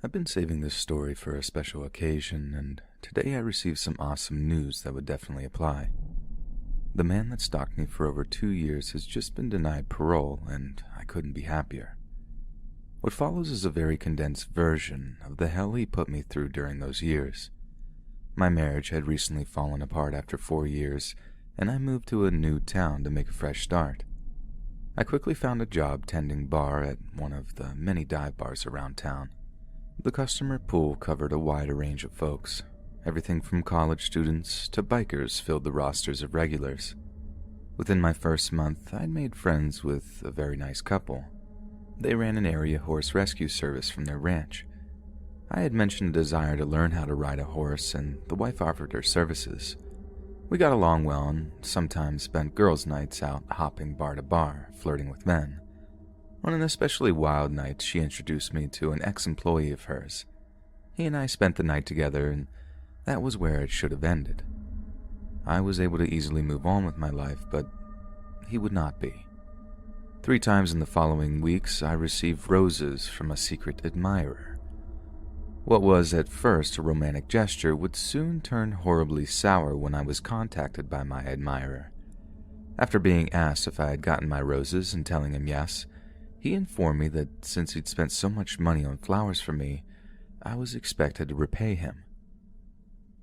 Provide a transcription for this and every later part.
I've been saving this story for a special occasion, and today I received some awesome news that would definitely apply. The man that stalked me for over 2 years has just been denied parole, and I couldn't be happier. What follows is a very condensed version of the hell he put me through during those years. My marriage had recently fallen apart after 4 years, and I moved to a new town to make a fresh start. I quickly found a job tending bar at one of the many dive bars around town. The customer pool covered a wide range of folks. Everything from college students to bikers filled the rosters of regulars. Within my first month, I'd made friends with a very nice couple. They ran an area horse rescue service from their ranch. I had mentioned a desire to learn how to ride a horse, and the wife offered her services. We got along well and sometimes spent girls' nights out hopping bar to bar, flirting with men. On an especially wild night, she introduced me to an ex-employee of hers. He and I spent the night together, and that was where it should have ended. I was able to easily move on with my life, but he would not be. 3 times in the following weeks, I received roses from a secret admirer. What was at first a romantic gesture would soon turn horribly sour when I was contacted by my admirer. After being asked if I had gotten my roses and telling him yes, he informed me that since he'd spent so much money on flowers for me, I was expected to repay him.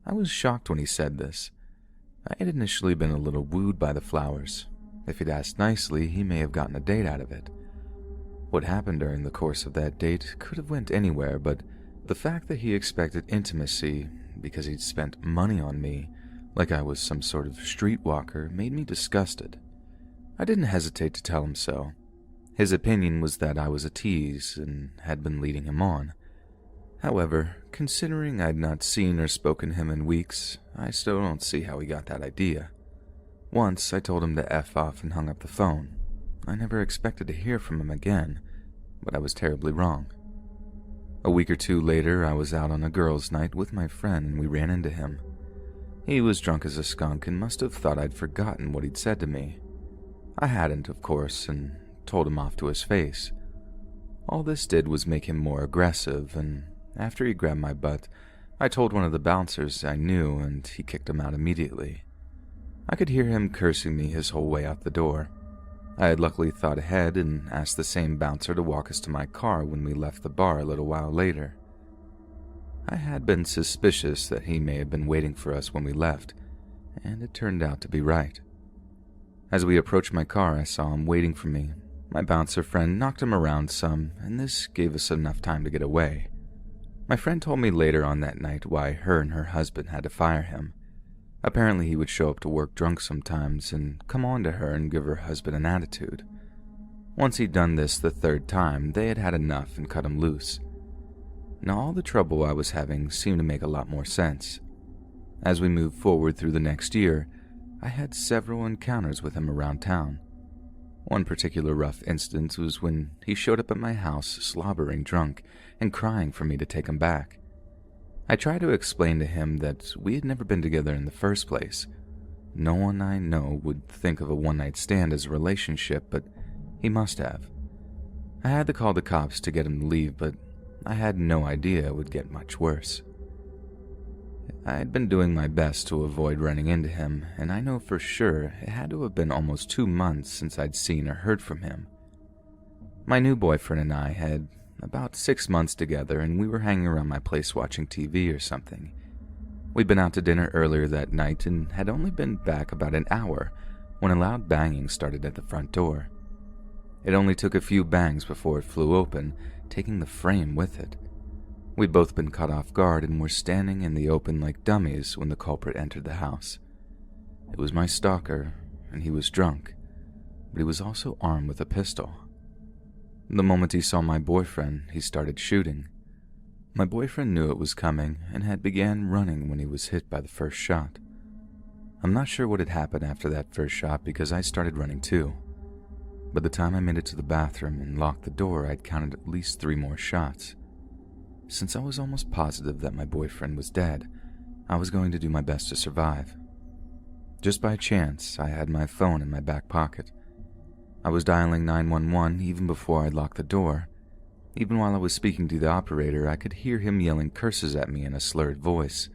I was shocked when he said this. I had initially been a little wooed by the flowers. If he'd asked nicely, he may have gotten a date out of it. What happened during the course of that date could have went anywhere, but the fact that he expected intimacy because he'd spent money on me, like I was some sort of streetwalker, made me disgusted. I didn't hesitate to tell him so. His opinion was that I was a tease and had been leading him on. However, considering I'd not seen or spoken to him in weeks, I still don't see how he got that idea. Once, I told him to F off and hung up the phone. I never expected to hear from him again, but I was terribly wrong. A week or 2 later, I was out on a girls' night with my friend and we ran into him. He was drunk as a skunk and must have thought I'd forgotten what he'd said to me. I hadn't, of course, and told him off to his face. All this did was make him more aggressive, and after he grabbed my butt, I told one of the bouncers I knew, and he kicked him out immediately. I could hear him cursing me his whole way out the door. I had luckily thought ahead and asked the same bouncer to walk us to my car when we left the bar a little while later. I had been suspicious that he may have been waiting for us when we left, and it turned out to be right. As we approached my car, I saw him waiting for me. My bouncer friend knocked him around some, and this gave us enough time to get away. My friend told me later on that night why her and her husband had to fire him. Apparently he would show up to work drunk sometimes and come on to her and give her husband an attitude. Once he'd done this the 3rd time, they had had enough and cut him loose. Now all the trouble I was having seemed to make a lot more sense. As we moved forward through the next year, I had several encounters with him around town. One particular rough instance was when he showed up at my house slobbering drunk and crying for me to take him back. I tried to explain to him that we had never been together in the first place. No one I know would think of a one-night stand as a relationship, but he must have. I had to call the cops to get him to leave, but I had no idea it would get much worse. I had been doing my best to avoid running into him, and I know for sure it had to have been almost 2 months since I'd seen or heard from him. My new boyfriend and I had about 6 months together, and we were hanging around my place watching TV or something. We'd been out to dinner earlier that night and had only been back about an hour when a loud banging started at the front door. It only took a few bangs before it flew open, taking the frame with it. We'd both been caught off guard and were standing in the open like dummies when the culprit entered the house. It was my stalker, and he was drunk, but he was also armed with a pistol. The moment he saw my boyfriend, he started shooting. My boyfriend knew it was coming and had began running when he was hit by the first shot. I'm not sure what had happened after that first shot because I started running too. By the time I made it to the bathroom and locked the door, I'd counted at least 3 more shots. Since I was almost positive that my boyfriend was dead, I was going to do my best to survive. Just by chance, I had my phone in my back pocket. I was dialing 911 even before I'd locked the door. Even while I was speaking to the operator, I could hear him yelling curses at me in a slurred voice.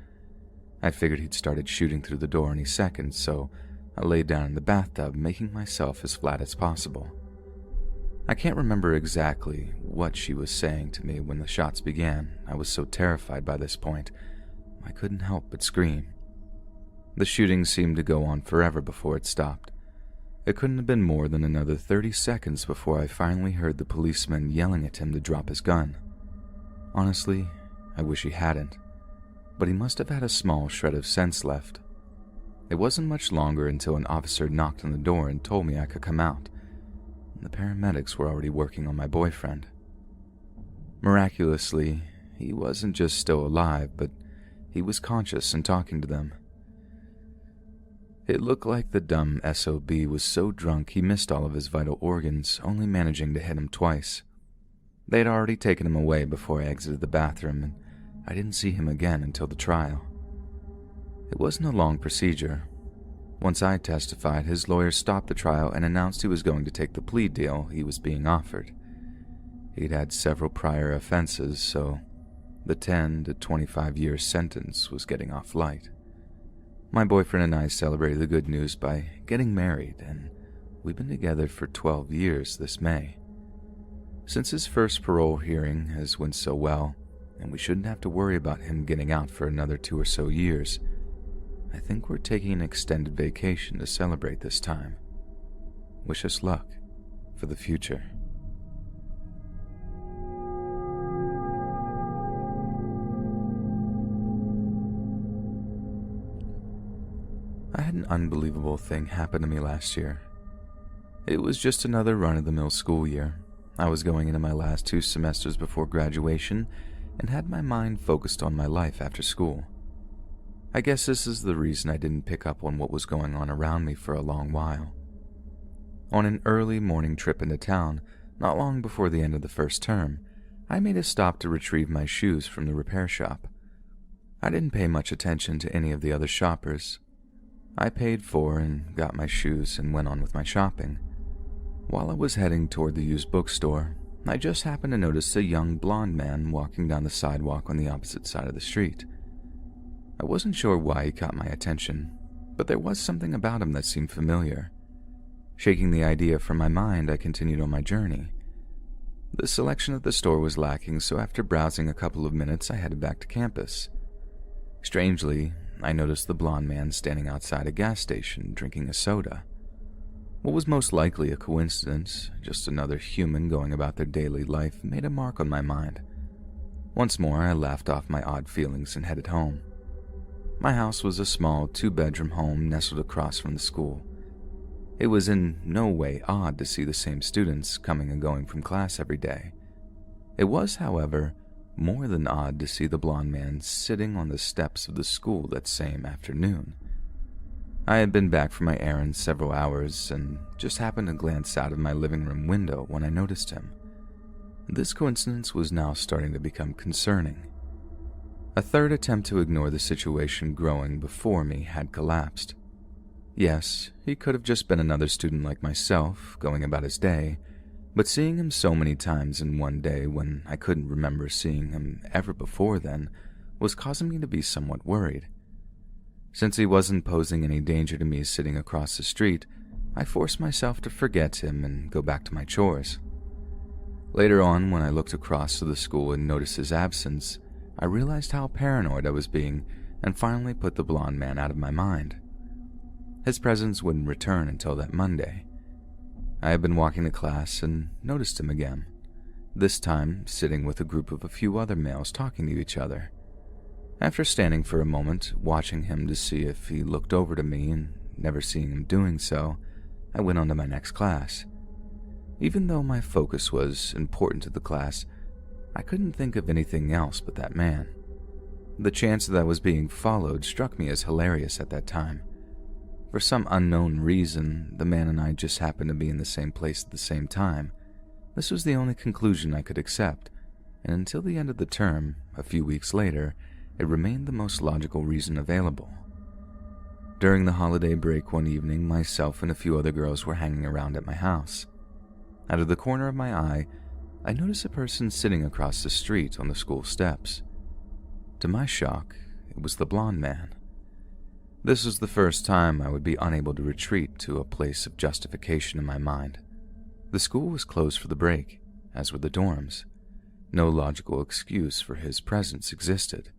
I figured he'd started shooting through the door any second, so I laid down in the bathtub, making myself as flat as possible. I can't remember exactly what she was saying to me when the shots began. I was so terrified by this point, I couldn't help but scream. The shooting seemed to go on forever before it stopped. It couldn't have been more than another 30 seconds before I finally heard the policeman yelling at him to drop his gun. Honestly, I wish he hadn't, but he must have had a small shred of sense left. It wasn't much longer until an officer knocked on the door and told me I could come out. The paramedics were already working on my boyfriend. Miraculously, he wasn't just still alive, but he was conscious and talking to them. It looked like the dumb SOB was so drunk he missed all of his vital organs, only managing to hit him twice. They had already taken him away before I exited the bathroom, and I didn't see him again until the trial. It wasn't a long procedure. Once I testified, his lawyer stopped the trial and announced he was going to take the plea deal he was being offered. He'd had several prior offenses, so the 10 to 25 year sentence was getting off light. My boyfriend and I celebrated the good news by getting married, and we've been together for 12 years this May. Since his first parole hearing has went so well, and we shouldn't have to worry about him getting out for another 2 or so years, I think we're taking an extended vacation to celebrate this time. Wish us luck for the future. I had an unbelievable thing happen to me last year. It was just another run-of-the-mill school year. I was going into my last 2 semesters before graduation and had my mind focused on my life after school. I guess this is the reason I didn't pick up on what was going on around me for a long while. On an early morning trip into town, not long before the end of the first term, I made a stop to retrieve my shoes from the repair shop. I didn't pay much attention to any of the other shoppers. I paid for and got my shoes and went on with my shopping. While I was heading toward the used bookstore, I just happened to notice a young blonde man walking down the sidewalk on the opposite side of the street. I wasn't sure why he caught my attention, but there was something about him that seemed familiar. Shaking the idea from my mind, I continued on my journey. The selection at the store was lacking, so after browsing a couple of minutes, I headed back to campus. Strangely, I noticed the blonde man standing outside a gas station drinking a soda. What was most likely a coincidence, just another human going about their daily life, made a mark on my mind. Once more, I laughed off my odd feelings and headed home. My house was a small 2-bedroom home nestled across from the school. It was in no way odd to see the same students coming and going from class every day. It was, however, more than odd to see the blonde man sitting on the steps of the school that same afternoon. I had been back from my errands several hours and just happened to glance out of my living room window when I noticed him. This coincidence was now starting to become concerning. A third attempt to ignore the situation growing before me had collapsed. Yes, he could have just been another student like myself, going about his day, but seeing him so many times in one day when I couldn't remember seeing him ever before then was causing me to be somewhat worried. Since he wasn't posing any danger to me sitting across the street, I forced myself to forget him and go back to my chores. Later on, when I looked across to the school and noticed his absence, I realized how paranoid I was being and finally put the blonde man out of my mind. His presence wouldn't return until that Monday. I had been walking to class and noticed him again, this time sitting with a group of a few other males talking to each other. After standing for a moment, watching him to see if he looked over to me and never seeing him doing so, I went on to my next class. Even though my focus was important to the class, I couldn't think of anything else but that man. The chance that I was being followed struck me as hilarious at that time. For some unknown reason, the man and I just happened to be in the same place at the same time. This was the only conclusion I could accept, and until the end of the term, a few weeks later, it remained the most logical reason available. During the holiday break one evening, myself and a few other girls were hanging around at my house. Out of the corner of my eye, I noticed a person sitting across the street on the school steps. To my shock, it was the blonde man. This was the first time I would be unable to retreat to a place of justification in my mind. The school was closed for the break, as were the dorms. No logical excuse for his presence existed.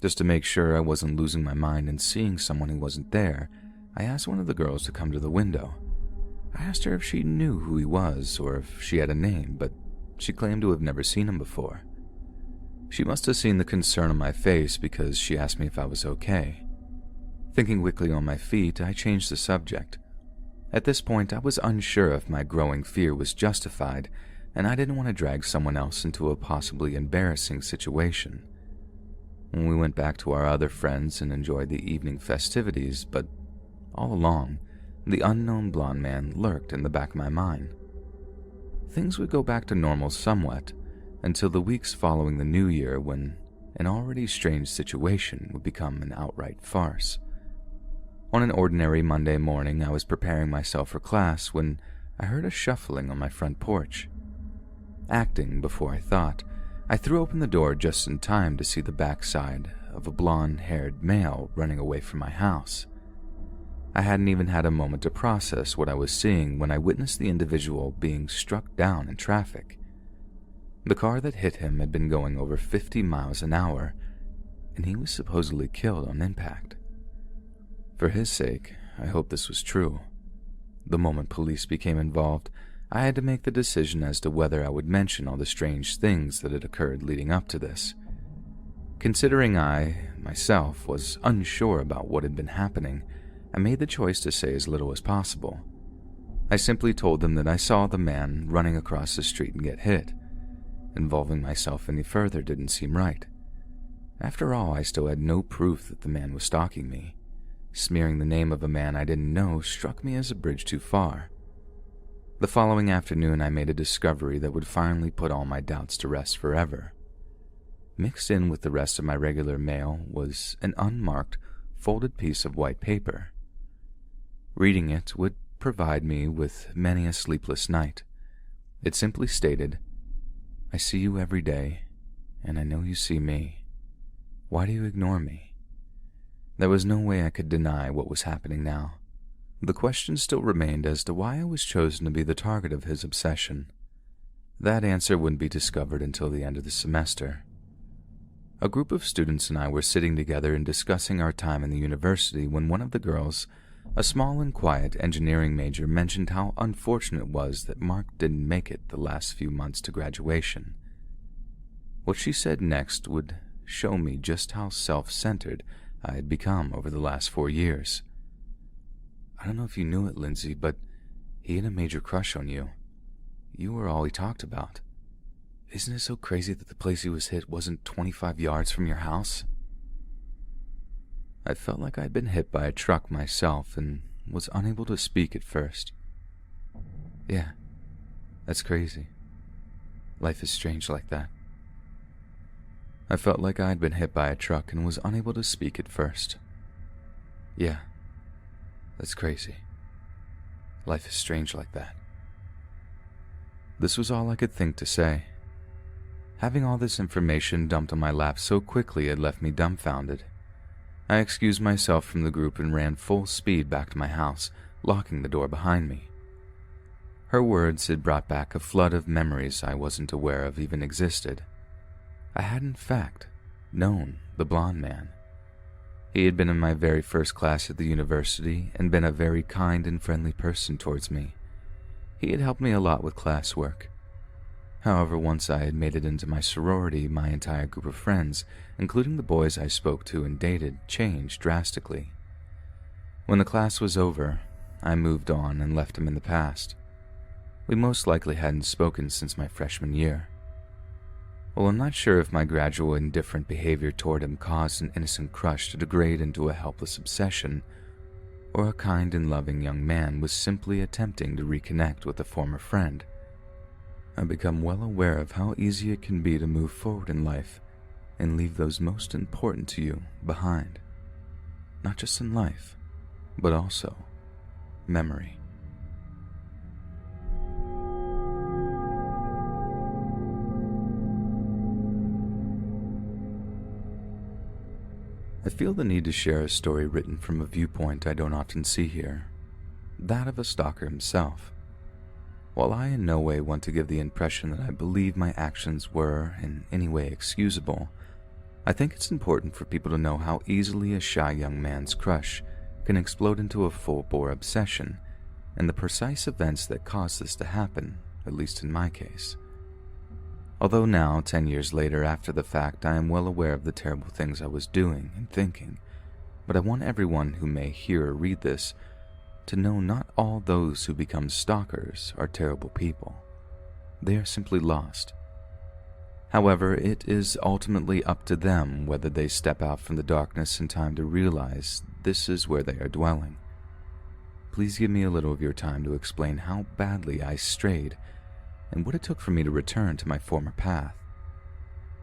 Just to make sure I wasn't losing my mind and seeing someone who wasn't there, I asked one of the girls to come to the window. I asked her if she knew who he was or if she had a name, but she claimed to have never seen him before. She must have seen the concern on my face because she asked me if I was okay. Thinking quickly on my feet, I changed the subject. At this point, I was unsure if my growing fear was justified, and I didn't want to drag someone else into a possibly embarrassing situation. We went back to our other friends and enjoyed the evening festivities, but all along, the unknown blonde man lurked in the back of my mind. Things would go back to normal somewhat, until the weeks following the new year when an already strange situation would become an outright farce. On an ordinary Monday morning, I was preparing myself for class when I heard a shuffling on my front porch. Acting before I thought, I threw open the door just in time to see the backside of a blonde-haired male running away from my house. I hadn't even had a moment to process what I was seeing when I witnessed the individual being struck down in traffic. The car that hit him had been going over 50 miles an hour, and he was supposedly killed on impact. For his sake, I hoped this was true. The moment police became involved, I had to make the decision as to whether I would mention all the strange things that had occurred leading up to this. Considering I, myself, was unsure about what had been happening, I made the choice to say as little as possible. I simply told them that I saw the man running across the street and get hit. Involving myself any further didn't seem right. After all, I still had no proof that the man was stalking me. Smearing the name of a man I didn't know struck me as a bridge too far. The following afternoon, I made a discovery that would finally put all my doubts to rest forever. Mixed in with the rest of my regular mail was an unmarked, folded piece of white paper. Reading it would provide me with many a sleepless night. It simply stated, "I see you every day, and I know you see me. Why do you ignore me?" There was no way I could deny what was happening now. The question still remained as to why I was chosen to be the target of his obsession. That answer wouldn't be discovered until the end of the semester. A group of students and I were sitting together and discussing our time in the university when one of the girls, a small and quiet engineering major, mentioned how unfortunate it was that Mark didn't make it the last few months to graduation. What she said next would show me just how self-centered I had become over the last 4 years. "I don't know if you knew it, Lindsay, but he had a major crush on you. You were all he talked about. Isn't it so crazy that the place he was hit wasn't 25 yards from your house?" I felt like I'd been hit by a truck myself and was unable to speak at first. "Yeah, that's crazy. Life is strange like that." I felt like I'd been hit by a truck and was unable to speak at first. "Yeah, that's crazy. Life is strange like that." This was all I could think to say. Having all this information dumped on my lap so quickly had left me dumbfounded. I excused myself from the group and ran full speed back to my house, locking the door behind me. Her words had brought back a flood of memories I wasn't aware of even existed. I had, in fact, known the blonde man. He had been in my very first class at the university and been a very kind and friendly person towards me. He had helped me a lot with classwork. However, once I had made it into my sorority, my entire group of friends, including the boys I spoke to and dated, changed drastically. When the class was over, I moved on and left him in the past. We most likely hadn't spoken since my freshman year. Well, I'm not sure if my gradual indifferent behavior toward him caused an innocent crush to degrade into a helpless obsession, or a kind and loving young man was simply attempting to reconnect with a former friend. I've become well aware of how easy it can be to move forward in life and leave those most important to you behind. Not just in life, but also memory. I feel the need to share a story written from a viewpoint I don't often see here, that of a stalker himself. While I in no way want to give the impression that I believe my actions were in any way excusable, I think it's important for people to know how easily a shy young man's crush can explode into a full-bore obsession, and the precise events that caused this to happen, at least in my case. Although now, 10 years later after the fact, I am well aware of the terrible things I was doing and thinking, but I want everyone who may hear or read this to know not all those who become stalkers are terrible people. They are simply lost. However, it is ultimately up to them whether they step out from the darkness in time to realize this is where they are dwelling. Please give me a little of your time to explain how badly I strayed and what it took for me to return to my former path.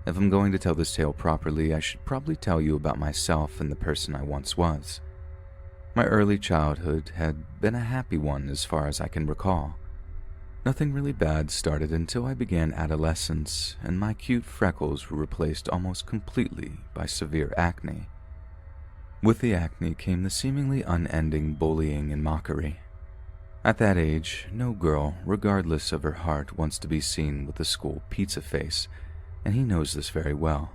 If I'm going to tell this tale properly, I should probably tell you about myself and the person I once was. My early childhood had been a happy one as far as I can recall. Nothing really bad started until I began adolescence, and my cute freckles were replaced almost completely by severe acne. With the acne came the seemingly unending bullying and mockery. At that age, no girl, regardless of her heart, wants to be seen with a school pizza face, and he knows this very well.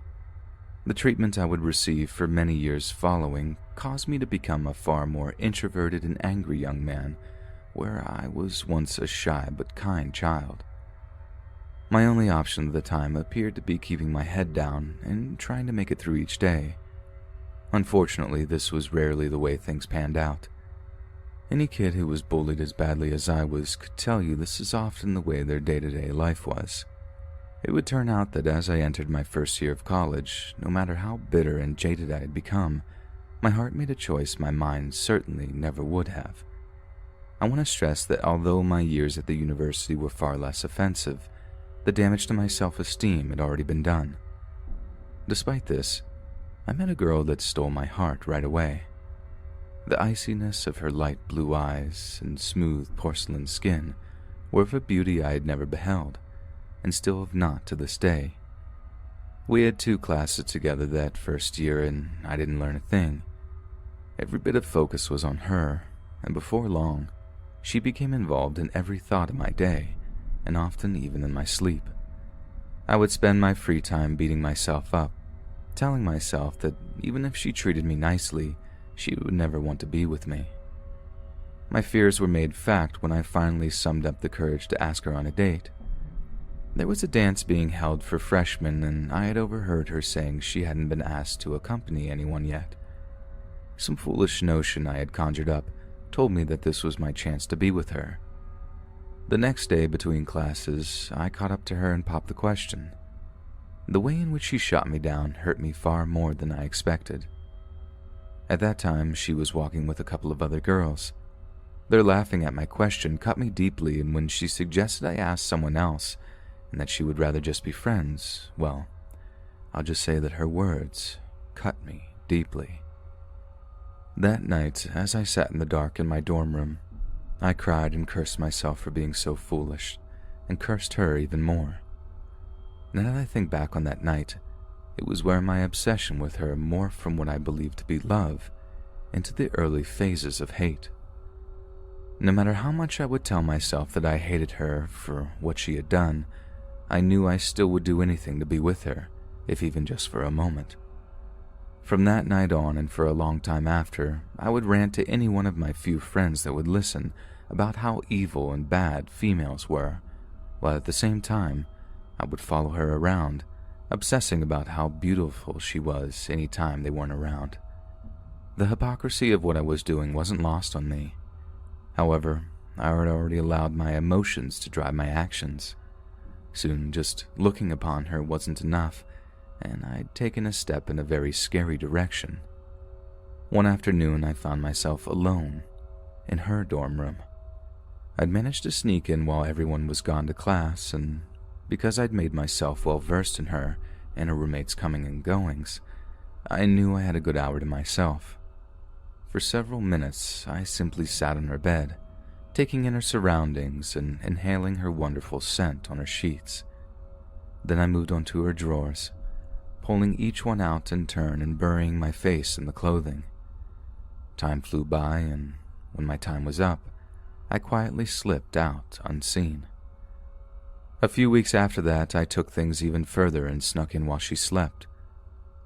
The treatment I would receive for many years following caused me to become a far more introverted and angry young man, where I was once a shy but kind child. My only option at the time appeared to be keeping my head down and trying to make it through each day. Unfortunately, this was rarely the way things panned out. Any kid who was bullied as badly as I was could tell you this is often the way their day-to-day life was. It would turn out that as I entered my first year of college, no matter how bitter and jaded I had become, my heart made a choice my mind certainly never would have. I want to stress that although my years at the university were far less offensive, the damage to my self-esteem had already been done. Despite this, I met a girl that stole my heart right away. The iciness of her light blue eyes and smooth porcelain skin were of a beauty I had never beheld, and still have not to this day. We had 2 classes together that first year, and I didn't learn a thing. Every bit of focus was on her, and before long, she became involved in every thought of my day, and often even in my sleep. I would spend my free time beating myself up, telling myself that even if she treated me nicely, she would never want to be with me. My fears were made fact when I finally summoned up the courage to ask her on a date. There was a dance being held for freshmen, and I had overheard her saying she hadn't been asked to accompany anyone yet. Some foolish notion I had conjured up told me that this was my chance to be with her. The next day between classes, I caught up to her and popped the question. The way in which she shot me down hurt me far more than I expected. At that time, she was walking with a couple of other girls. Their laughing at my question cut me deeply, and when she suggested I ask someone else, and that she would rather just be friends, well, I'll just say that her words cut me deeply. That night, as I sat in the dark in my dorm room, I cried and cursed myself for being so foolish, and cursed her even more. Now that I think back on that night, it was where my obsession with her morphed from what I believed to be love into the early phases of hate. No matter how much I would tell myself that I hated her for what she had done, I knew I still would do anything to be with her, if even just for a moment. From that night on and for a long time after, I would rant to any one of my few friends that would listen about how evil and bad females were, while at the same time, I would follow her around, obsessing about how beautiful she was any time they weren't around. The hypocrisy of what I was doing wasn't lost on me. However, I had already allowed my emotions to drive my actions. Soon, just looking upon her wasn't enough, and I'd taken a step in a very scary direction. One afternoon, I found myself alone in her dorm room. I'd managed to sneak in while everyone was gone to class, and because I'd made myself well versed in her and her roommates' coming and goings, I knew I had a good hour to myself. For several minutes, I simply sat on her bed, taking in her surroundings and inhaling her wonderful scent on her sheets. Then I moved on to her drawers, pulling each one out in turn and burying my face in the clothing. Time flew by, and when my time was up, I quietly slipped out unseen. A few weeks after that, I took things even further and snuck in while she slept.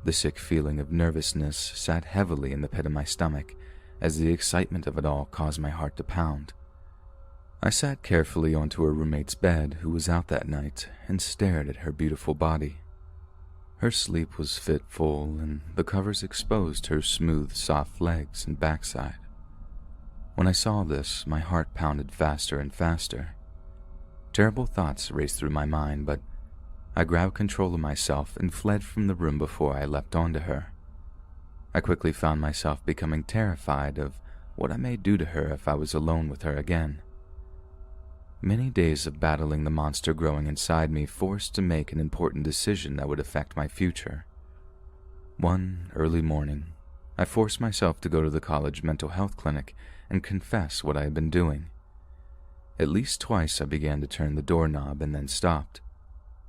The sick feeling of nervousness sat heavily in the pit of my stomach as the excitement of it all caused my heart to pound. I sat carefully onto her roommate's bed, who was out that night, and stared at her beautiful body. Her sleep was fitful, and the covers exposed her smooth, soft legs and backside. When I saw this, my heart pounded faster and faster. Terrible thoughts raced through my mind, but I grabbed control of myself and fled from the room before I leapt onto her. I quickly found myself becoming terrified of what I may do to her if I was alone with her again. Many days of battling the monster growing inside me forced to make an important decision that would affect my future. One early morning, I forced myself to go to the college mental health clinic and confess what I had been doing. At least twice I began to turn the doorknob and then stopped.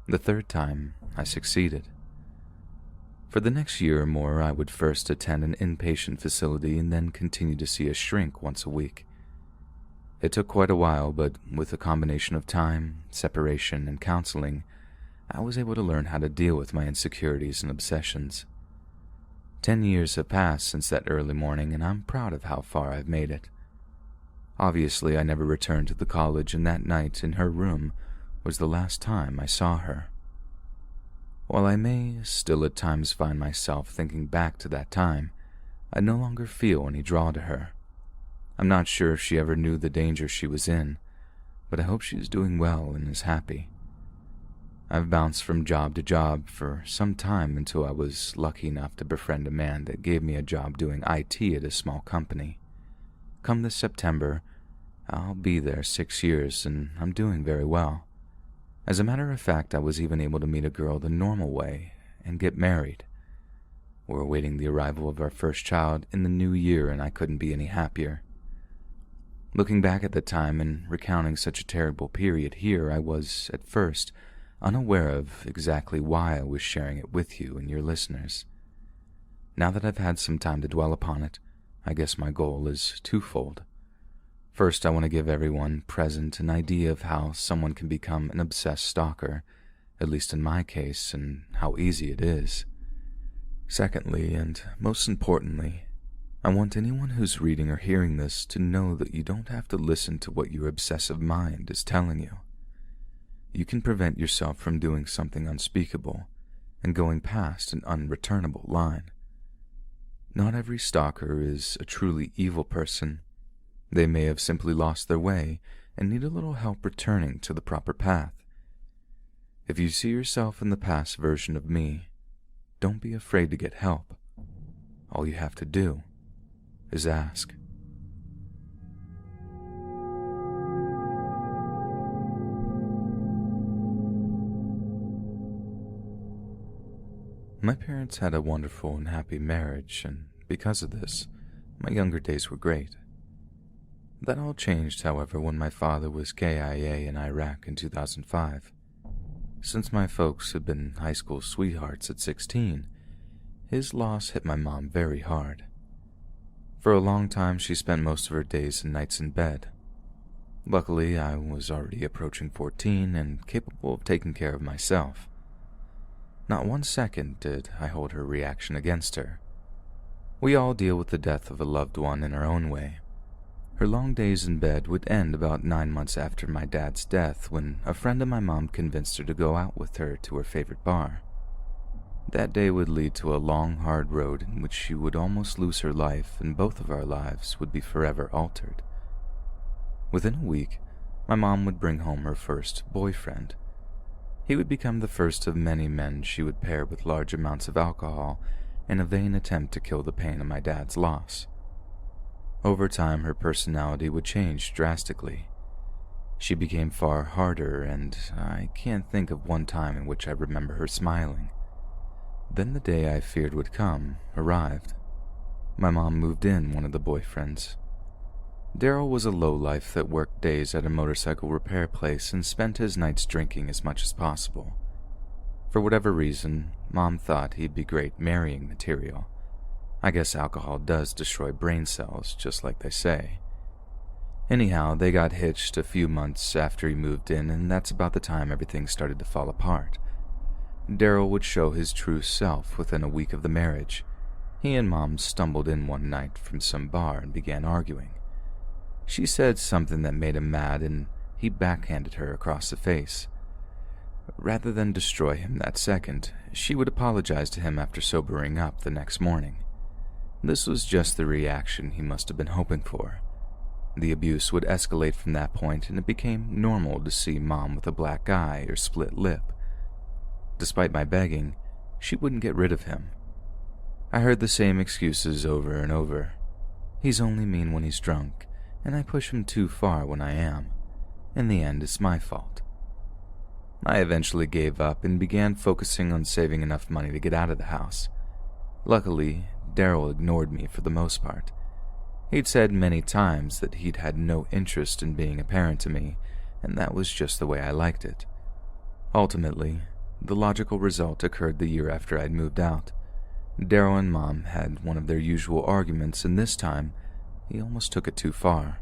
The third time, I succeeded. For the next year or more, I would first attend an inpatient facility and then continue to see a shrink once a week. It took quite a while, but with a combination of time, separation, and counseling, I was able to learn how to deal with my insecurities and obsessions. 10 years have passed since that early morning, and I'm proud of how far I've made it. Obviously, I never returned to the college, and that night in her room was the last time I saw her. While I may still at times find myself thinking back to that time, I no longer feel any draw to her. I'm not sure if she ever knew the danger she was in, but I hope she is doing well and is happy. I've bounced from job to job for some time until I was lucky enough to befriend a man that gave me a job doing IT at a small company. Come this September, I'll be there 6 years, and I'm doing very well. As a matter of fact, I was even able to meet a girl the normal way and get married. We're awaiting the arrival of our first child in the new year, and I couldn't be any happier. Looking back at the time and recounting such a terrible period here, I was, at first, unaware of exactly why I was sharing it with you and your listeners. Now that I've had some time to dwell upon it, I guess my goal is twofold. First, I want to give everyone present an idea of how someone can become an obsessed stalker, at least in my case, and how easy it is. Secondly, and most importantly, I want anyone who's reading or hearing this to know that you don't have to listen to what your obsessive mind is telling you. You can prevent yourself from doing something unspeakable and going past an unreturnable line. Not every stalker is a truly evil person. They may have simply lost their way and need a little help returning to the proper path. If you see yourself in the past version of me, don't be afraid to get help. All you have to do is ask. My parents had a wonderful and happy marriage, and because of this, my younger days were great. That all changed, however, when my father was KIA in Iraq in 2005. Since my folks had been high school sweethearts at 16, his loss hit my mom very hard. For a long time, she spent most of her days and nights in bed. Luckily, I was already approaching 14 and capable of taking care of myself. Not 1 second did I hold her reaction against her. We all deal with the death of a loved one in our own way. Her long days in bed would end about 9 months after my dad's death, when a friend of my mom convinced her to go out with her to her favorite bar. That day would lead to a long, hard road in which she would almost lose her life, and both of our lives would be forever altered. Within a week, my mom would bring home her first boyfriend. He would become the first of many men she would pair with large amounts of alcohol in a vain attempt to kill the pain of my dad's loss. Over time, her personality would change drastically. She became far harder, and I can't think of one time in which I remember her smiling. Then the day I feared would come arrived. My mom moved in one of the boyfriends. Daryl was a lowlife that worked days at a motorcycle repair place and spent his nights drinking as much as possible. For whatever reason, Mom thought he'd be great marrying material. I guess alcohol does destroy brain cells, just like they say. Anyhow, they got hitched a few months after he moved in, and that's about the time everything started to fall apart. Daryl would show his true self within a week of the marriage. He and Mom stumbled in one night from some bar and began arguing. She said something that made him mad, and he backhanded her across the face. Rather than destroy him that second, she would apologize to him after sobering up the next morning. This was just the reaction he must have been hoping for. The abuse would escalate from that point, and it became normal to see Mom with a black eye or split lip. Despite my begging, she wouldn't get rid of him. I heard the same excuses over and over. He's only mean when he's drunk, and I push him too far when I am. In the end, it's my fault. I eventually gave up and began focusing on saving enough money to get out of the house. Luckily, Daryl ignored me for the most part. He'd said many times that he'd had no interest in being a parent to me, and that was just the way I liked it. Ultimately, the logical result occurred the year after I'd moved out. Daryl and Mom had one of their usual arguments, and this time, he almost took it too far.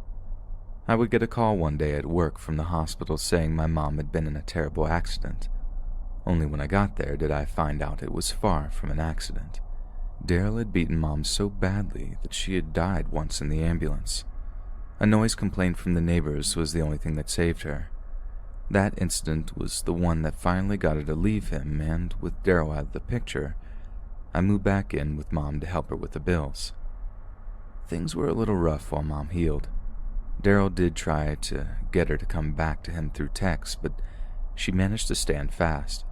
I would get a call one day at work from the hospital saying my mom had been in a terrible accident. Only when I got there did I find out it was far from an accident. Daryl had beaten Mom so badly that she had died once in the ambulance. A noise complaint from the neighbors was the only thing that saved her. That incident was the one that finally got her to leave him, and with Daryl out of the picture, I moved back in with Mom to help her with the bills. Things were a little rough while Mom healed. Daryl did try to get her to come back to him through text, but she managed to stand fast.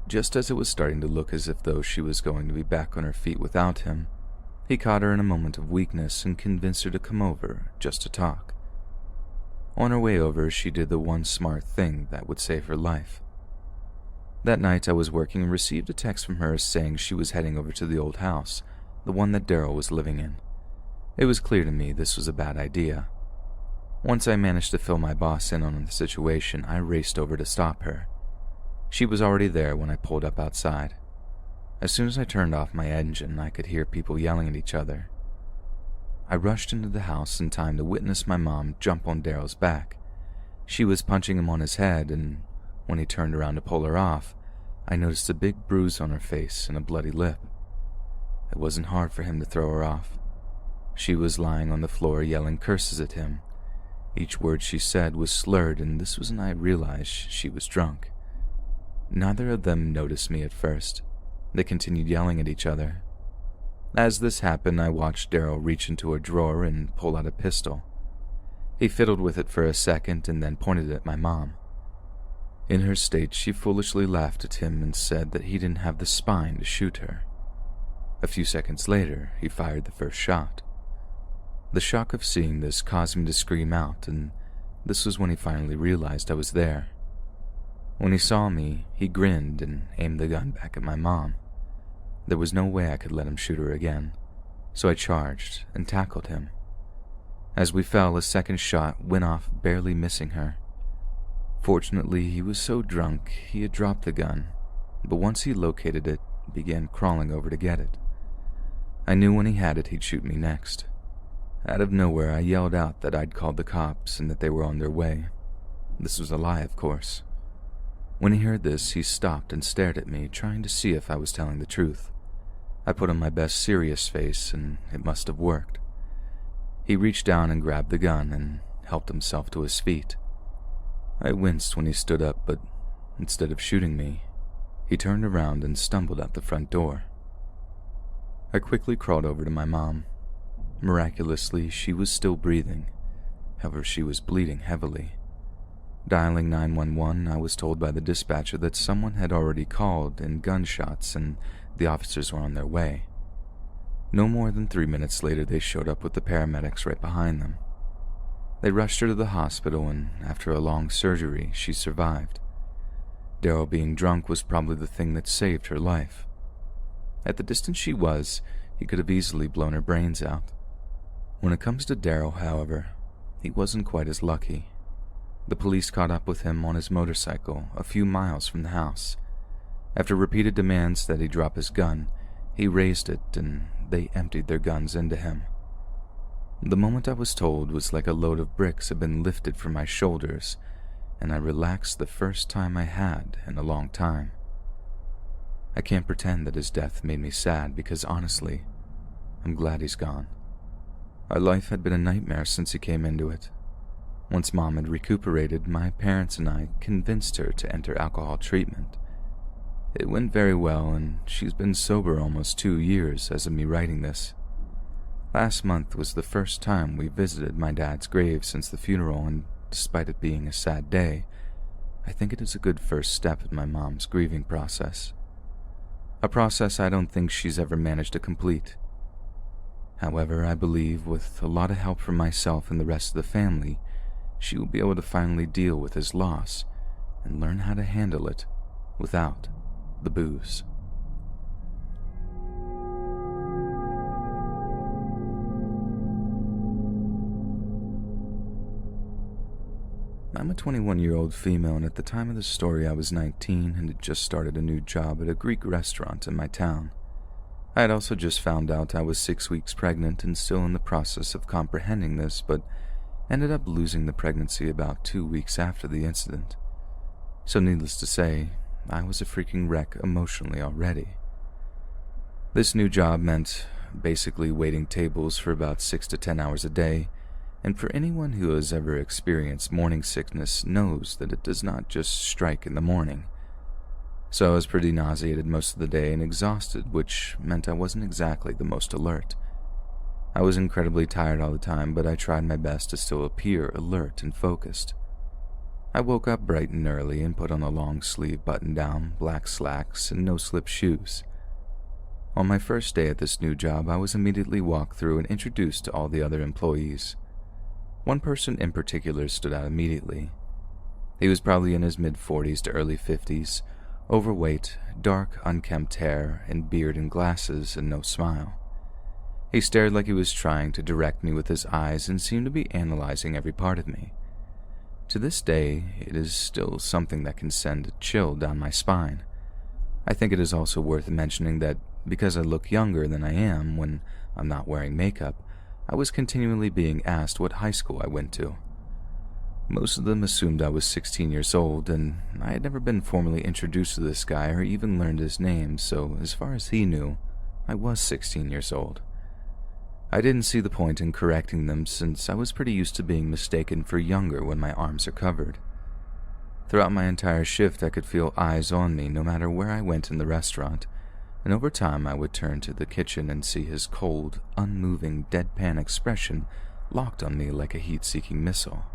Just as it was starting to look as if though she was going to be back on her feet without him, he caught her in a moment of weakness and convinced her to come over just to talk. On her way over, she did the one smart thing that would save her life. That night I was working and received a text from her saying she was heading over to the old house, the one that Daryl was living in. It was clear to me this was a bad idea. Once I managed to fill my boss in on the situation, I raced over to stop her. She was already there when I pulled up outside. As soon as I turned off my engine, I could hear people yelling at each other. I rushed into the house in time to witness my mom jump on Daryl's back. She was punching him on his head, and when he turned around to pull her off, I noticed a big bruise on her face and a bloody lip. It wasn't hard for him to throw her off. She was lying on the floor yelling curses at him. Each word she said was slurred, and this was when I realized she was drunk. Neither of them noticed me at first. They continued yelling at each other. As this happened, I watched Daryl reach into a drawer and pull out a pistol. He fiddled with it for a second and then pointed it at my mom. In her state, she foolishly laughed at him and said that he didn't have the spine to shoot her. A few seconds later, he fired the first shot. The shock of seeing this caused me to scream out, and this was when he finally realized I was there. When he saw me, he grinned and aimed the gun back at my mom. There was no way I could let him shoot her again, so I charged and tackled him. As we fell, a second shot went off, barely missing her. Fortunately, he was so drunk he had dropped the gun, but once he located it, began crawling over to get it. I knew when he had it, he'd shoot me next. Out of nowhere, I yelled out that I'd called the cops and that they were on their way. This was a lie, of course. When he heard this, he stopped and stared at me, trying to see if I was telling the truth. I put on my best serious face, and it must have worked. He reached down and grabbed the gun and helped himself to his feet. I winced when he stood up, but instead of shooting me, he turned around and stumbled out the front door. I quickly crawled over to my mom. Miraculously, she was still breathing. However, she was bleeding heavily. Dialing 911, I was told by the dispatcher that someone had already called in gunshots and the officers were on their way. No more than 3 minutes later, they showed up with the paramedics right behind them. They rushed her to the hospital, and after a long surgery, she survived. Daryl being drunk was probably the thing that saved her life. At the distance she was, he could have easily blown her brains out. When it comes to Daryl, however, he wasn't quite as lucky. The police caught up with him on his motorcycle a few miles from the house. After repeated demands that he drop his gun, he raised it and they emptied their guns into him. The moment I was told was like a load of bricks had been lifted from my shoulders, and I relaxed the first time I had in a long time. I can't pretend that his death made me sad because honestly, I'm glad he's gone. Our life had been a nightmare since he came into it. Once Mom had recuperated, my parents and I convinced her to enter alcohol treatment. It went very well, and she's been sober almost 2 years as of me writing this. Last month was the first time we visited my dad's grave since the funeral, and despite it being a sad day, I think it is a good first step in my mom's grieving process. A process I don't think she's ever managed to complete. However, I believe with a lot of help from myself and the rest of the family, she will be able to finally deal with his loss and learn how to handle it without the booze. I'm a 21-year-old female, and at the time of the story I was 19 and had just started a new job at a Greek restaurant in my town. I had also just found out I was 6 weeks pregnant and still in the process of comprehending this, but ended up losing the pregnancy about 2 weeks after the incident. So needless to say, I was a freaking wreck emotionally already. This new job meant basically waiting tables for about 6 to 10 hours a day, and for anyone who has ever experienced morning sickness knows that it does not just strike in the morning. So I was pretty nauseated most of the day and exhausted, which meant I wasn't exactly the most alert. I was incredibly tired all the time, but I tried my best to still appear alert and focused. I woke up bright and early and put on a long-sleeve button-down, black slacks, and no-slip shoes. On my first day at this new job, I was immediately walked through and introduced to all the other employees. One person in particular stood out immediately. He was probably in his mid-40s to early 50s, overweight, dark, unkempt hair, and beard and glasses, and no smile. He stared like he was trying to direct me with his eyes and seemed to be analyzing every part of me. To this day, it is still something that can send a chill down my spine. I think it is also worth mentioning that because I look younger than I am when I'm not wearing makeup, I was continually being asked what high school I went to. Most of them assumed I was 16 years old, and I had never been formally introduced to this guy or even learned his name, so as far as he knew, I was 16 years old. I didn't see the point in correcting them since I was pretty used to being mistaken for younger when my arms are covered. Throughout my entire shift, I could feel eyes on me no matter where I went in the restaurant, and over time I would turn to the kitchen and see his cold, unmoving, deadpan expression locked on me like a heat-seeking missile.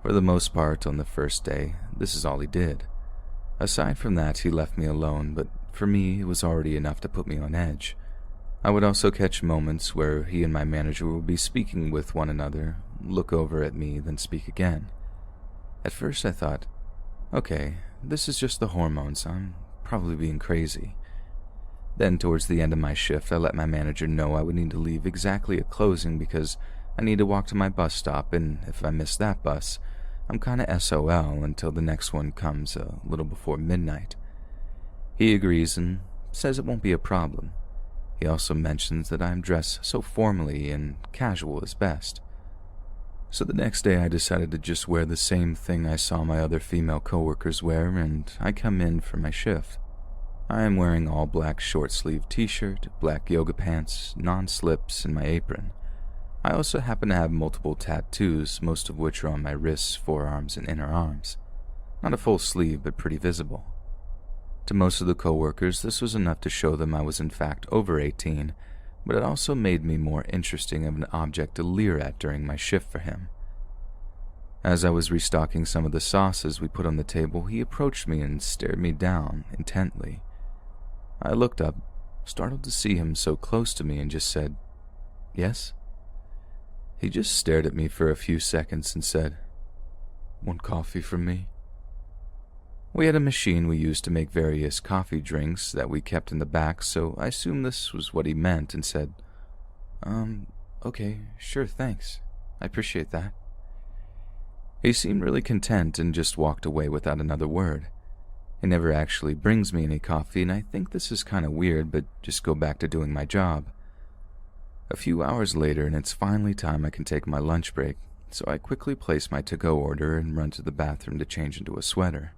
For the most part, on the first day, this is all he did. Aside from that, he left me alone, but for me, it was already enough to put me on edge. I would also catch moments where he and my manager would be speaking with one another, look over at me, then speak again. At first I thought, okay, this is just the hormones, I'm probably being crazy. Then towards the end of my shift, I let my manager know I would need to leave exactly at closing because I need to walk to my bus stop, and if I miss that bus, I'm kinda SOL until the next one comes a little before midnight. He agrees and says it won't be a problem. He also mentions that I'm dressed so formally and casual is best. So the next day I decided to just wear the same thing I saw my other female coworkers wear, and I come in for my shift. I am wearing all black short-sleeved t-shirt, black yoga pants, non-slips, and my apron. I also happen to have multiple tattoos, most of which are on my wrists, forearms, and inner arms. Not a full sleeve, but pretty visible. To most of the coworkers, this was enough to show them I was in fact over 18, but it also made me more interesting of an object to leer at during my shift for him. As I was restocking some of the sauces we put on the table, he approached me and stared me down intently. I looked up, startled to see him so close to me, and just said, "Yes?" He just stared at me for a few seconds and said, "One coffee from me?" We had a machine we used to make various coffee drinks that we kept in the back, so I assumed this was what he meant and said, Okay, sure, thanks. I appreciate that." He seemed really content and just walked away without another word. He never actually brings me any coffee, and I think this is kind of weird, but just go back to doing my job. A few hours later, and it's finally time I can take my lunch break, so I quickly place my to-go order and run to the bathroom to change into a sweater.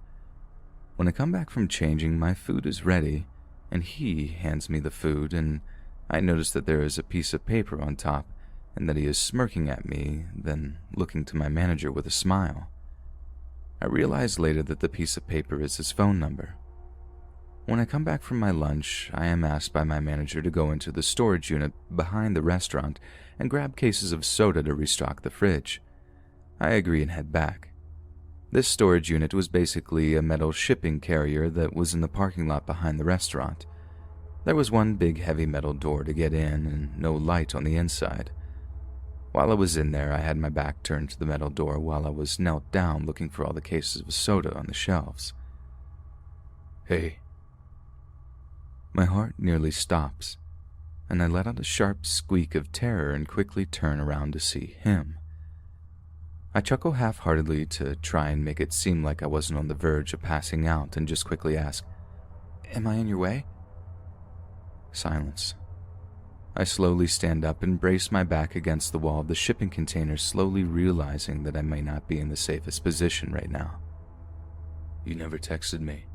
When I come back from changing, my food is ready, and he hands me the food, and I notice that there is a piece of paper on top, and that he is smirking at me, then looking to my manager with a smile. I realize later that the piece of paper is his phone number. When I come back from my lunch, I am asked by my manager to go into the storage unit behind the restaurant and grab cases of soda to restock the fridge. I agree and head back. This storage unit was basically a metal shipping carrier that was in the parking lot behind the restaurant. There was one big heavy metal door to get in and no light on the inside. While I was in there, I had my back turned to the metal door while I was knelt down looking for all the cases of soda on the shelves. "Hey." My heart nearly stops, and I let out a sharp squeak of terror and quickly turn around to see him. I chuckle half-heartedly to try and make it seem like I wasn't on the verge of passing out and just quickly ask, "Am I in your way?" Silence. I slowly stand up and brace my back against the wall of the shipping container, slowly realizing that I may not be in the safest position right now. "You never texted me."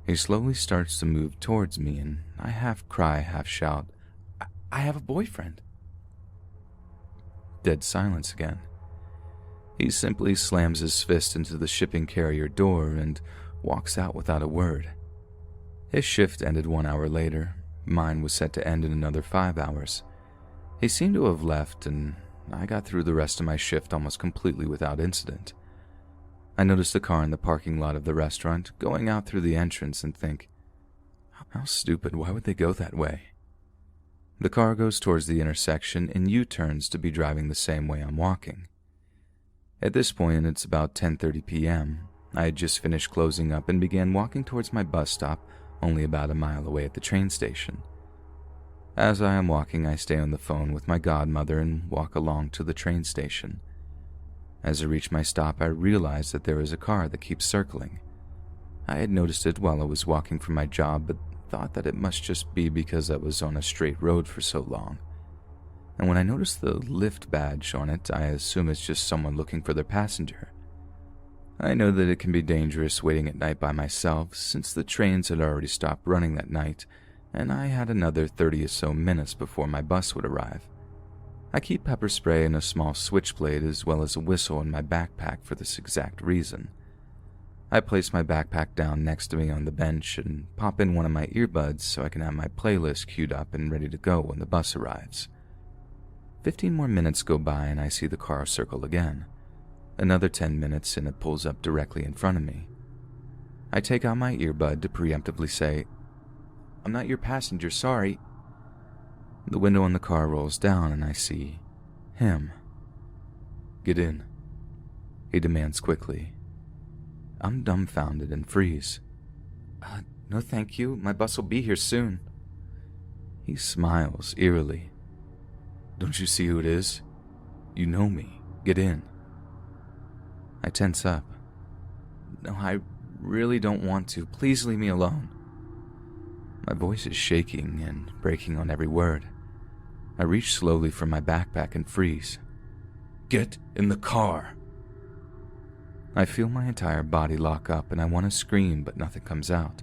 He slowly starts to move towards me, and I half cry, half shout, I have a boyfriend." Dead silence again. He simply slams his fist into the shipping carrier door and walks out without a word. His shift ended 1 hour later. Mine was set to end in another 5 hours. He seemed to have left, and I got through the rest of my shift almost completely without incident. I noticed the car in the parking lot of the restaurant, going out through the entrance, and think, how stupid, why would they go that way? The car goes towards the intersection and U-turns to be driving the same way I'm walking. At this point, it's about 10:30 p.m. I had just finished closing up and began walking towards my bus stop, only about a mile away at the train station. As I am walking, I stay on the phone with my godmother and walk along to the train station. As I reach my stop, I realize that there is a car that keeps circling. I had noticed it while I was walking from my job, but thought that it must just be because I was on a straight road for so long. And when I notice the lift badge on it, I assume it's just someone looking for their passenger. I know that it can be dangerous waiting at night by myself, since the trains had already stopped running that night, and I had another 30 or so minutes before my bus would arrive. I keep pepper spray and a small switchblade as well as a whistle in my backpack for this exact reason. I place my backpack down next to me on the bench and pop in one of my earbuds so I can have my playlist queued up and ready to go when the bus arrives. 15 more minutes go by and I see the car circle again. Another 10 minutes and it pulls up directly in front of me. I take out my earbud to preemptively say, "I'm not your passenger, sorry." The window on the car rolls down and I see him. "Get in," he demands quickly. I'm dumbfounded and freeze. No thank you, my bus will be here soon." He smiles eerily. "Don't you see who it is? You know me. Get in." I tense up. "No, I really don't want to. Please leave me alone." My voice is shaking and breaking on every word. I reach slowly for my backpack and freeze. "Get in the car." I feel my entire body lock up and I want to scream, but nothing comes out.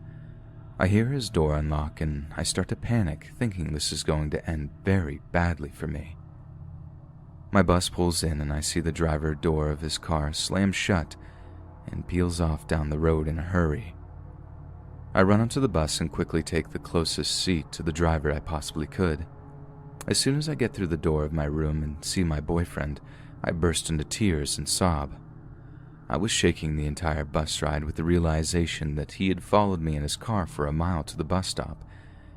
I hear his door unlock and I start to panic, thinking this is going to end very badly for me. My bus pulls in and I see the driver door of his car slam shut and peels off down the road in a hurry. I run onto the bus and quickly take the closest seat to the driver I possibly could. As soon as I get through the door of my room and see my boyfriend, I burst into tears and sob. I was shaking the entire bus ride with the realization that he had followed me in his car for a mile to the bus stop,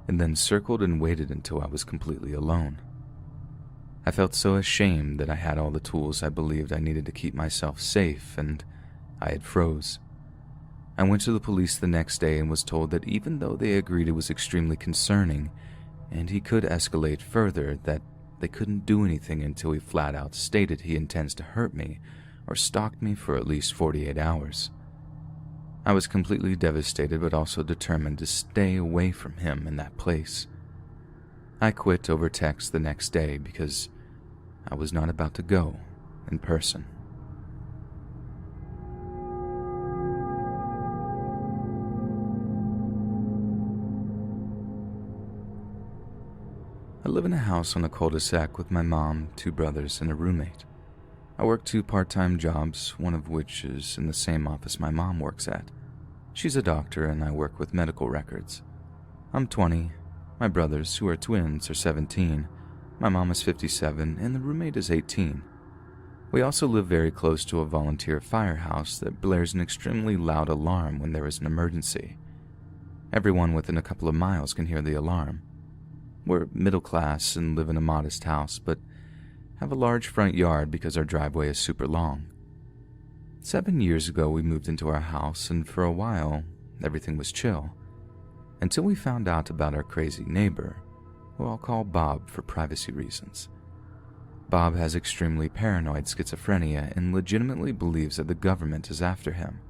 and then circled and waited until I was completely alone. I felt so ashamed that I had all the tools I believed I needed to keep myself safe, and I had froze. I went to the police the next day and was told that even though they agreed it was extremely concerning, and he could escalate further, that they couldn't do anything until he flat out stated he intends to hurt me or stalk me for at least 48 hours. I was completely devastated but also determined to stay away from him in that place. I quit over text the next day because I was not about to go in person. I live in a house on a cul-de-sac with my mom, 2 brothers, and a roommate. I work 2 part-time jobs, one of which is in the same office my mom works at. She's a doctor and I work with medical records. I'm 20, my brothers, who are twins, are 17, my mom is 57, and the roommate is 18. We also live very close to a volunteer firehouse that blares an extremely loud alarm when there is an emergency. Everyone within a couple of miles can hear the alarm. We're middle class and live in a modest house, but have a large front yard because our driveway is super long. 7 years ago we moved into our house, and for a while everything was chill, until we found out about our crazy neighbor, who I'll call Bob for privacy reasons. Bob has extremely paranoid schizophrenia and legitimately believes that the government is after him.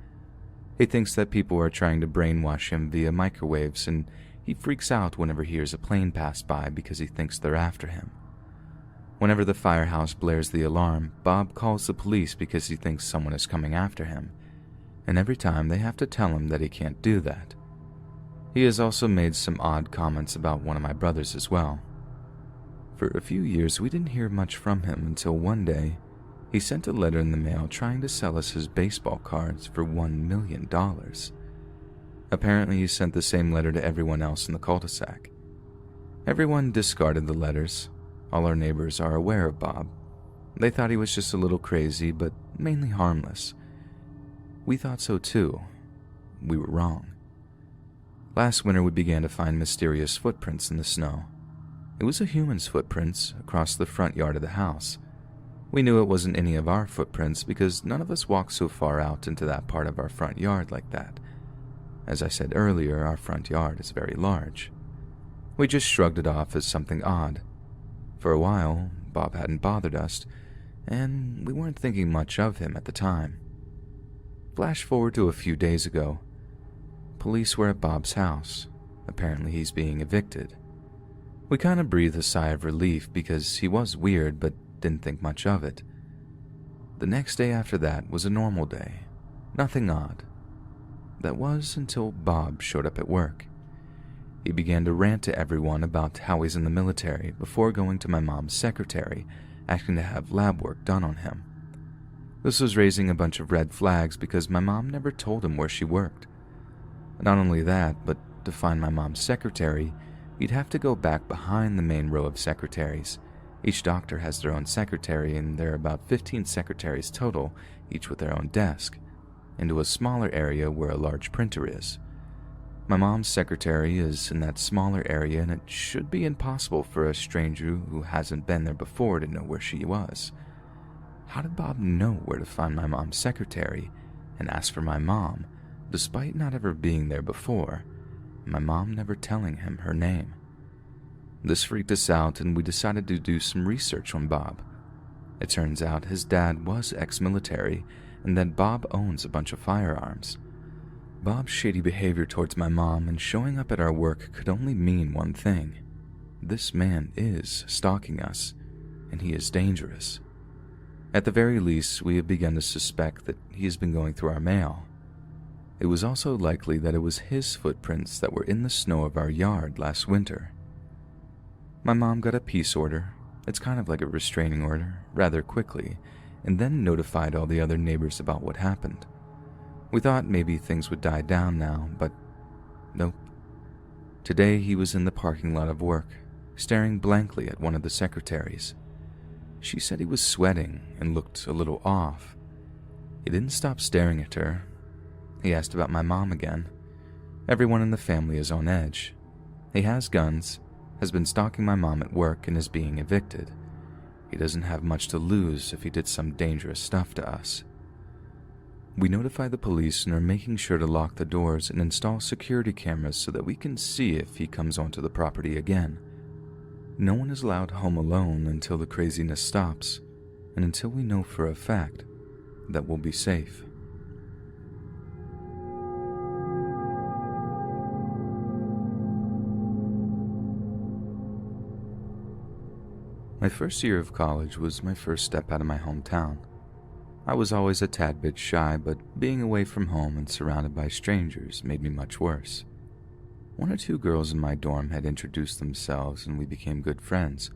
He thinks that people are trying to brainwash him via microwaves, and he freaks out whenever he hears a plane pass by because he thinks they're after him. Whenever the firehouse blares the alarm, Bob calls the police because he thinks someone is coming after him, and every time they have to tell him that he can't do that. He has also made some odd comments about one of my brothers as well. For a few years we didn't hear much from him until one day he sent a letter in the mail trying to sell us his baseball cards for $1 million. Apparently he sent the same letter to everyone else in the cul-de-sac. Everyone discarded the letters. All our neighbors are aware of Bob. They thought he was just a little crazy, but mainly harmless. We thought so too. We were wrong. Last winter we began to find mysterious footprints in the snow. It was a human's footprints across the front yard of the house. We knew it wasn't any of our footprints because none of us walked so far out into that part of our front yard like that. As I said earlier, our front yard is very large. We just shrugged it off as something odd. For a while, Bob hadn't bothered us, and we weren't thinking much of him at the time. Flash forward to a few days ago. Police were at Bob's house. Apparently he's being evicted. We kind of breathed a sigh of relief because he was weird but didn't think much of it. The next day after that was a normal day. Nothing odd. That was until Bob showed up at work. He began to rant to everyone about how he's in the military before going to my mom's secretary, asking to have lab work done on him. This was raising a bunch of red flags because my mom never told him where she worked. Not only that, but to find my mom's secretary, you'd have to go back behind the main row of secretaries. Each doctor has their own secretary, and there are about 15 secretaries total, each with their own desk, into a smaller area where a large printer is. My mom's secretary is in that smaller area, and it should be impossible for a stranger who hasn't been there before to know where she was. How did Bob know where to find my mom's secretary and ask for my mom, despite not ever being there before, and my mom never telling him her name? This freaked us out, and we decided to do some research on Bob. It turns out his dad was ex-military, and that Bob owns a bunch of firearms. Bob's shady behavior towards my mom and showing up at our work could only mean one thing. This man is stalking us, and he is dangerous. At the very least, we have begun to suspect that he has been going through our mail. It was also likely that it was his footprints that were in the snow of our yard last winter. My mom got a peace order, it's kind of like a restraining order, rather quickly, and then notified all the other neighbors about what happened. We thought maybe things would die down now, but nope. Today he was in the parking lot of work, staring blankly at one of the secretaries. She said he was sweating and looked a little off. He didn't stop staring at her. He asked about my mom again. Everyone in the family is on edge. He has guns, has been stalking my mom at work, and is being evicted. He doesn't have much to lose if he did some dangerous stuff to us. We notify the police and are making sure to lock the doors and install security cameras so that we can see if he comes onto the property again. No one is allowed home alone until the craziness stops, and until we know for a fact that we'll be safe. My first year of college was my first step out of my hometown. I was always a tad bit shy, but being away from home and surrounded by strangers made me much worse. One or two girls in my dorm had introduced themselves and we became good friends,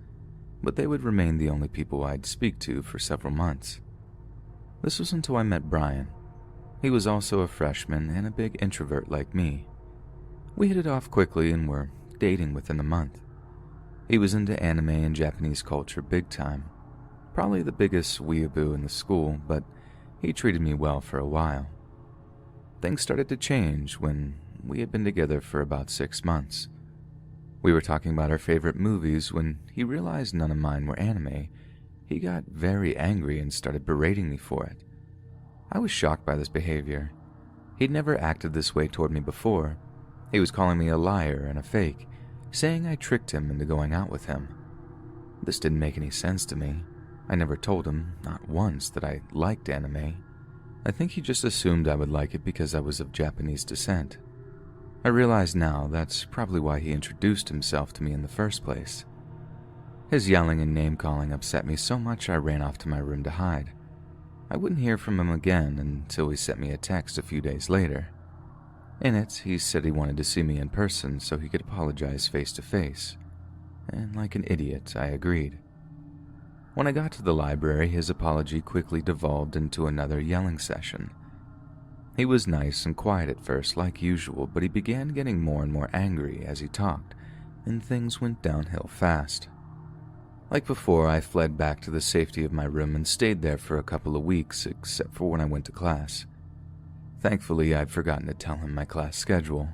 but they would remain the only people I'd speak to for several months. This was until I met Brian. He was also a freshman and a big introvert like me. We hit it off quickly and were dating within a month. He was into anime and Japanese culture big time. Probably the biggest weeaboo in the school, but he treated me well for a while. Things started to change when we had been together for about 6 months. We were talking about our favorite movies when he realized none of mine were anime. He got very angry and started berating me for it. I was shocked by this behavior. He'd never acted this way toward me before. He was calling me a liar and a fake, saying I tricked him into going out with him. This didn't make any sense to me. I never told him, not once, that I liked anime. I think he just assumed I would like it because I was of Japanese descent. I realize now that's probably why he introduced himself to me in the first place. His yelling and name-calling upset me so much I ran off to my room to hide. I wouldn't hear from him again until he sent me a text a few days later. In it, he said he wanted to see me in person so he could apologize face to face. And like an idiot, I agreed. When I got to the library, his apology quickly devolved into another yelling session. He was nice and quiet at first, like usual, but he began getting more and more angry as he talked, and things went downhill fast. Like before, I fled back to the safety of my room and stayed there for a couple of weeks, except for when I went to class. Thankfully, I'd forgotten to tell him my class schedule.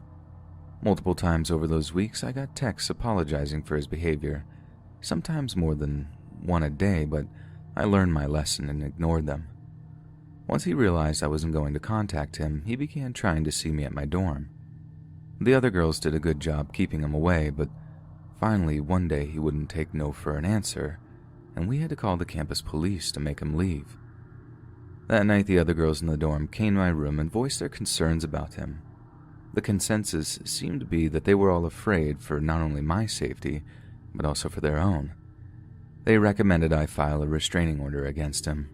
Multiple times over those weeks, I got texts apologizing for his behavior, sometimes more than one a day, but I learned my lesson and ignored them. Once he realized I wasn't going to contact him, he began trying to see me at my dorm. The other girls did a good job keeping him away, but finally one day he wouldn't take no for an answer, and we had to call the campus police to make him leave. That night, the other girls in the dorm came to my room and voiced their concerns about him. The consensus seemed to be that they were all afraid for not only my safety, but also for their own. They recommended I file a restraining order against him.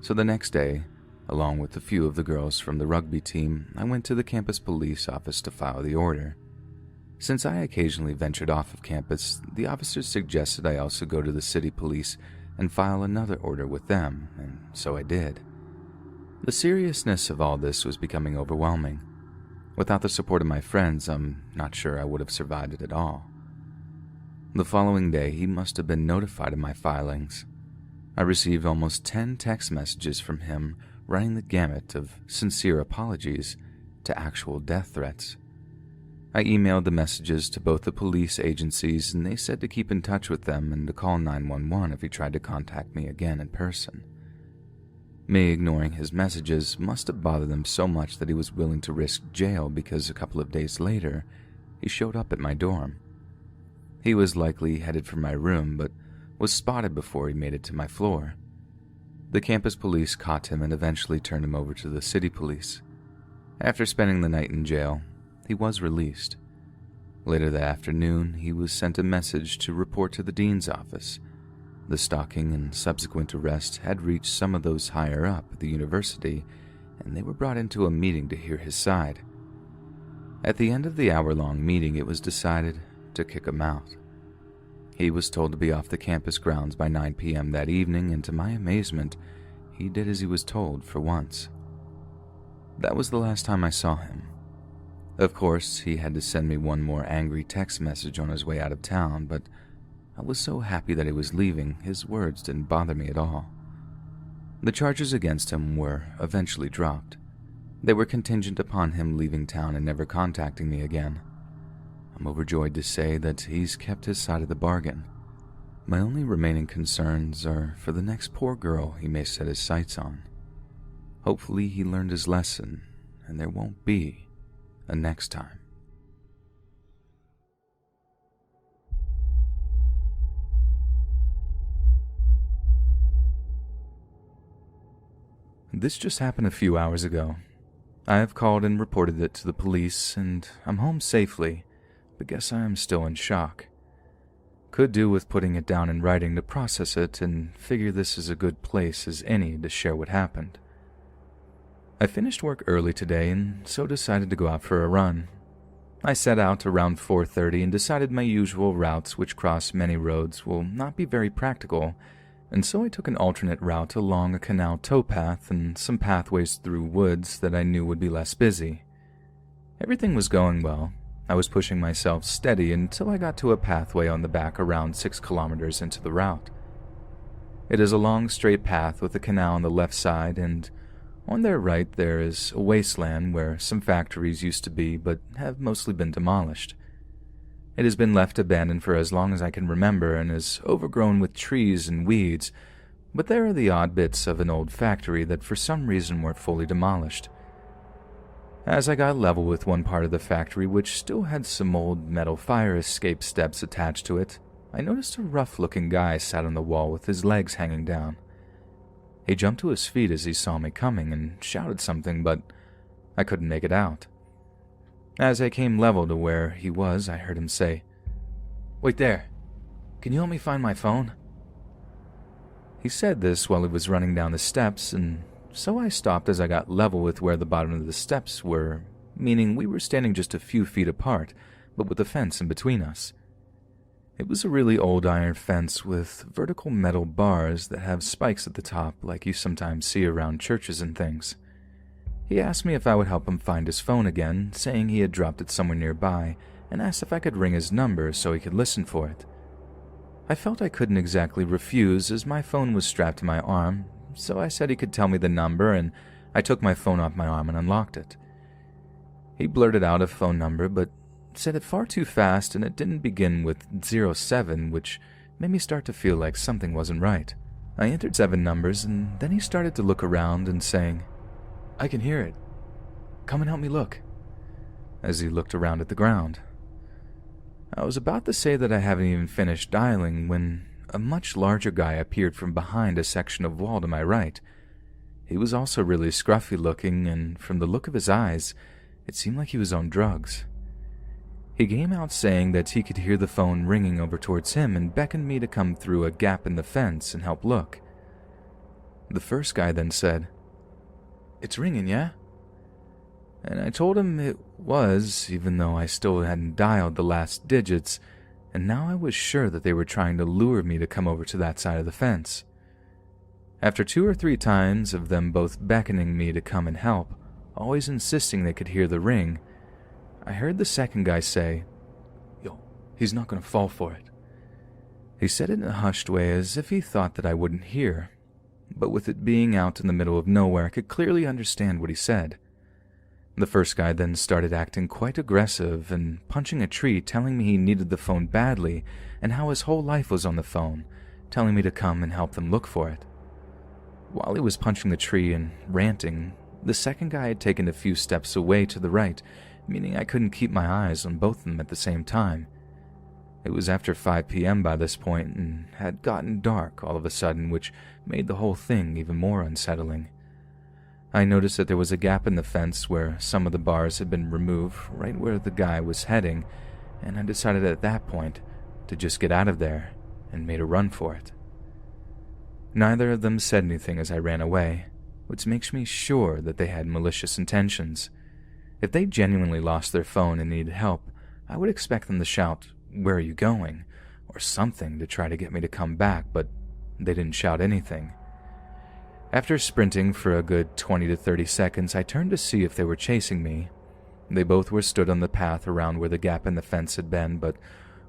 So the next day, along with a few of the girls from the rugby team, I went to the campus police office to file the order. Since I occasionally ventured off of campus, the officers suggested I also go to the city police and file another order with them, and so I did. The seriousness of all this was becoming overwhelming. Without the support of my friends, I'm not sure I would have survived it at all. The following day, he must have been notified of my filings. I received almost 10 text messages from him running the gamut of sincere apologies to actual death threats. I emailed the messages to both the police agencies, and they said to keep in touch with them and to call 911 if he tried to contact me again in person. Me ignoring his messages must have bothered them so much that he was willing to risk jail because a couple of days later, he showed up at my dorm. He was likely headed for my room, but was spotted before he made it to my floor. The campus police caught him and eventually turned him over to the city police. After spending the night in jail, he was released. Later that afternoon, he was sent a message to report to the dean's office. The stalking and subsequent arrest had reached some of those higher up at the university, and they were brought into a meeting to hear his side. At the end of the hour-long meeting, it was decided to kick him out. He was told to be off the campus grounds by 9 p.m. that evening, and to my amazement, he did as he was told for once. That was the last time I saw him. Of course, he had to send me one more angry text message on his way out of town, but I was so happy that he was leaving, his words didn't bother me at all. The charges against him were eventually dropped. They were contingent upon him leaving town and never contacting me again. I'm overjoyed to say that he's kept his side of the bargain. My only remaining concerns are for the next poor girl he may set his sights on. Hopefully he learned his lesson, and there won't be a next time. This just happened a few hours ago. I have called and reported it to the police, and I'm home safely, but guess I am still in shock. Could do with putting it down in writing to process it and figure this is a good place as any to share what happened. I finished work early today and so decided to go out for a run. I set out around 4:30 and decided my usual routes, which cross many roads, will not be very practical, and so I took an alternate route along a canal towpath and some pathways through woods that I knew would be less busy. Everything was going well. I was pushing myself steady until I got to a pathway on the back around 6 kilometers into the route. It is a long straight path with a canal on the left side, and on their right there is a wasteland where some factories used to be but have mostly been demolished. It has been left abandoned for as long as I can remember and is overgrown with trees and weeds, but there are the odd bits of an old factory that for some reason weren't fully demolished. As I got level with one part of the factory, which still had some old metal fire escape steps attached to it, I noticed a rough-looking guy sat on the wall with his legs hanging down. He jumped to his feet as he saw me coming and shouted something, but I couldn't make it out. As I came level to where he was, I heard him say, "Wait there. Can you help me find my phone?" He said this while he was running down the steps, and so I stopped as I got level with where the bottom of the steps were, meaning we were standing just a few feet apart, but with a fence in between us. It was a really old iron fence with vertical metal bars that have spikes at the top like you sometimes see around churches and things. He asked me if I would help him find his phone again, saying he had dropped it somewhere nearby, and asked if I could ring his number so he could listen for it. I felt I couldn't exactly refuse as my phone was strapped to my arm, so I said he could tell me the number, and I took my phone off my arm and unlocked it. He blurted out a phone number, but said it far too fast, and it didn't begin with 07, which made me start to feel like something wasn't right. I entered 7 numbers, and then he started to look around and saying, "I can hear it. Come and help me look," as he looked around at the ground. I was about to say that I haven't even finished dialing when a much larger guy appeared from behind a section of wall to my right. He was also really scruffy looking, and from the look of his eyes, it seemed like he was on drugs. He came out saying that he could hear the phone ringing over towards him and beckoned me to come through a gap in the fence and help look. The first guy then said, "It's ringing, yeah?" And I told him it was, even though I still hadn't dialed the last digits, and now I was sure that they were trying to lure me to come over to that side of the fence. After 2 or 3 times of them both beckoning me to come and help, always insisting they could hear the ring, I heard the second guy say, "Yo, he's not gonna fall for it." He said it in a hushed way as if he thought that I wouldn't hear, but with it being out in the middle of nowhere, I could clearly understand what he said. The first guy then started acting quite aggressive and punching a tree, telling me he needed the phone badly and how his whole life was on the phone, telling me to come and help them look for it. While he was punching the tree and ranting, the second guy had taken a few steps away to the right, meaning I couldn't keep my eyes on both of them at the same time. It was after 5 p.m. by this point and had gotten dark all of a sudden, which made the whole thing even more unsettling. I noticed that there was a gap in the fence where some of the bars had been removed right where the guy was heading, and I decided at that point to just get out of there and made a run for it. Neither of them said anything as I ran away, which makes me sure that they had malicious intentions. If they genuinely lost their phone and needed help, I would expect them to shout, "Where are you going?" or something to try to get me to come back, but they didn't shout anything. After sprinting for a good 20 to 30 seconds, I turned to see if they were chasing me. They both were stood on the path around where the gap in the fence had been, but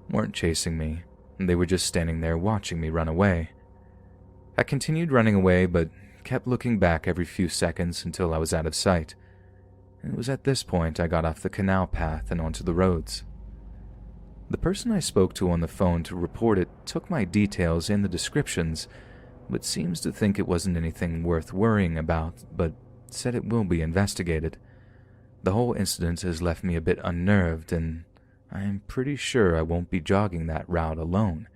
weren't chasing me. They were just standing there watching me run away. I continued running away, but kept looking back every few seconds until I was out of sight. It was at this point I got off the canal path and onto the roads. The person I spoke to on the phone to report it took my details and the descriptions, but seems to think it wasn't anything worth worrying about, but said it will be investigated. The whole incident has left me a bit unnerved, and I am pretty sure I won't be jogging that route alone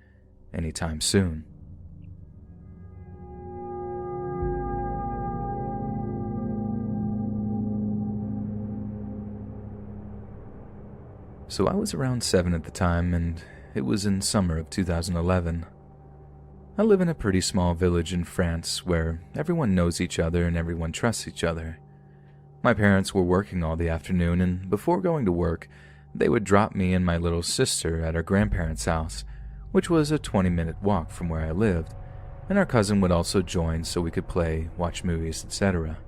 anytime soon. So I was around 7 at the time, and it was in summer of 2011. I live in a pretty small village in France where everyone knows each other and everyone trusts each other. My parents were working all the afternoon, and before going to work, they would drop me and my little sister at our grandparents' house, which was a 20-minute walk from where I lived, and our cousin would also join so we could play, watch movies, etc.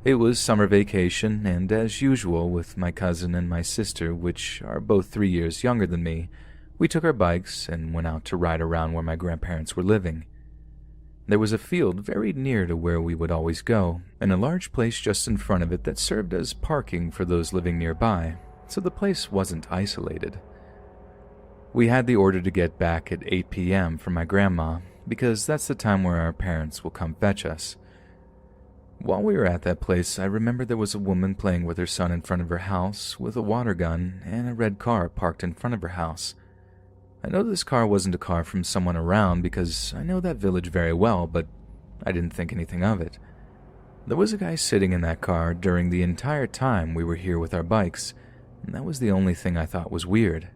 It was summer vacation, and as usual with my cousin and my sister, which are both 3 years younger than me, we took our bikes and went out to ride around where my grandparents were living. There was a field very near to where we would always go, and a large place just in front of it that served as parking for those living nearby, so the place wasn't isolated. We had the order to get back at 8 p.m. from my grandma, because that's the time where our parents will come fetch us. While we were at that place, I remember there was a woman playing with her son in front of her house with a water gun and a red car parked in front of her house. I know this car wasn't a car from someone around because I know that village very well, but I didn't think anything of it. There was a guy sitting in that car during the entire time we were here with our bikes, and that was the only thing I thought was weird.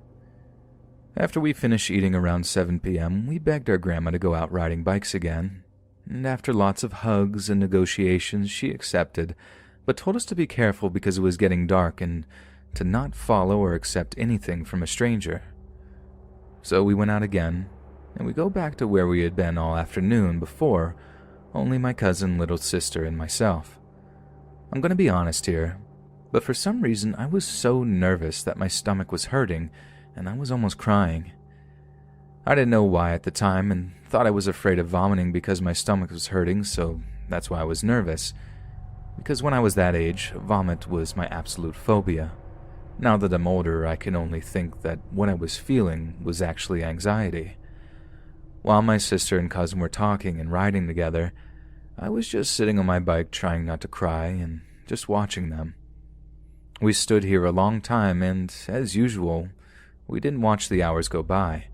After we finished eating around 7 p.m., we begged our grandma to go out riding bikes again, and after lots of hugs and negotiations, she accepted, but told us to be careful because it was getting dark and to not follow or accept anything from a stranger. So we went out again, and we go back to where we had been all afternoon before, only my cousin, little sister, and myself. I'm going to be honest here, but for some reason I was so nervous that my stomach was hurting, and I was almost crying. I didn't know why at the time, and thought I was afraid of vomiting because my stomach was hurting, so that's why I was nervous. Because when I was that age, vomit was my absolute phobia. Now that I'm older, I can only think that what I was feeling was actually anxiety. While my sister and cousin were talking and riding together, I was just sitting on my bike trying not to cry and just watching them. We stood here a long time and, as usual, we didn't watch the hours go by.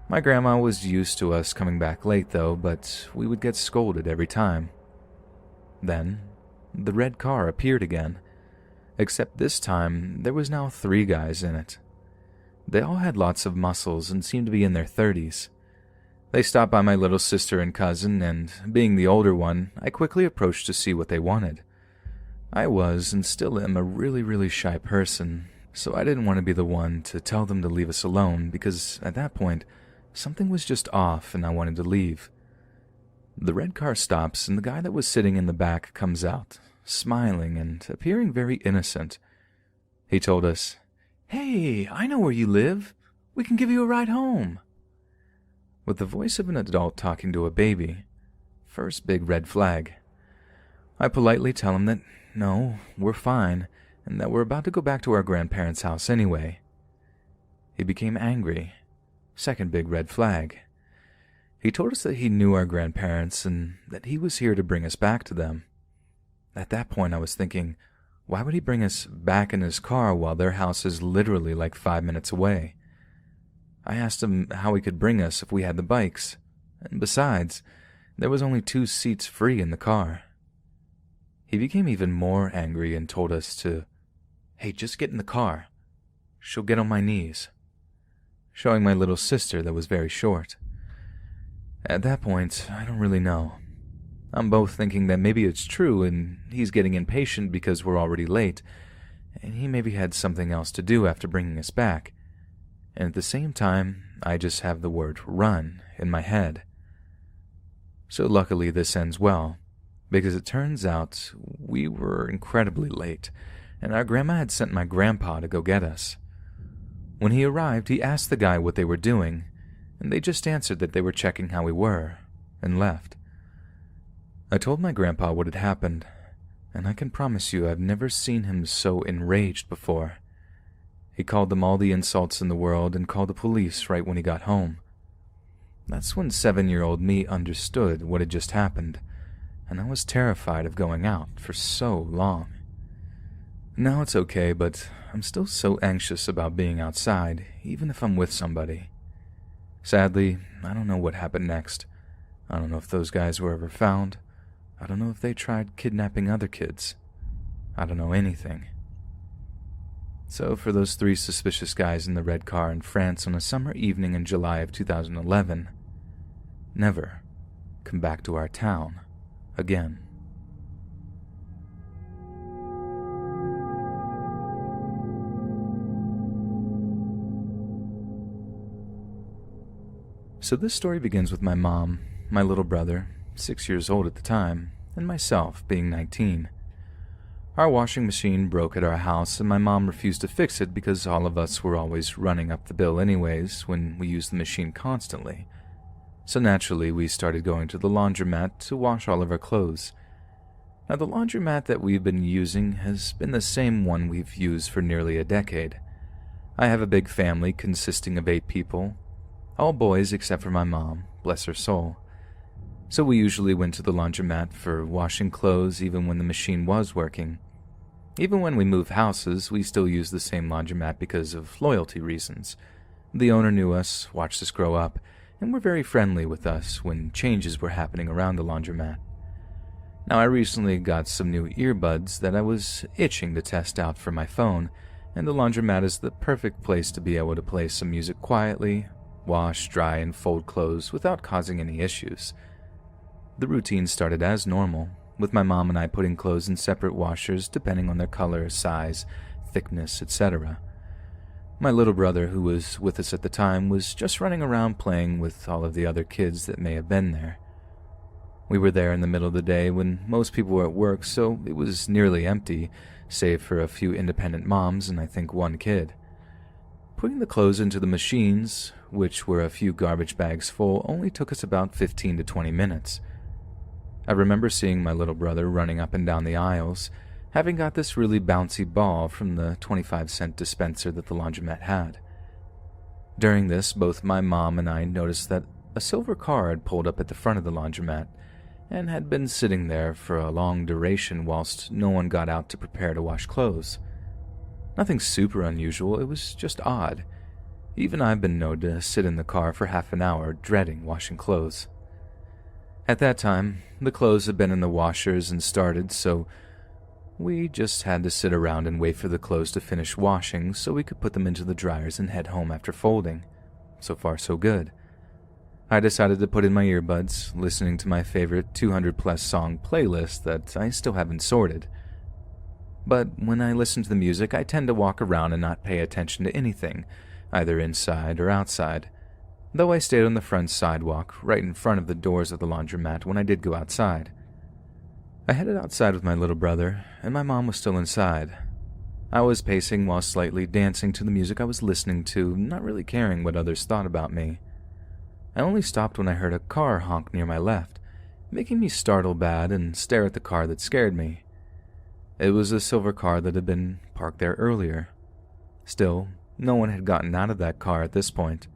My grandma was used to us coming back late though, but we would get scolded every time. Then, the red car appeared again. Except this time, there was now 3 guys in it. They all had lots of muscles and seemed to be in their 30s. They stopped by my little sister and cousin, and being the older one, I quickly approached to see what they wanted. I was, and still am, a really shy person, so I didn't want to be the one to tell them to leave us alone because, at that point, something was just off and I wanted to leave. The red car stops, and the guy that was sitting in the back comes out, smiling and appearing very innocent. He told us, "Hey, I know where you live. We can give you a ride home." With the voice of an adult talking to a baby. First big red flag. I politely tell him that, no, we're fine, and that we're about to go back to our grandparents' house anyway. He became angry. Second big red flag. He told us that he knew our grandparents and that he was here to bring us back to them. At that point, I was thinking, why would he bring us back in his car while their house is literally like 5 minutes away? I asked him how he could bring us if we had the bikes, and besides, there was only 2 seats free in the car. He became even more angry and told us to, "Hey, just get in the car. She'll get on my knees," showing my little sister that was very short. At that point, I don't really know. I'm both thinking that maybe it's true and he's getting impatient because we're already late, and he maybe had something else to do after bringing us back. And at the same time, I just have the word run in my head. So luckily this ends well, because it turns out we were incredibly late, and our grandma had sent my grandpa to go get us. When he arrived, he asked the guy what they were doing, and they just answered that they were checking how we were, and left. I told my grandpa what had happened, and I can promise you I've never seen him so enraged before. He called them all the insults in the world and called the police right when he got home. That's when 7-year-old me understood what had just happened, and I was terrified of going out for so long. Now it's okay, but I'm still so anxious about being outside, even if I'm with somebody. Sadly, I don't know what happened next. I don't know if those guys were ever found. I don't know if they tried kidnapping other kids. I don't know anything. So for those three suspicious guys in the red car in France on a summer evening in July of 2011, never come back to our town again. So this story begins with my mom, my little brother, 6 years old at the time, and myself, being 19. Our washing machine broke at our house, and my mom refused to fix it because all of us were always running up the bill anyways when we used the machine constantly. So naturally, we started going to the laundromat to wash all of our clothes. Now, the laundromat that we've been using has been the same one we've used for nearly a decade. I have a big family consisting of 8 people, all boys except for my mom, bless her soul. So we usually went to the laundromat for washing clothes even when the machine was working. Even when we move houses, we still use the same laundromat because of loyalty reasons. The owner knew us, watched us grow up, and were very friendly with us when changes were happening around the laundromat. Now, I recently got some new earbuds that I was itching to test out for my phone, and the laundromat is the perfect place to be able to play some music quietly, wash, dry, and fold clothes without causing any issues. The routine started as normal, with my mom and I putting clothes in separate washers depending on their color, size, thickness, etc. My little brother, who was with us at the time, was just running around playing with all of the other kids that may have been there. We were there in the middle of the day when most people were at work, so it was nearly empty, save for a few independent moms and I think one kid. Putting the clothes into the machines, which were a few garbage bags full, only took us about 15 to 20 minutes. I remember seeing my little brother running up and down the aisles, having got this really bouncy ball from the 25-cent dispenser that the laundromat had. During this, both my mom and I noticed that a silver car had pulled up at the front of the laundromat and had been sitting there for a long duration whilst no one got out to prepare to wash clothes. Nothing super unusual, it was just odd. Even I've been known to sit in the car for half an hour dreading washing clothes. At that time, the clothes had been in the washers and started, so we just had to sit around and wait for the clothes to finish washing so we could put them into the dryers and head home after folding. So far, so good. I decided to put in my earbuds, listening to my favorite 200-plus song playlist that I still haven't sorted. But when I listen to the music, I tend to walk around and not pay attention to anything, either inside or outside, though I stayed on the front sidewalk, right in front of the doors of the laundromat when I did go outside. I headed outside with my little brother, and my mom was still inside. I was pacing while slightly dancing to the music I was listening to, not really caring what others thought about me. I only stopped when I heard a car honk near my left, making me startle bad and stare at the car that scared me. It was a silver car that had been parked there earlier. Still, no one had gotten out of that car at this point.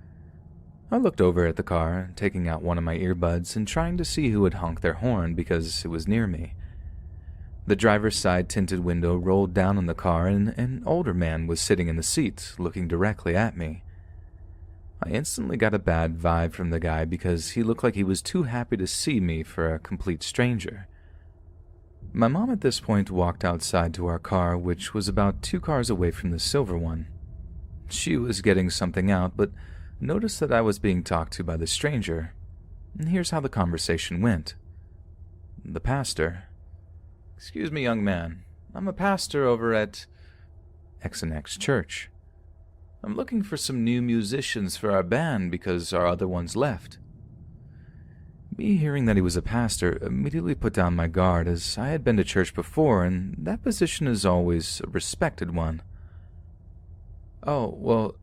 I looked over at the car, taking out one of my earbuds and trying to see who had honked their horn because it was near me. The driver's side tinted window rolled down on the car and an older man was sitting in the seat, looking directly at me. I instantly got a bad vibe from the guy because he looked like he was too happy to see me for a complete stranger. My mom at this point walked outside to our car, which was about 2 cars away from the silver one. She was getting something out, but noticed that I was being talked to by the stranger. And here's how the conversation went. The pastor. "Excuse me, young man. I'm a pastor over at X and X church. I'm looking for some new musicians for our band because our other ones left." Me hearing that he was a pastor immediately put down my guard, as I had been to church before, and that position is always a respected one. "Oh, well,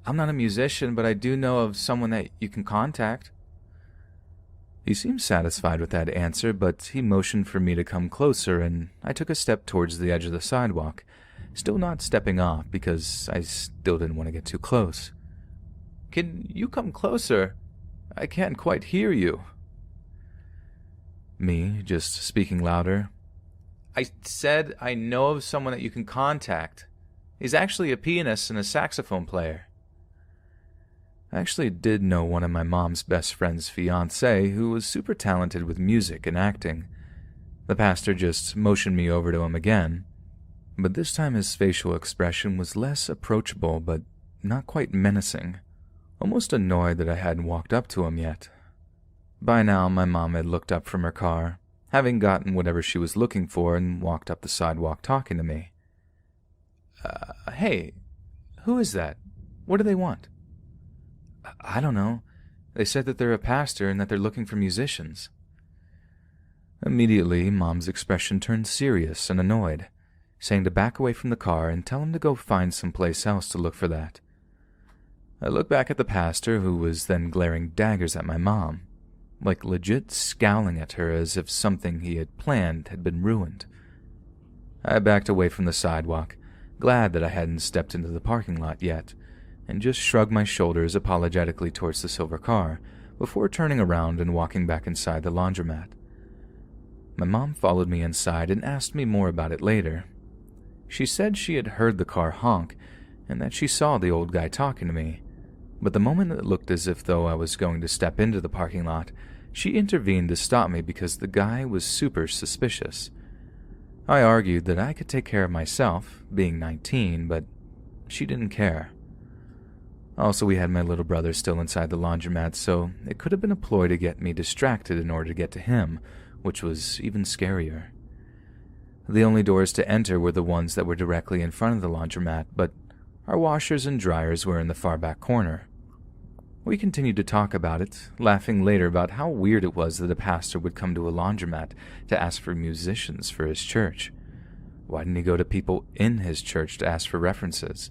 I'm not a musician, but I do know of someone that you can contact." He seemed satisfied with that answer, but he motioned for me to come closer, and I took a step towards the edge of the sidewalk, still not stepping off because I still didn't want to get too close. "Can you come closer? I can't quite hear you." Me, just speaking louder. "I said I know of someone that you can contact. He's actually a pianist and a saxophone player." I actually did know one of my mom's best friend's fiancé who was super talented with music and acting. The pastor just motioned me over to him again. But this time his facial expression was less approachable but not quite menacing, almost annoyed that I hadn't walked up to him yet. By now, my mom had looked up from her car, having gotten whatever she was looking for, and walked up the sidewalk talking to me. Hey, who is that? What do they want?" "I don't know. They said that they're a pastor and that they're looking for musicians." Immediately, Mom's expression turned serious and annoyed, saying to back away from the car and tell him to go find someplace else to look for that. I looked back at the pastor, who was then glaring daggers at my mom, like legit scowling at her as if something he had planned had been ruined. I backed away from the sidewalk, glad that I hadn't stepped into the parking lot yet, and just shrugged my shoulders apologetically towards the silver car before turning around and walking back inside the laundromat. My mom followed me inside and asked me more about it later. She said she had heard the car honk and that she saw the old guy talking to me, but the moment it looked as if though I was going to step into the parking lot, she intervened to stop me because the guy was super suspicious. I argued that I could take care of myself, being 19, but she didn't care. Also, we had my little brother still inside the laundromat, so it could have been a ploy to get me distracted in order to get to him, which was even scarier. The only doors to enter were the ones that were directly in front of the laundromat, but our washers and dryers were in the far back corner. We continued to talk about it, laughing later about how weird it was that a pastor would come to a laundromat to ask for musicians for his church. Why didn't he go to people in his church to ask for references?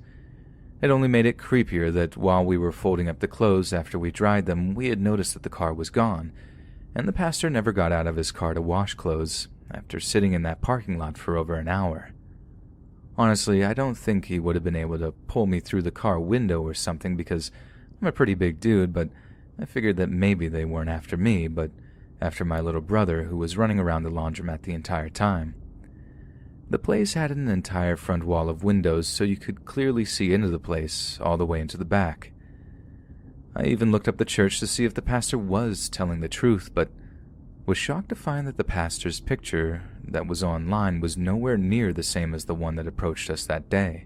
It only made it creepier that while we were folding up the clothes after we dried them, we had noticed that the car was gone, and the pastor never got out of his car to wash clothes after sitting in that parking lot for over an hour. Honestly, I don't think he would have been able to pull me through the car window or something because I'm a pretty big dude, but I figured that maybe they weren't after me, but after my little brother who was running around the laundromat the entire time. The place had an entire front wall of windows so you could clearly see into the place all the way into the back. I even looked up the church to see if the pastor was telling the truth, but was shocked to find that the pastor's picture that was online was nowhere near the same as the one that approached us that day.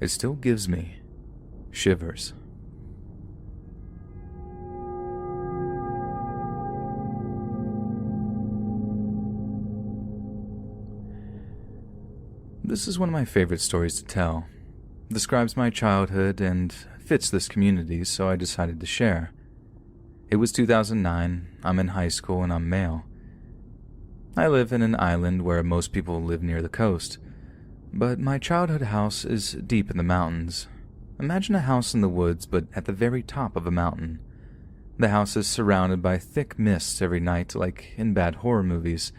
It still gives me shivers. This is one of my favorite stories to tell. Describes my childhood and fits this community, so I decided to share. It was 2009, I'm in high school and I'm male. I live in an island where most people live near the coast, but my childhood house is deep in the mountains. Imagine a house in the woods, but at the very top of a mountain. The house is surrounded by thick mists every night, like in bad horror movies,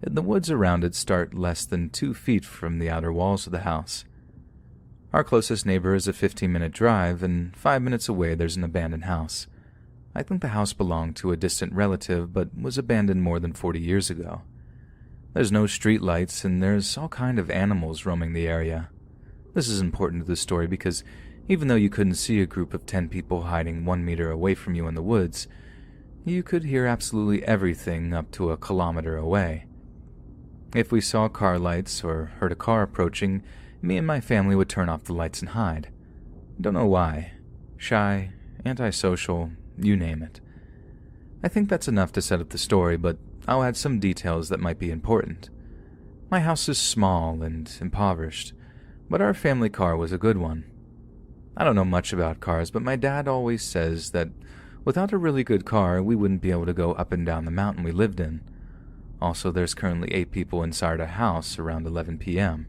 and the woods around it start less than 2 feet from the outer walls of the house. Our closest neighbor is a 15-minute drive, and 5 minutes away there's an abandoned house. I think the house belonged to a distant relative, but was abandoned more than 40 years ago. There's no street lights, and there's all kind of animals roaming the area. This is important to the story because even though you couldn't see a group of 10 people hiding 1 meter away from you in the woods, you could hear absolutely everything up to a kilometer away. If we saw car lights or heard a car approaching, me and my family would turn off the lights and hide. Don't know why. Shy, antisocial, you name it. I think that's enough to set up the story, but I'll add some details that might be important. My house is small and impoverished, but our family car was a good one. I don't know much about cars, but my dad always says that without a really good car, we wouldn't be able to go up and down the mountain we lived in. Also, there's currently 8 people inside our house around 11 p.m.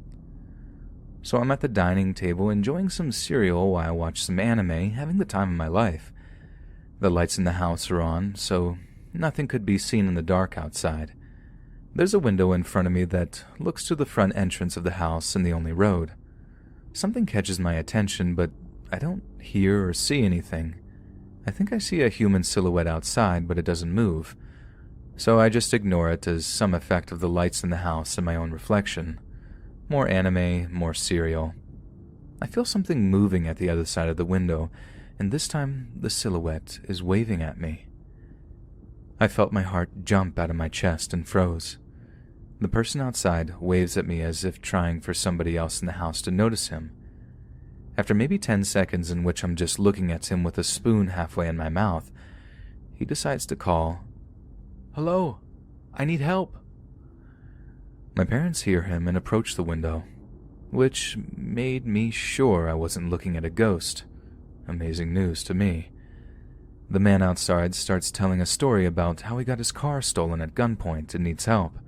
So I'm at the dining table enjoying some cereal while I watch some anime, having the time of my life. The lights in the house are on, so nothing could be seen in the dark outside. There's a window in front of me that looks to the front entrance of the house and the only road. Something catches my attention, but I don't hear or see anything. I think I see a human silhouette outside, but it doesn't move. So I just ignore it as some effect of the lights in the house and my own reflection. More anime, more cereal. I feel something moving at the other side of the window, and this time the silhouette is waving at me. I felt my heart jump out of my chest and froze. The person outside waves at me as if trying for somebody else in the house to notice him. After maybe 10 seconds in which I'm just looking at him with a spoon halfway in my mouth, he decides to call, "Hello, I need help." My parents hear him and approach the window, which made me sure I wasn't looking at a ghost. Amazing news to me. The man outside starts telling a story about how he got his car stolen at gunpoint and needs help.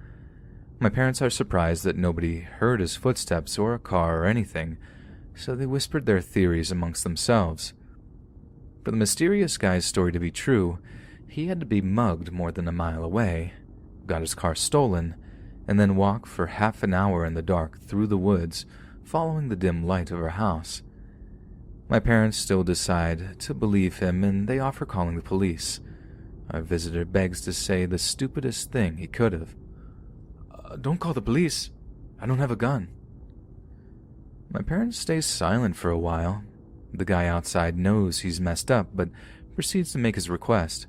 My parents are surprised that nobody heard his footsteps or a car or anything, so they whispered their theories amongst themselves. For the mysterious guy's story to be true, he had to be mugged more than a mile away, got his car stolen, and then walk for half an hour in the dark through the woods, following the dim light of our house. My parents still decide to believe him, and they offer calling the police. Our visitor begs to say the stupidest thing he could have. "Don't call the police. I don't have a gun." My parents stay silent for a while. The guy outside knows he's messed up, but proceeds to make his request.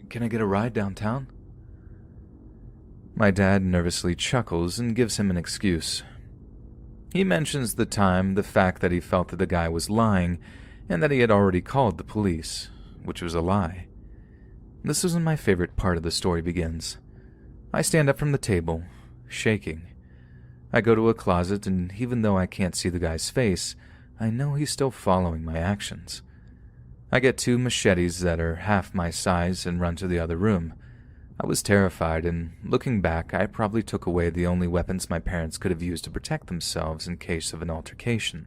"Can I get a ride downtown?" My dad nervously chuckles and gives him an excuse. He mentions the fact that he felt that the guy was lying, and that he had already called the police, which was a lie. This is when my favorite part of the story begins. I stand up from the table, shaking. I go to a closet, and even though I can't see the guy's face, I know he's still following my actions. I get 2 machetes that are half my size and run to the other room. I was terrified, and looking back, I probably took away the only weapons my parents could have used to protect themselves in case of an altercation.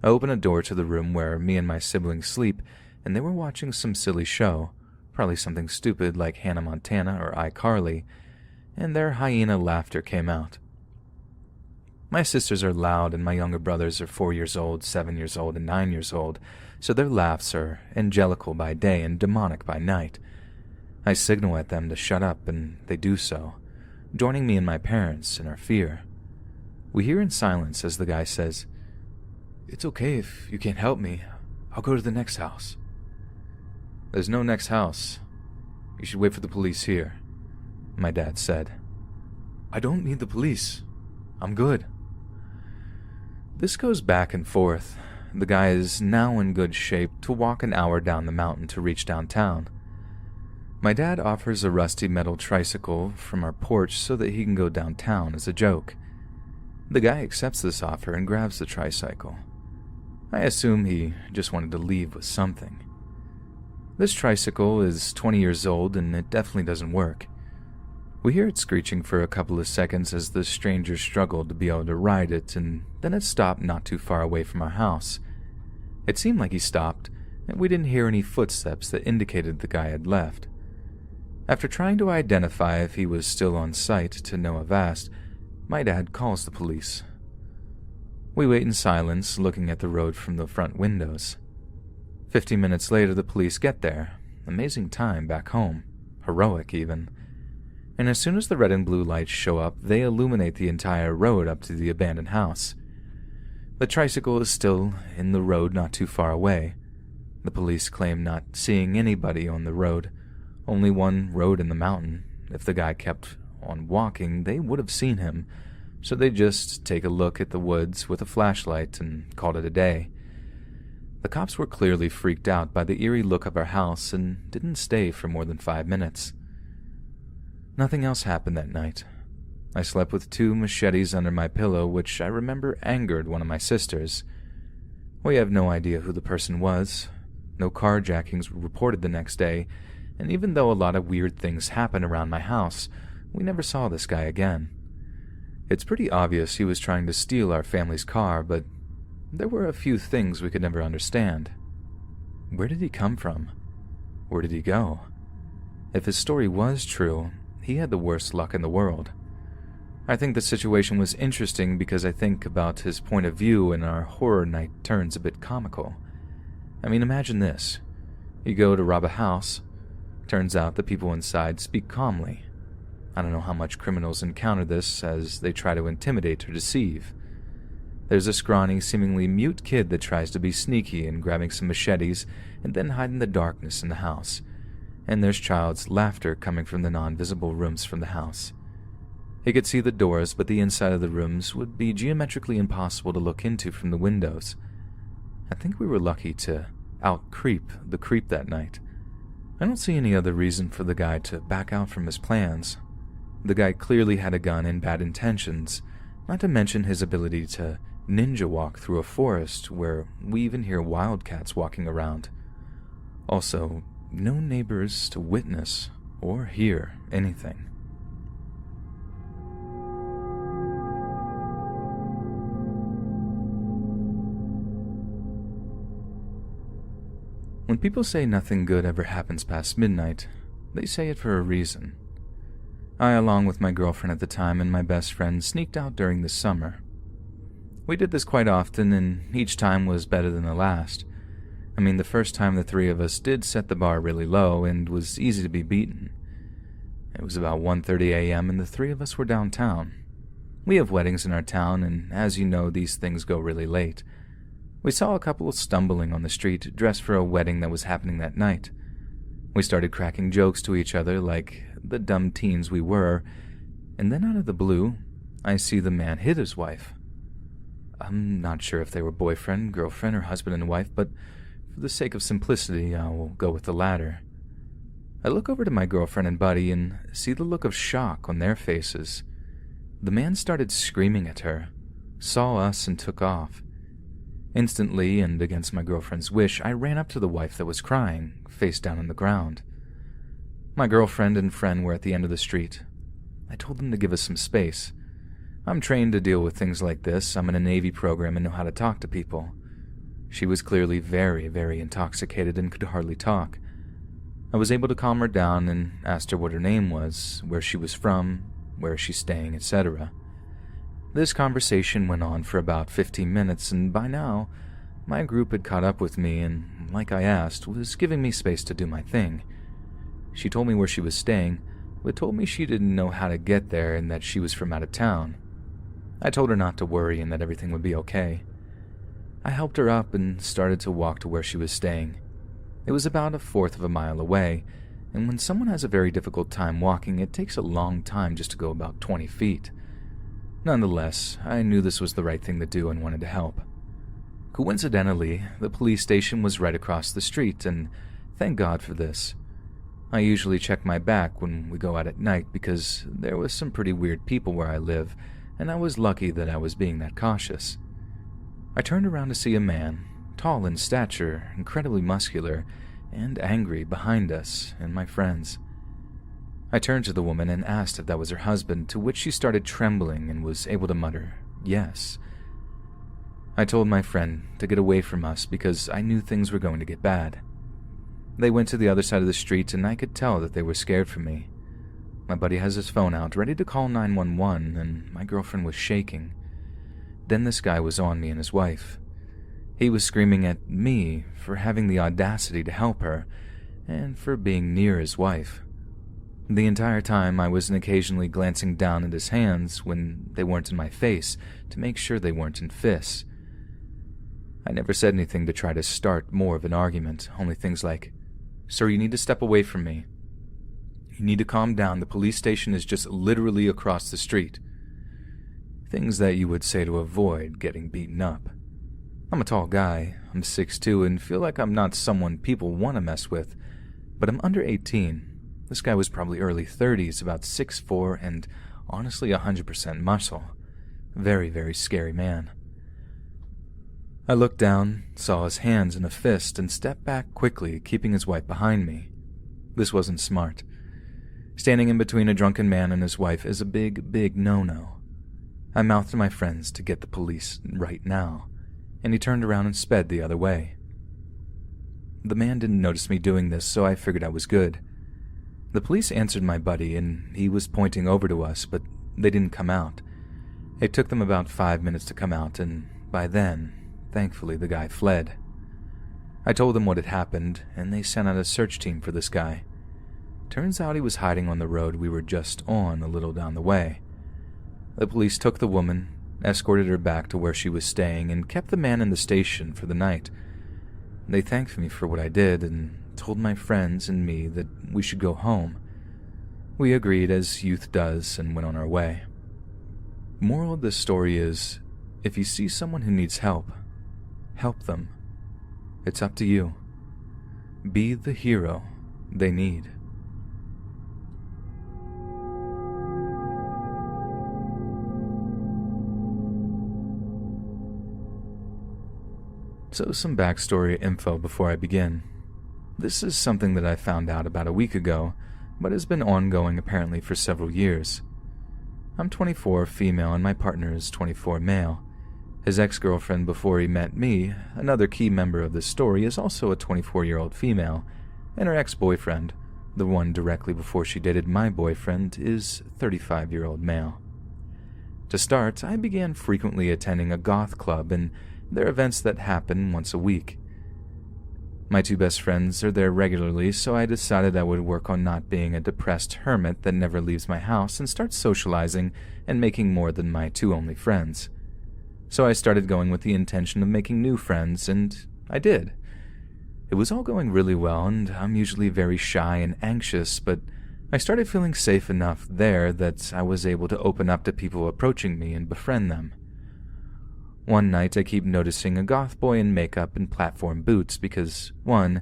I open a door to the room where me and my siblings sleep, and they were watching some silly show, probably something stupid like Hannah Montana or iCarly, and their hyena laughter came out. My sisters are loud, and my younger brothers are 4 years old, 7 years old, and 9 years old, so their laughs are angelical by day and demonic by night. I signal at them to shut up, and they do so, joining me and my parents in our fear. We hear in silence as the guy says, "It's okay if you can't help me. I'll go to the next house." "There's no next house. You should wait for the police here," my dad said. "I don't need the police. I'm good." This goes back and forth. The guy is now in good shape to walk an hour down the mountain to reach downtown. My dad offers a rusty metal tricycle from our porch so that he can go downtown as a joke. The guy accepts this offer and grabs the tricycle. I assume he just wanted to leave with something. This tricycle is 20 years old, and it definitely doesn't work. We hear it screeching for a couple of seconds as the stranger struggled to be able to ride it, and then it stopped not too far away from our house. It seemed like he stopped, and we didn't hear any footsteps that indicated the guy had left. After trying to identify if he was still on site to no avail, my dad calls the police. We wait in silence, looking at the road from the front windows. 15 minutes later, the police get there. Amazing time back home. Heroic, even. And as soon as the red and blue lights show up, they illuminate the entire road up to the abandoned house. The tricycle is still in the road not too far away. The police claim not seeing anybody on the road, only one road in the mountain. If the guy kept on walking, they would have seen him, so they just take a look at the woods with a flashlight and called it a day. The cops were clearly freaked out by the eerie look of our house and didn't stay for more than 5 minutes. Nothing else happened that night. I slept with 2 machetes under my pillow, which I remember angered one of my sisters. We have no idea who the person was. No carjackings were reported the next day, and even though a lot of weird things happened around my house, we never saw this guy again. It's pretty obvious he was trying to steal our family's car, but there were a few things we could never understand. Where did he come from? Where did he go? If his story was true, he had the worst luck in the world. I think the situation was interesting because I think about his point of view and our horror night turns a bit comical. I mean, imagine this. You go to rob a house. Turns out the people inside speak calmly. I don't know how much criminals encounter this as they try to intimidate or deceive. There's a scrawny, seemingly mute kid that tries to be sneaky in grabbing some machetes and then hide in the darkness in the house. And there's child's laughter coming from the non-visible rooms from the house. He could see the doors, but the inside of the rooms would be geometrically impossible to look into from the windows. I think we were lucky to out-creep the creep that night. I don't see any other reason for the guy to back out from his plans. The guy clearly had a gun and bad intentions, not to mention his ability to ninja walk through a forest where we even hear wildcats walking around. Also, no neighbors to witness or hear anything. When people say nothing good ever happens past midnight, they say it for a reason. I, along with my girlfriend at the time and my best friend, sneaked out during the summer. We did this quite often, and each time was better than the last. I mean, the first time the three of us did set the bar really low and was easy to be beaten. It was about 1:30 a.m. and the three of us were downtown. We have weddings in our town, and as you know, these things go really late. We saw a couple stumbling on the street, dressed for a wedding that was happening that night. We started cracking jokes to each other like the dumb teens we were, and then out of the blue, I see the man hit his wife. I'm not sure if they were boyfriend, girlfriend, or husband and wife, but for the sake of simplicity, I will go with the latter. I look over to my girlfriend and buddy and see the look of shock on their faces. The man started screaming at her, saw us, and took off. Instantly, and against my girlfriend's wish, I ran up to the wife that was crying, face down on the ground. My girlfriend and friend were at the end of the street. I told them to give us some space. I'm trained to deal with things like this. I'm in a Navy program and know how to talk to people. She was clearly very, very intoxicated and could hardly talk. I was able to calm her down and asked her what her name was, where she was from, where she's staying, etc. This conversation went on for about 15 minutes, and by now, my group had caught up with me and, like I asked, was giving me space to do my thing. She told me where she was staying, but told me she didn't know how to get there and that she was from out of town. I told her not to worry and that everything would be okay. I helped her up and started to walk to where she was staying. It was about 1/4 of a mile away, and when someone has a very difficult time walking, it takes a long time just to go about 20 feet. Nonetheless, I knew this was the right thing to do and wanted to help. Coincidentally, the police station was right across the street, and thank God for this. I usually check my back when we go out at night because there was some pretty weird people where I live, and I was lucky that I was being that cautious. I turned around to see a man, tall in stature, incredibly muscular, and angry behind us and my friends. I turned to the woman and asked if that was her husband, to which she started trembling and was able to mutter, "Yes." I told my friend to get away from us because I knew things were going to get bad. They went to the other side of the street and I could tell that they were scared for me. My buddy has his phone out, ready to call 911, and my girlfriend was shaking. Then this guy was on me and his wife. He was screaming at me for having the audacity to help her, and for being near his wife. The entire time I was occasionally glancing down at his hands when they weren't in my face to make sure they weren't in fists. I never said anything to try to start more of an argument, only things like, "Sir, you need to step away from me. You need to calm down, the police station is just literally across the street." Things that you would say to avoid getting beaten up. I'm a tall guy, I'm 6'2", and feel like I'm not someone people want to mess with, but I'm under 18. This guy was probably early 30s, about 6'4", and honestly 100% muscle. Very, very scary man. I looked down, saw his hands in a fist, and stepped back quickly, keeping his wife behind me. This wasn't smart. Standing in between a drunken man and his wife is a big, big no-no. I mouthed to my friends to get the police right now, and he turned around and sped the other way. The man didn't notice me doing this, so I figured I was good. The police answered my buddy, and he was pointing over to us, but they didn't come out. It took them about 5 minutes to come out, and by then, thankfully, the guy fled. I told them what had happened, and they sent out a search team for this guy. Turns out he was hiding on the road we were just on a little down the way. The police took the woman, escorted her back to where she was staying, and kept the man in the station for the night. They thanked me for what I did and told my friends and me that we should go home. We agreed, as youth does, and went on our way. Moral of this story is, if you see someone who needs help, help them. It's up to you. Be the hero they need. So some backstory info before I begin. This is something that I found out about a week ago, but has been ongoing apparently for several years. I'm 24 female and my partner is 24 male. His ex-girlfriend before he met me, another key member of this story, is also a 24-year-old female, and her ex-boyfriend, the one directly before she dated my boyfriend, is 35-year-old male. To start, I began frequently attending a goth club, and there are events that happen once a week. My two best friends are there regularly, so I decided I would work on not being a depressed hermit that never leaves my house and start socializing and making more than my two only friends. So I started going with the intention of making new friends, and I did. It was all going really well, and I'm usually very shy and anxious, but I started feeling safe enough there that I was able to open up to people approaching me and befriend them. One night I keep noticing a goth boy in makeup and platform boots because, 1,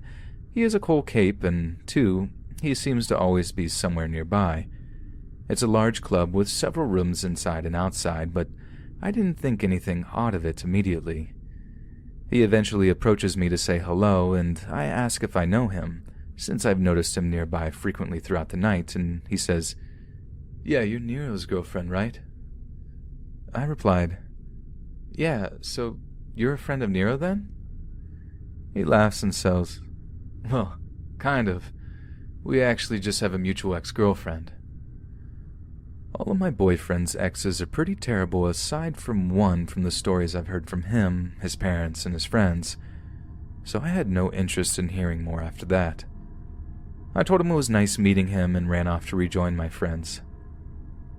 he has a cool cape, and 2, he seems to always be somewhere nearby. It's a large club with several rooms inside and outside, but I didn't think anything odd of it immediately. He eventually approaches me to say hello, and I ask if I know him, since I've noticed him nearby frequently throughout the night, and he says, "Yeah, you're Nero's girlfriend, right?" I replied, "Yeah, so you're a friend of Nero then?" He laughs and says, "Well, kind of. We actually just have a mutual ex-girlfriend." All of my boyfriend's exes are pretty terrible aside from one from the stories I've heard from him, his parents, and his friends, so I had no interest in hearing more after that. I told him it was nice meeting him and ran off to rejoin my friends.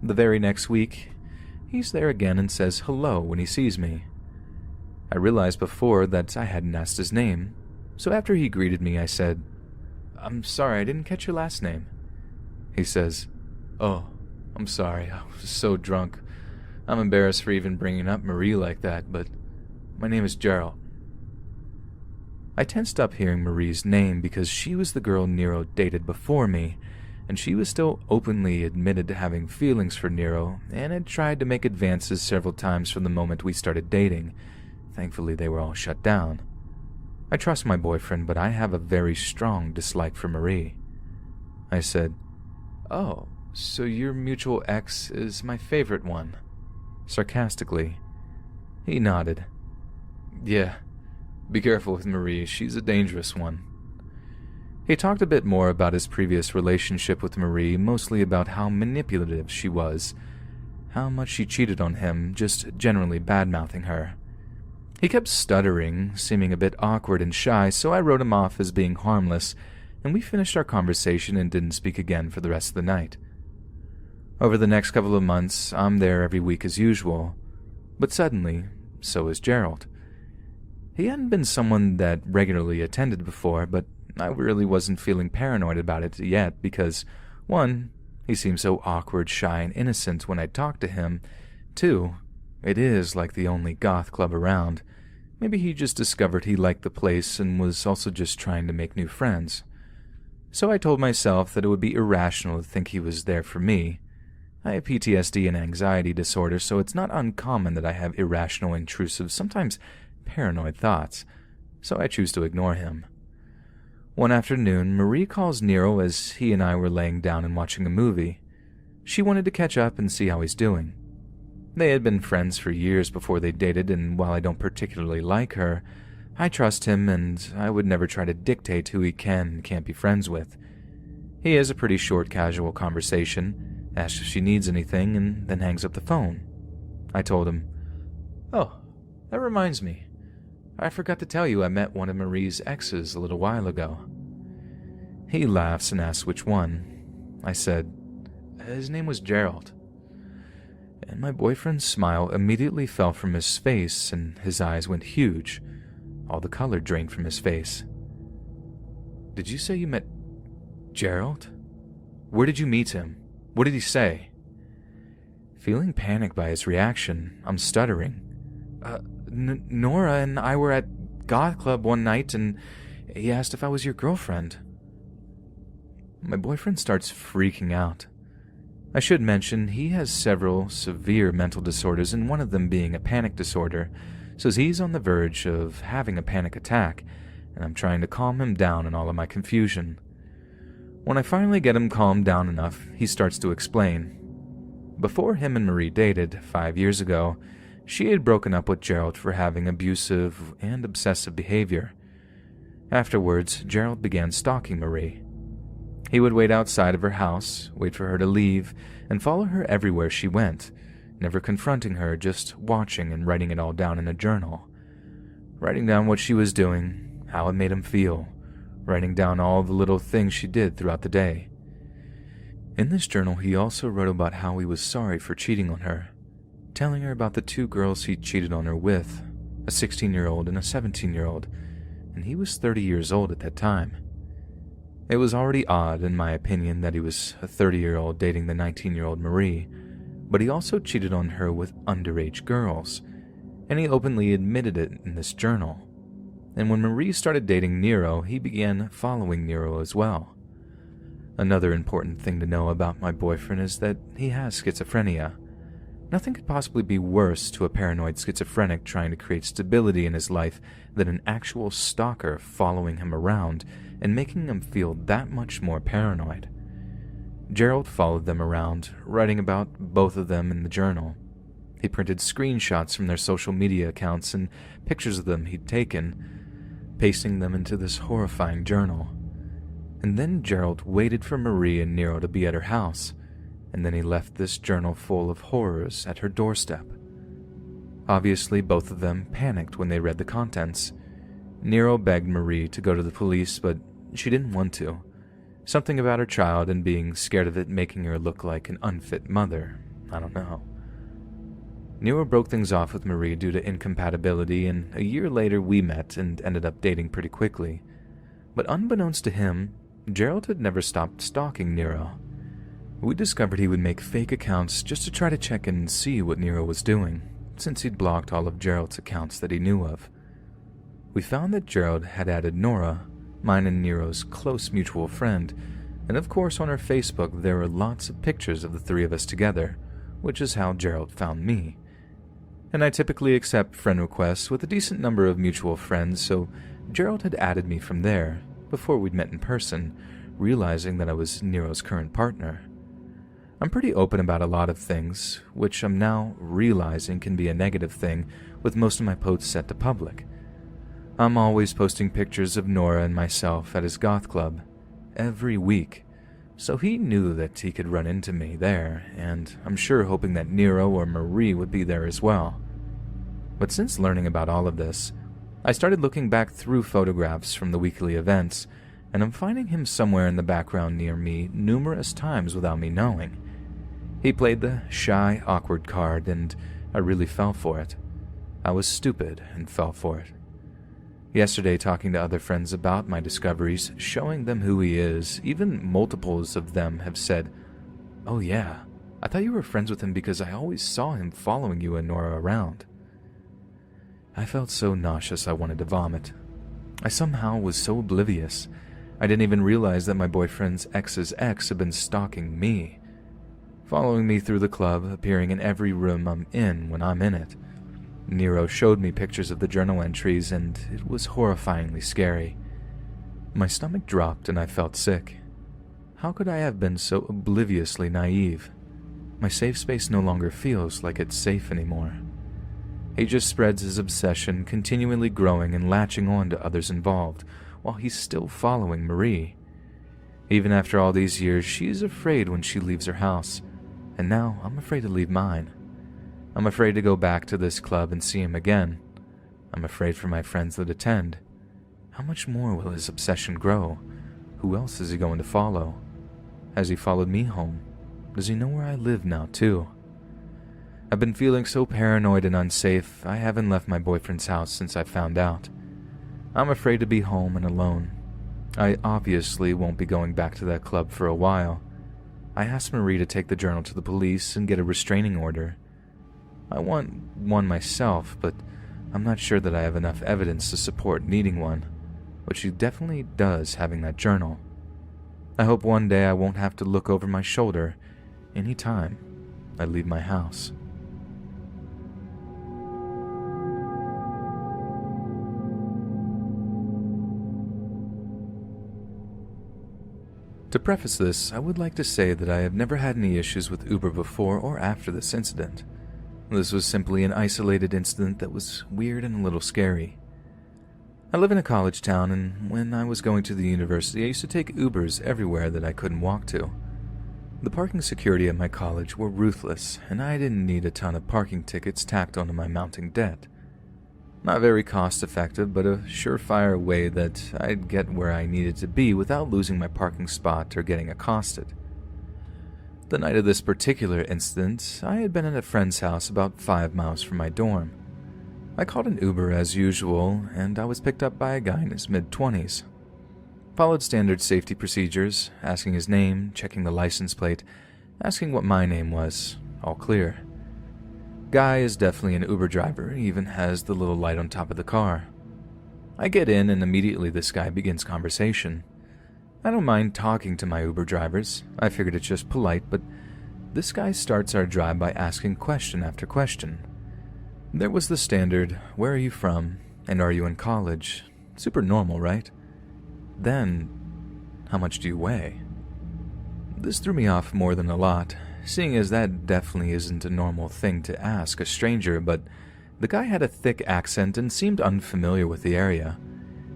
The very next week, he's there again and says hello when he sees me. I realized before that I hadn't asked his name, so after he greeted me I said, "I'm sorry, I didn't catch your last name." He says, "Oh, I'm sorry, I was so drunk. I'm embarrassed for even bringing up Marie like that, but my name is Gerald." I tensed up hearing Marie's name because she was the girl Nero dated before me, and she was still openly admitted to having feelings for Nero and had tried to make advances several times from the moment we started dating. Thankfully, they were all shut down. I trust my boyfriend, but I have a very strong dislike for Marie. I said, "Oh, so your mutual ex is my favorite one," sarcastically. He nodded. "Yeah, be careful with Marie, she's a dangerous one." He talked a bit more about his previous relationship with Marie, mostly about how manipulative she was, how much she cheated on him, just generally bad-mouthing her. He kept stuttering, seeming a bit awkward and shy, so I wrote him off as being harmless, and we finished our conversation and didn't speak again for the rest of the night. Over the next couple of months, I'm there every week as usual, but suddenly, so is Gerald. He hadn't been someone that regularly attended before, but I really wasn't feeling paranoid about it yet because, 1, he seemed so awkward, shy, and innocent when I talked to him. 2, it is like the only goth club around. Maybe he just discovered he liked the place and was also just trying to make new friends. So I told myself that it would be irrational to think he was there for me. I have PTSD and anxiety disorder, so it's not uncommon that I have irrational, intrusive, sometimes paranoid thoughts, so I choose to ignore him. One afternoon, Marie calls Nero as he and I were laying down and watching a movie. She wanted to catch up and see how he's doing. They had been friends for years before they dated, and while I don't particularly like her, I trust him and I would never try to dictate who he can and can't be friends with. He has a pretty short, casual conversation, asks if she needs anything, and then hangs up the phone. I told him, "Oh, that reminds me. I forgot to tell you I met one of Marie's exes a little while ago." He laughs and asks which one. I said, "His name was Gerald." And my boyfriend's smile immediately fell from his face and his eyes went huge. All the color drained from his face. "Did you say you met Gerald? Where did you meet him? What did he say?" Feeling panicked by his reaction, I'm stuttering. Nora and I were at goth club one night and he asked if I was your girlfriend. My boyfriend starts freaking out. I should mention he has several severe mental disorders, and one of them being a panic disorder, so he's on the verge of having a panic attack, and I'm trying to calm him down in all of my confusion. When I finally get him calmed down enough, he starts to explain. Before him and Marie dated 5 years ago, she had broken up with Gerald for having abusive and obsessive behavior. Afterwards, Gerald began stalking Marie. He would wait outside of her house, wait for her to leave, and follow her everywhere she went, never confronting her, just watching and writing it all down in a journal. Writing down what she was doing, how it made him feel, writing down all the little things she did throughout the day. In this journal, he also wrote about how he was sorry for cheating on her, telling her about the 2 girls he cheated on her with, a 16-year-old and a 17-year-old, and he was 30 years old at that time. It was already odd, in my opinion, that he was a 30-year-old dating the 19-year-old Marie, but he also cheated on her with underage girls, and he openly admitted it in this journal. And when Marie started dating Nero, he began following Nero as well. Another important thing to know about my boyfriend is that he has schizophrenia. Nothing could possibly be worse to a paranoid schizophrenic trying to create stability in his life than an actual stalker following him around and making him feel that much more paranoid. Gerald followed them around, writing about both of them in the journal. He printed screenshots from their social media accounts and pictures of them he'd taken, pasting them into this horrifying journal. And then Gerald waited for Marie and Nero to be at her house, and then he left this journal full of horrors at her doorstep. Obviously, both of them panicked when they read the contents. Nero begged Marie to go to the police, but she didn't want to. Something about her child and being scared of it making her look like an unfit mother. I don't know. Nero broke things off with Marie due to incompatibility, and a year later we met and ended up dating pretty quickly. But unbeknownst to him, Gerald had never stopped stalking Nero. We discovered he would make fake accounts just to try to check and see what Nero was doing, since he'd blocked all of Gerald's accounts that he knew of. We found that Gerald had added Nora, mine and Nero's close mutual friend, and of course on her Facebook there were lots of pictures of the 3 of us together, which is how Gerald found me. And I typically accept friend requests with a decent number of mutual friends, so Gerald had added me from there, before we'd met in person, realizing that I was Nero's current partner. I'm pretty open about a lot of things, which I'm now realizing can be a negative thing with most of my posts set to public. I'm always posting pictures of Nora and myself at his goth club, every week, so he knew that he could run into me there, and I'm sure hoping that Nero or Marie would be there as well. But since learning about all of this, I started looking back through photographs from the weekly events, and I'm finding him somewhere in the background near me numerous times without me knowing. He played the shy, awkward card, and I really fell for it. I was stupid and fell for it. Yesterday, talking to other friends about my discoveries, showing them who he is, even multiples of them have said, "Oh yeah, I thought you were friends with him because I always saw him following you and Nora around." I felt so nauseous I wanted to vomit. I somehow was so oblivious. I didn't even realize that my boyfriend's ex's ex had been stalking me, following me through the club, appearing in every room I'm in when I'm in it. Nero showed me pictures of the journal entries, and it was horrifyingly scary. My stomach dropped and I felt sick. How could I have been so obliviously naive? My safe space no longer feels like it's safe anymore. He just spreads his obsession, continually growing and latching on to others involved, while he's still following Marie. Even after all these years, she's afraid when she leaves her house, and now I'm afraid to leave mine. I'm afraid to go back to this club and see him again. I'm afraid for my friends that attend. How much more will his obsession grow? Who else is he going to follow? Has he followed me home? Does he know where I live now, too? I've been feeling so paranoid and unsafe, I haven't left my boyfriend's house since I found out. I'm afraid to be home and alone. I obviously won't be going back to that club for a while. I asked Marie to take the journal to the police and get a restraining order. I want one myself, but I'm not sure that I have enough evidence to support needing one, but she definitely does having that journal. I hope one day I won't have to look over my shoulder any time I leave my house. To preface this, I would like to say that I have never had any issues with Uber before or after this incident. This was simply an isolated incident that was weird and a little scary. I live in a college town, and when I was going to the university, I used to take Ubers everywhere that I couldn't walk to. The parking security at my college were ruthless, and I didn't need a ton of parking tickets tacked onto my mounting debt. Not very cost-effective, but a surefire way that I'd get where I needed to be without losing my parking spot or getting accosted. The night of this particular incident, I had been at a friend's house about 5 miles from my dorm. I called an Uber as usual, and I was picked up by a guy in his mid-20s. Followed standard safety procedures, asking his name, checking the license plate, asking what my name was, all clear. Guy is definitely an Uber driver, even has the little light on top of the car. I get in and immediately this guy begins conversation. I don't mind talking to my Uber drivers, I figured it's just polite, but this guy starts our drive by asking question after question. There was the standard, where are you from, and are you in college? Super normal, right? Then, how much do you weigh? This threw me off more than a lot, seeing as that definitely isn't a normal thing to ask a stranger, but the guy had a thick accent and seemed unfamiliar with the area.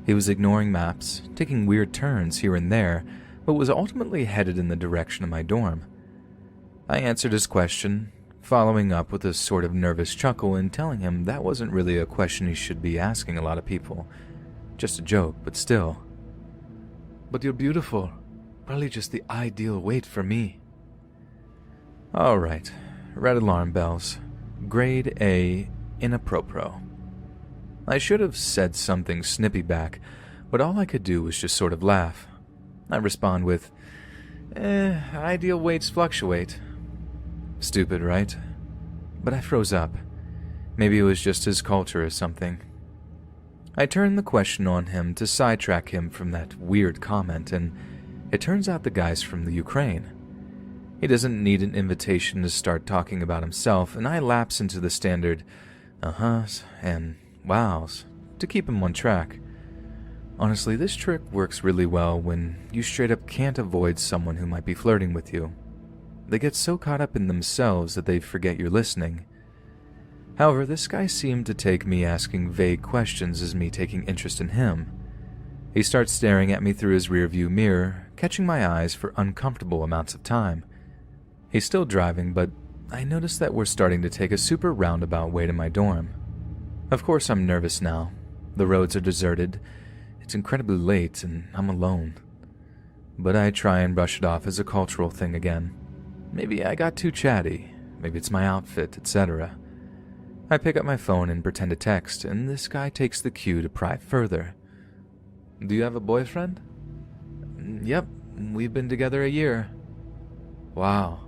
He was ignoring maps, taking weird turns here and there, but was ultimately headed in the direction of my dorm. I answered his question, following up with a sort of nervous chuckle and telling him that wasn't really a question he should be asking a lot of people. Just a joke, but still. But you're beautiful. Probably just the ideal weight for me. Alright, red alarm bells. Grade A, inappropriate. I should have said something snippy back, but all I could do was just sort of laugh. I respond with, ideal weights fluctuate. Stupid, right? But I froze up. Maybe it was just his culture or something. I turned the question on him to sidetrack him from that weird comment, and it turns out the guy's from the Ukraine. He doesn't need an invitation to start talking about himself, and I lapse into the standard uh-huhs and wows to keep him on track. Honestly, this trick works really well when you straight up can't avoid someone who might be flirting with you. They get so caught up in themselves that they forget you're listening. However, this guy seemed to take me asking vague questions as me taking interest in him. He starts staring at me through his rearview mirror, catching my eyes for uncomfortable amounts of time. He's still driving, but I notice that we're starting to take a super roundabout way to my dorm. Of course I'm nervous now. The roads are deserted. It's incredibly late and I'm alone. But I try and brush it off as a cultural thing again. Maybe I got too chatty. Maybe it's my outfit, etc. I pick up my phone and pretend to text, and this guy takes the cue to pry further. Do you have a boyfriend? Yep, we've been together a year. Wow.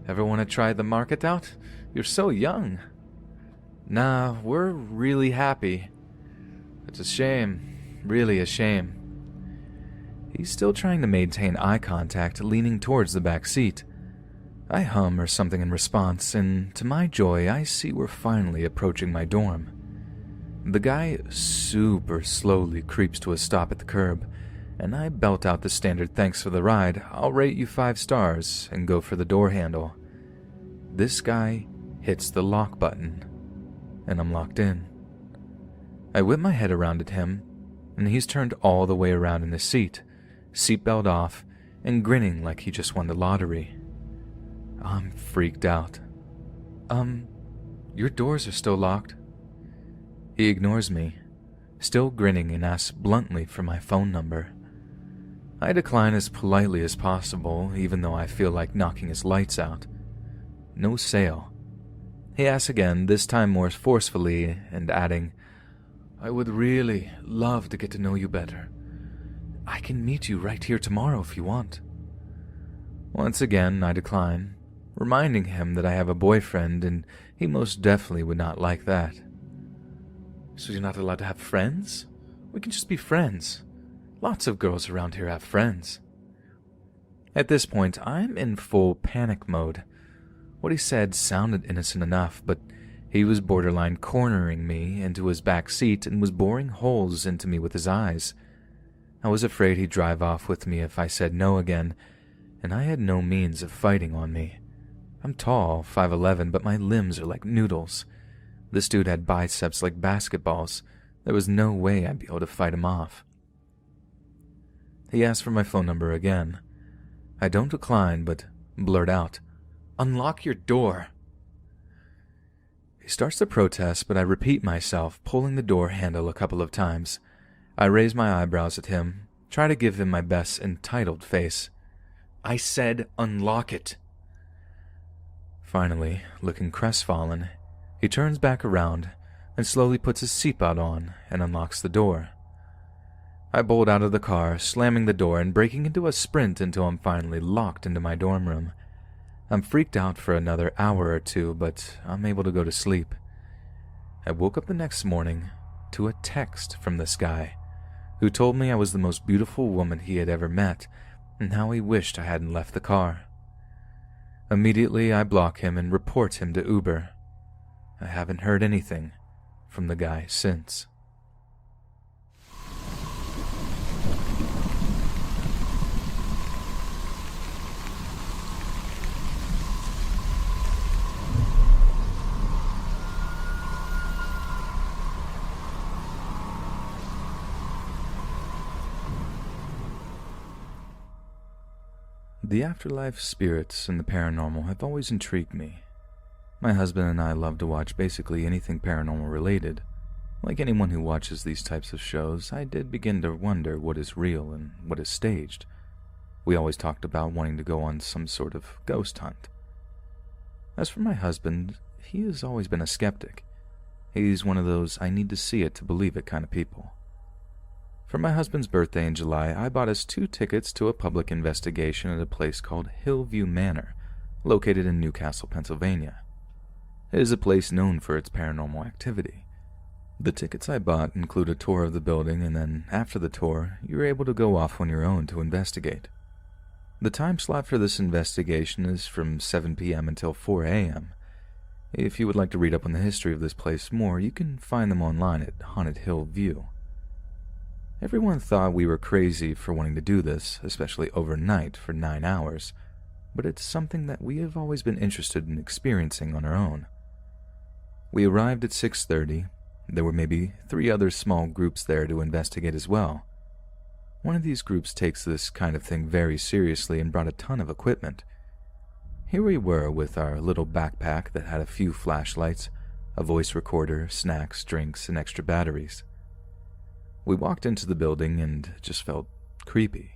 Ever want to try the market out? You're so young. Nah, we're really happy. It's a shame. Really a shame. He's still trying to maintain eye contact, leaning towards the back seat. I hum or something in response, and to my joy, I see we're finally approaching my dorm. The guy super slowly creeps to a stop at the curb, and I belt out the standard thanks for the ride, I'll rate you 5 stars, and go for the door handle. This guy hits the lock button, and I'm locked in. I whip my head around at him, and he's turned all the way around in his seat, seatbelt off, and grinning like he just won the lottery. I'm freaked out. Your doors are still locked. He ignores me, still grinning, and asks bluntly for my phone number. I decline as politely as possible, even though I feel like knocking his lights out. No sale. He asks again, this time more forcefully, and adding, I would really love to get to know you better. I can meet you right here tomorrow if you want. Once again, I decline, reminding him that I have a boyfriend and he most definitely would not like that. So you're not allowed to have friends? We can just be friends. Lots of girls around here have friends. At this point, I'm in full panic mode. What he said sounded innocent enough, but he was borderline cornering me into his back seat and was boring holes into me with his eyes. I was afraid he'd drive off with me if I said no again, and I had no means of fighting on me. I'm tall, 5'11", but my limbs are like noodles. This dude had biceps like basketballs. There was no way I'd be able to fight him off. He asked for my phone number again. I don't decline, but blurt out, "Unlock your door." He starts to protest, but I repeat myself, pulling the door handle a couple of times. I raise my eyebrows at him, try to give him my best entitled face. "I said unlock it." Finally, looking crestfallen, he turns back around and slowly puts his seatbelt on and unlocks the door. I bolt out of the car, slamming the door and breaking into a sprint until I'm finally locked into my dorm room. I'm freaked out for another hour or two, but I'm able to go to sleep. I woke up the next morning to a text from this guy, who told me I was the most beautiful woman he had ever met, and how he wished I hadn't left the car. Immediately, I block him and report him to Uber. I haven't heard anything from the guy since. The afterlife, spirits, and the paranormal have always intrigued me. My husband and I love to watch basically anything paranormal related. Like anyone who watches these types of shows, I did begin to wonder what is real and what is staged. We always talked about wanting to go on some sort of ghost hunt. As for my husband, he has always been a skeptic. He's one of those I need to see it to believe it kind of people. For my husband's birthday in July, I bought us 2 tickets to a public investigation at a place called Hillview Manor, located in Newcastle, Pennsylvania. It is a place known for its paranormal activity. The tickets I bought include a tour of the building, and then after the tour, you're able to go off on your own to investigate. The time slot for this investigation is from 7 p.m. until 4 a.m. If you would like to read up on the history of this place more, you can find them online at Haunted Hill View. Everyone thought we were crazy for wanting to do this, especially overnight for 9 hours, but it's something that we have always been interested in experiencing on our own. We arrived at 6:30. There were maybe 3 other small groups there to investigate as well. One of these groups takes this kind of thing very seriously and brought a ton of equipment. Here we were with our little backpack that had a few flashlights, a voice recorder, snacks, drinks, and extra batteries. We walked into the building and just felt creepy.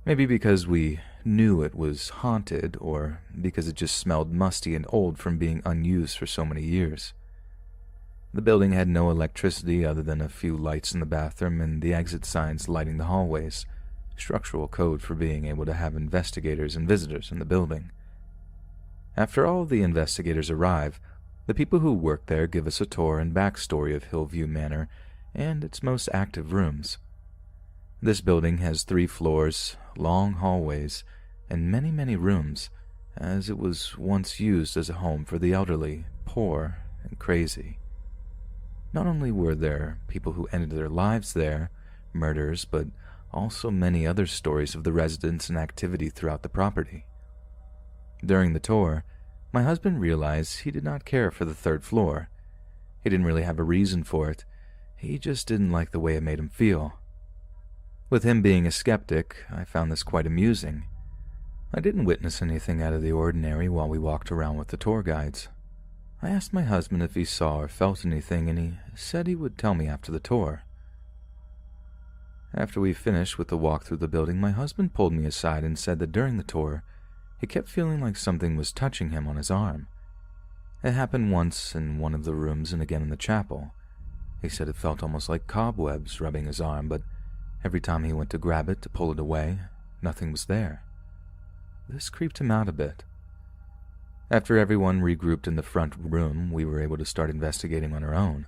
Maybe because we knew it was haunted, or because it just smelled musty and old from being unused for so many years. The building had no electricity other than a few lights in the bathroom and the exit signs lighting the hallways, structural code for being able to have investigators and visitors in the building. After all of the investigators arrive, the people who work there give us a tour and backstory of Hillview Manor and its most active rooms. This building has 3 floors, long hallways, and many, many rooms, as it was once used as a home for the elderly, poor, and crazy. Not only were there people who ended their lives there, murders, but also many other stories of the residents and activity throughout the property. During the tour, my husband realized he did not care for the 3rd floor. He didn't really have a reason for it. He just didn't like the way it made him feel. With him being a skeptic, I found this quite amusing. I didn't witness anything out of the ordinary while we walked around with the tour guides. I asked my husband if he saw or felt anything, and he said he would tell me after the tour. After we finished with the walk through the building, my husband pulled me aside and said that during the tour, he kept feeling like something was touching him on his arm. It happened once in one of the rooms and again in the chapel. He said it felt almost like cobwebs rubbing his arm, but every time he went to grab it to pull it away, nothing was there. this creeped him out a bit. After everyone regrouped in the front room, we were able to start investigating on our own.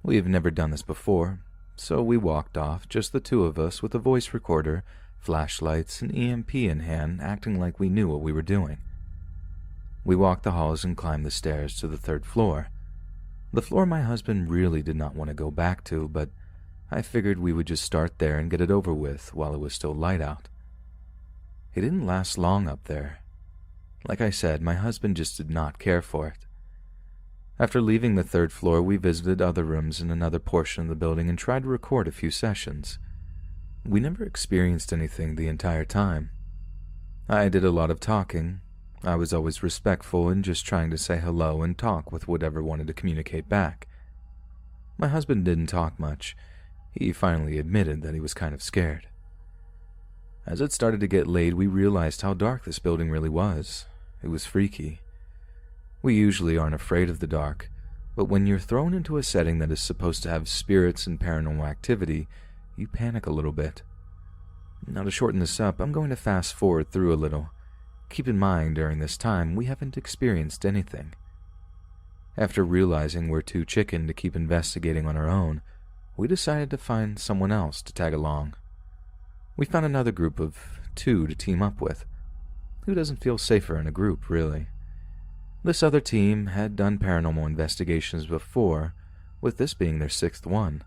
We have never done this before, so we walked off, just the two of us with a voice recorder, flashlights, and EMP in hand, acting like we knew what we were doing. We walked the halls and climbed the stairs to the 3rd floor. The floor my husband really did not want to go back to, but I figured we would just start there and get it over with while it was still light out. He didn't last long up there. Like I said, my husband just did not care for it. After leaving the 3rd floor, we visited other rooms in another portion of the building and tried to record a few sessions. We never experienced anything the entire time. I did a lot of talking. I was always respectful and just trying to say hello and talk with whatever wanted to communicate back. My husband didn't talk much. He finally admitted that he was kind of scared. As it started to get late, we realized how dark this building really was. It was freaky. We usually aren't afraid of the dark, but when you're thrown into a setting that is supposed to have spirits and paranormal activity, you panic a little bit. Now, to shorten this up, I'm going to fast forward through a little. Keep in mind, during this time, we haven't experienced anything. After realizing we're too chicken to keep investigating on our own, we decided to find someone else to tag along. We found another group of 2 to team up with. Who doesn't feel safer in a group, really? This other team had done paranormal investigations before, with this being their 6th one.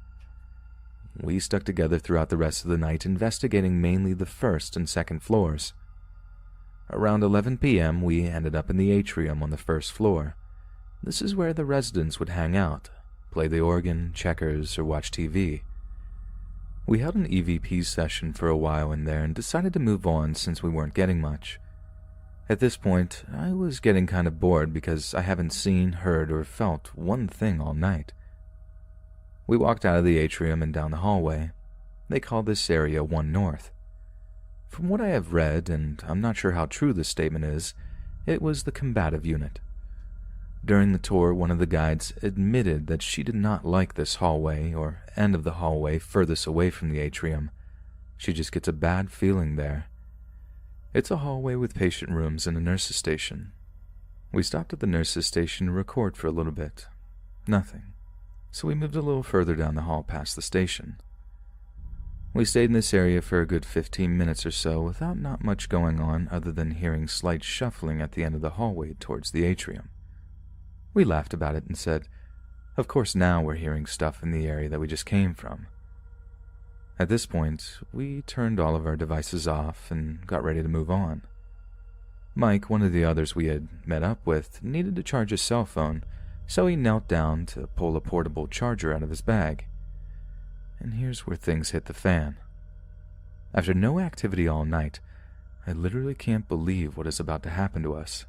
We stuck together throughout the rest of the night, investigating mainly the 1st and 2nd floors. Around 11 p.m., we ended up in the atrium on the 1st floor. This is where the residents would hang out, play the organ, checkers, or watch TV. We held an EVP session for a while in there and decided to move on since we weren't getting much. At this point, I was getting kind of bored because I haven't seen, heard, or felt one thing all night. We walked out of the atrium and down the hallway. They call this area 1 North. From what I have read, and I'm not sure how true this statement is, it was the combative unit. During the tour, one of the guides admitted that she did not like this hallway or end of the hallway furthest away from the atrium. She just gets a bad feeling there. It's a hallway with patient rooms and a nurse's station. We stopped at the nurse's station to record for a little bit. Nothing. So we moved a little further down the hall past the station. We stayed in this area for a good 15 minutes or so without not much going on other than hearing slight shuffling at the end of the hallway towards the atrium. We laughed about it and said, of course now we're hearing stuff in the area that we just came from. At this point, we turned all of our devices off and got ready to move on. Mike, one of the others we had met up with, needed to charge his cell phone, so he knelt down to pull a portable charger out of his bag. And here's where things hit the fan. After no activity all night, I literally can't believe what is about to happen to us.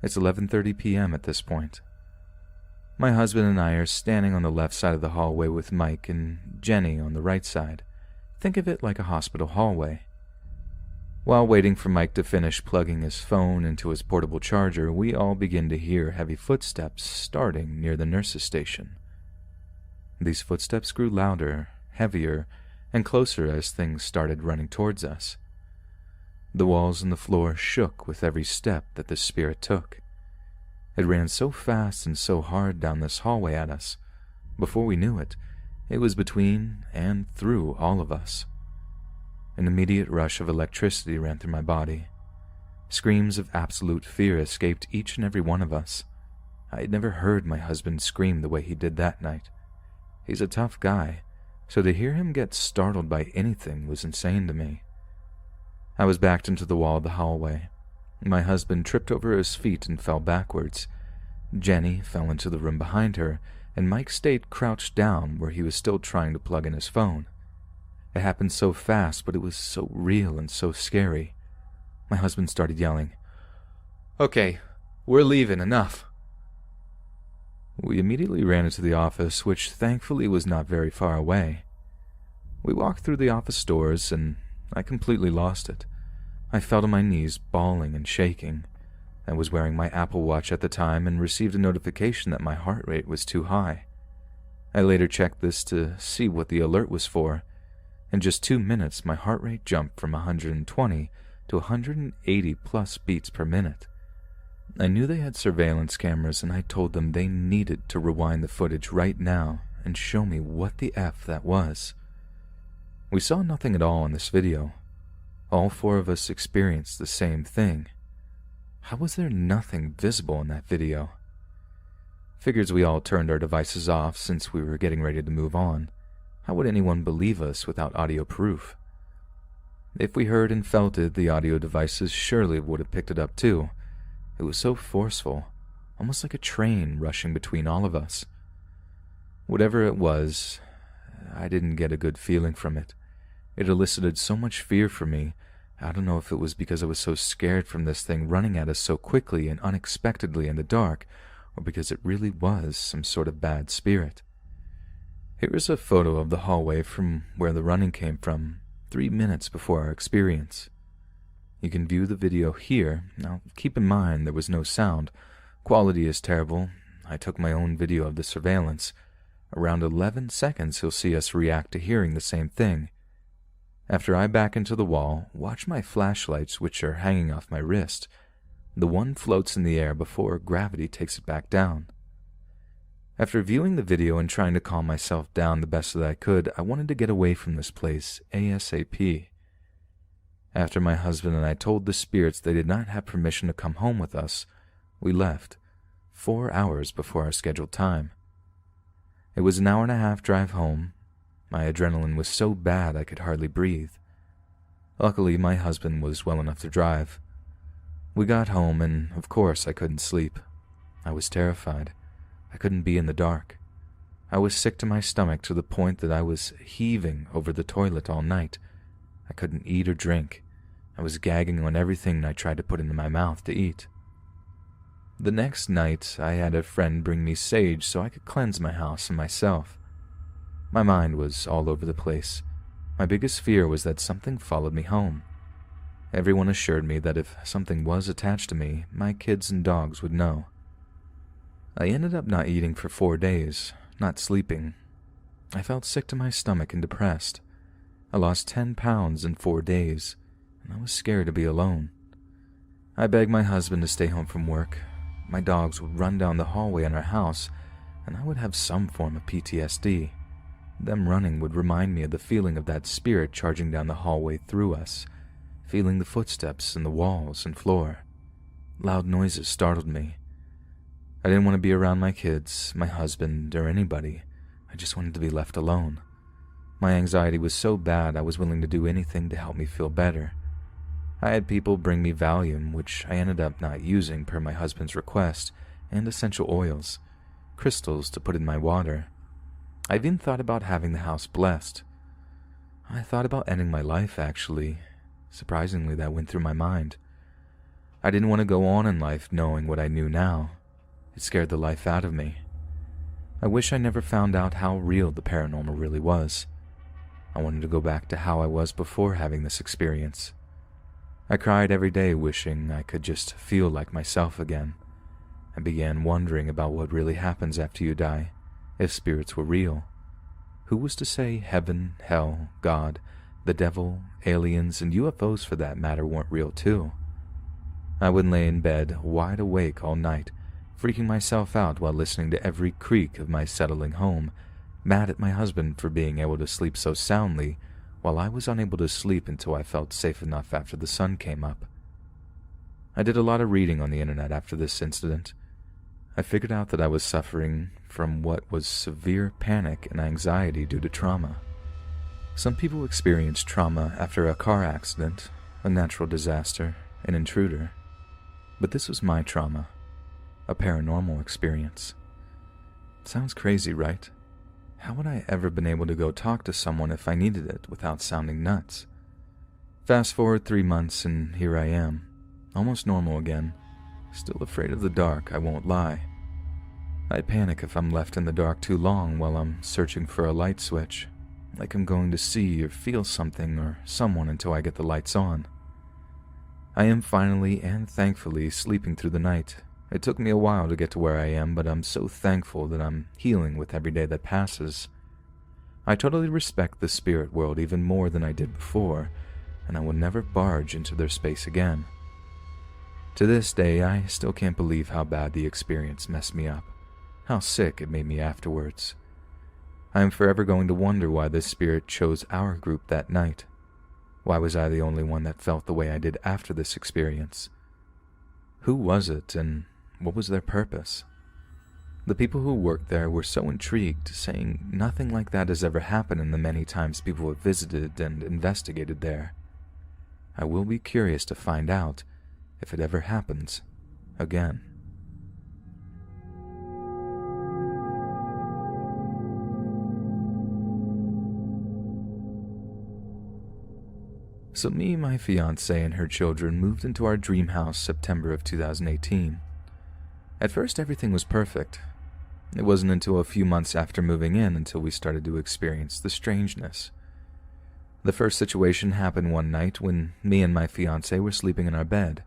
It's 11:30 p.m. at this point. My husband and I are standing on the left side of the hallway with Mike and Jenny on the right side. Think of it like a hospital hallway. While waiting for Mike to finish plugging his phone into his portable charger, we all begin to hear heavy footsteps starting near the nurse's station. These footsteps grew louder, heavier, and closer as things started running towards us. The walls and the floor shook with every step that the spirit took. It ran so fast and so hard down this hallway at us. Before we knew it, it was between and through all of us. An immediate rush of electricity ran through my body. Screams of absolute fear escaped each and every one of us. I had never heard my husband scream the way he did that night. He's a tough guy, so to hear him get startled by anything was insane to me. I was backed into the wall of the hallway. My husband tripped over his feet and fell backwards. Jenny fell into the room behind her, and Mike stayed crouched down where he was still trying to plug in his phone. It happened so fast, but it was so real and so scary. My husband started yelling, "Okay, we're leaving, enough." We immediately ran into the office, which thankfully was not very far away. We walked through the office doors, and I completely lost it. I fell to my knees, bawling and shaking. I was wearing my Apple Watch at the time and received a notification that my heart rate was too high. I later checked this to see what the alert was for. In just 2 minutes, my heart rate jumped from 120 to 180 plus beats per minute. I knew they had surveillance cameras, and I told them they needed to rewind the footage right now and show me what the F that was. We saw nothing at all in this video. All four of us experienced the same thing. How was there nothing visible in that video? Figures we all turned our devices off since we were getting ready to move on. How would anyone believe us without audio proof? If we heard and felt it, the audio devices surely would have picked it up too. It was so forceful, almost like a train rushing between all of us. Whatever it was, I didn't get a good feeling from it. It elicited so much fear from me. I don't know if it was because I was so scared from this thing running at us so quickly and unexpectedly in the dark, or because it really was some sort of bad spirit. Here is a photo of the hallway from where the running came from, 3 minutes before our experience. You can view the video here. Now, keep in mind there was no sound. Quality is terrible. I took my own video of the surveillance. Around 11 seconds, you'll see us react to hearing the same thing. After I back into the wall, watch my flashlights, which are hanging off my wrist. The one floats in the air before gravity takes it back down. After viewing the video and trying to calm myself down the best that I could, I wanted to get away from this place ASAP. After my husband and I told the spirits they did not have permission to come home with us, we left, 4 hours before our scheduled time. It was an 1.5-hour drive home. My adrenaline was so bad I could hardly breathe. Luckily, my husband was well enough to drive. We got home, and of course I couldn't sleep. I was terrified. I couldn't be in the dark. I was sick to my stomach to the point that I was heaving over the toilet all night. I couldn't eat or drink. I was gagging on everything I tried to put into my mouth to eat. The next night, I had a friend bring me sage so I could cleanse my house and myself. My mind was all over the place. My biggest fear was that something followed me home. Everyone assured me that if something was attached to me, my kids and dogs would know. I ended up not eating for 4 days, not sleeping. I felt sick to my stomach and depressed. I lost 10 pounds in 4 days, and I was scared to be alone. I begged my husband to stay home from work. My dogs would run down the hallway in our house, and I would have some form of PTSD. Them running would remind me of the feeling of that spirit charging down the hallway through us, feeling the footsteps in the walls and floor. Loud noises startled me. I didn't want to be around my kids, my husband, or anybody. I just wanted to be left alone. My anxiety was so bad I was willing to do anything to help me feel better. I had people bring me Valium, which I ended up not using per my husband's request, and essential oils, crystals to put in my water. I even thought about having the house blessed. I thought about ending my life, actually. Surprisingly, that went through my mind. I didn't want to go on in life knowing what I knew now. It scared the life out of me. I wish I never found out how real the paranormal really was. I wanted to go back to how I was before having this experience. I cried every day wishing I could just feel like myself again. I began wondering about what really happens after you die, if spirits were real. Who was to say heaven, hell, God, the devil, aliens, and UFOs for that matter weren't real too? I would lay in bed, wide awake all night, freaking myself out while listening to every creak of my settling home, mad at my husband for being able to sleep so soundly, while I was unable to sleep until I felt safe enough after the sun came up. I did a lot of reading on the internet after this incident. I figured out that I was suffering from what was severe panic and anxiety due to trauma. Some people experience trauma after a car accident, a natural disaster, an intruder. But this was my trauma, a paranormal experience. Sounds crazy, right? How would I ever been able to go talk to someone if I needed it without sounding nuts? Fast forward 3 months and here I am, almost normal again. Still afraid of the dark, I won't lie. I panic if I'm left in the dark too long while I'm searching for a light switch, like I'm going to see or feel something or someone until I get the lights on. I am finally and thankfully sleeping through the night. It took me a while to get to where I am, but I'm so thankful that I'm healing with every day that passes. I totally respect the spirit world even more than I did before, and I will never barge into their space again. To this day, I still can't believe how bad the experience messed me up, how sick it made me afterwards. I am forever going to wonder why this spirit chose our group that night. Why was I the only one that felt the way I did after this experience? Who was it, and what was their purpose? The people who worked there were so intrigued, saying nothing like that has ever happened in the many times people have visited and investigated there. I will be curious to find out if it ever happens again. So me, my fiancée, and her children moved into our dream house September of 2018. At first, everything was perfect. It wasn't until a few months after moving in until we started to experience the strangeness. The first situation happened one night when me and my fiancée were sleeping in our bed.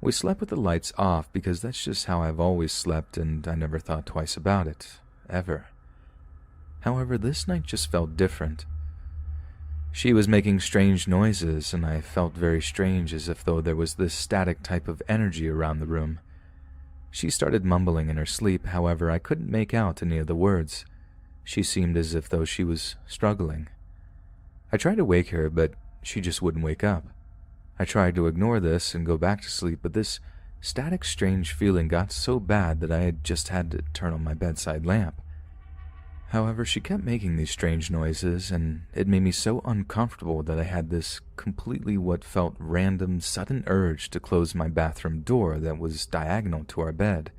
We slept with the lights off because that's just how I've always slept, and I never thought twice about it, ever. However, this night just felt different. She was making strange noises, and I felt very strange, as if though there was this static type of energy around the room. She started mumbling in her sleep, however, I couldn't make out any of the words. She seemed as if though she was struggling. I tried to wake her, but she just wouldn't wake up. I tried to ignore this and go back to sleep, but this static strange feeling got so bad that I had just had to turn on my bedside lamp. However, she kept making these strange noises, and it made me so uncomfortable that I had this completely what felt random, sudden urge to close my bathroom door that was diagonal to our bed.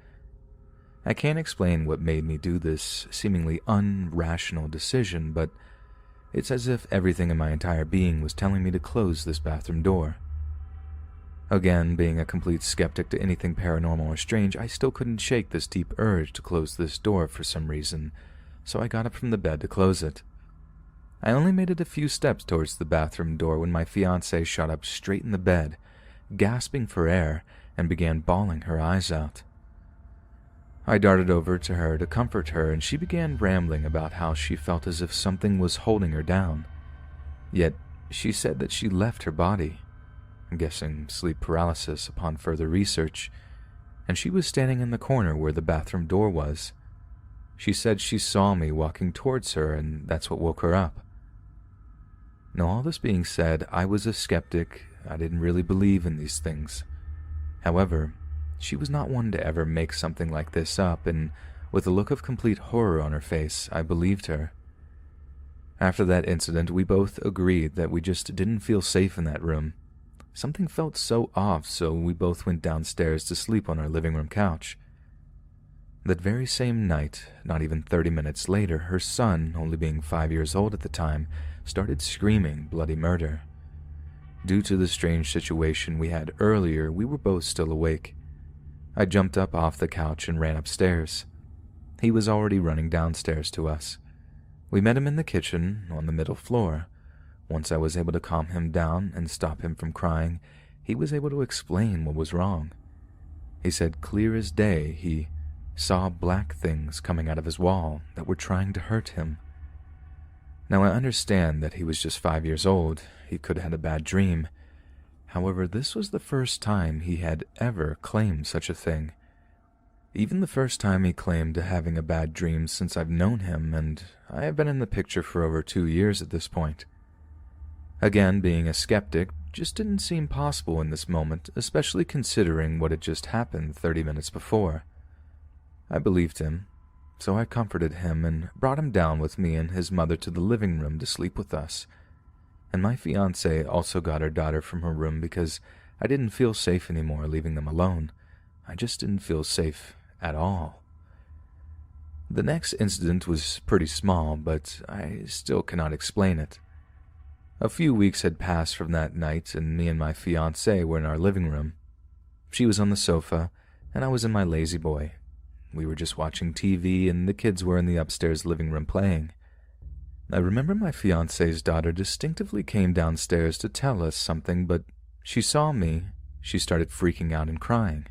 I can't explain what made me do this seemingly unrational decision, but it's as if everything in my entire being was telling me to close this bathroom door. Again, being a complete skeptic to anything paranormal or strange, I still couldn't shake this deep urge to close this door for some reason, so I got up from the bed to close it. I only made it a few steps towards the bathroom door when my fiancée shot up straight in the bed, gasping for air, and began bawling her eyes out. I darted over to her to comfort her, and she began rambling about how she felt as if something was holding her down. Yet she said that she left her body, I'm guessing sleep paralysis upon further research, and she was standing in the corner where the bathroom door was. She said she saw me walking towards her, and that's what woke her up. Now, all this being said, I was a skeptic. I didn't really believe in these things. However, she was not one to ever make something like this up, and with a look of complete horror on her face, I believed her. After that incident, we both agreed that we just didn't feel safe in that room. Something felt so off, so we both went downstairs to sleep on our living room couch. That very same night, not even 30 minutes later, her son, only being 5 years old at the time, started screaming bloody murder. Due to the strange situation we had earlier, we were both still awake. I jumped up off the couch and ran upstairs. He was already running downstairs to us. We met him in the kitchen, on the middle floor. Once I was able to calm him down and stop him from crying, he was able to explain what was wrong. He said clear as day he saw black things coming out of his wall that were trying to hurt him. Now, I understand that he was just 5 years old. He could have had a bad dream. However, this was the first time he had ever claimed such a thing. Even the first time he claimed to having a bad dream since I've known him, and I have been in the picture for over 2 years at this point. Again, being a skeptic just didn't seem possible in this moment, especially considering what had just happened 30 minutes before. I believed him, so I comforted him and brought him down with me and his mother to the living room to sleep with us. And my fiancée also got her daughter from her room because I didn't feel safe anymore leaving them alone. I just didn't feel safe at all. The next incident was pretty small, but I still cannot explain it. A few weeks had passed from that night, and me and my fiancée were in our living room. She was on the sofa, and I was in my lazy boy. We were just watching TV, and the kids were in the upstairs living room playing. I remember my fiancé's daughter distinctively came downstairs to tell us something, but she saw me. She started freaking out and crying.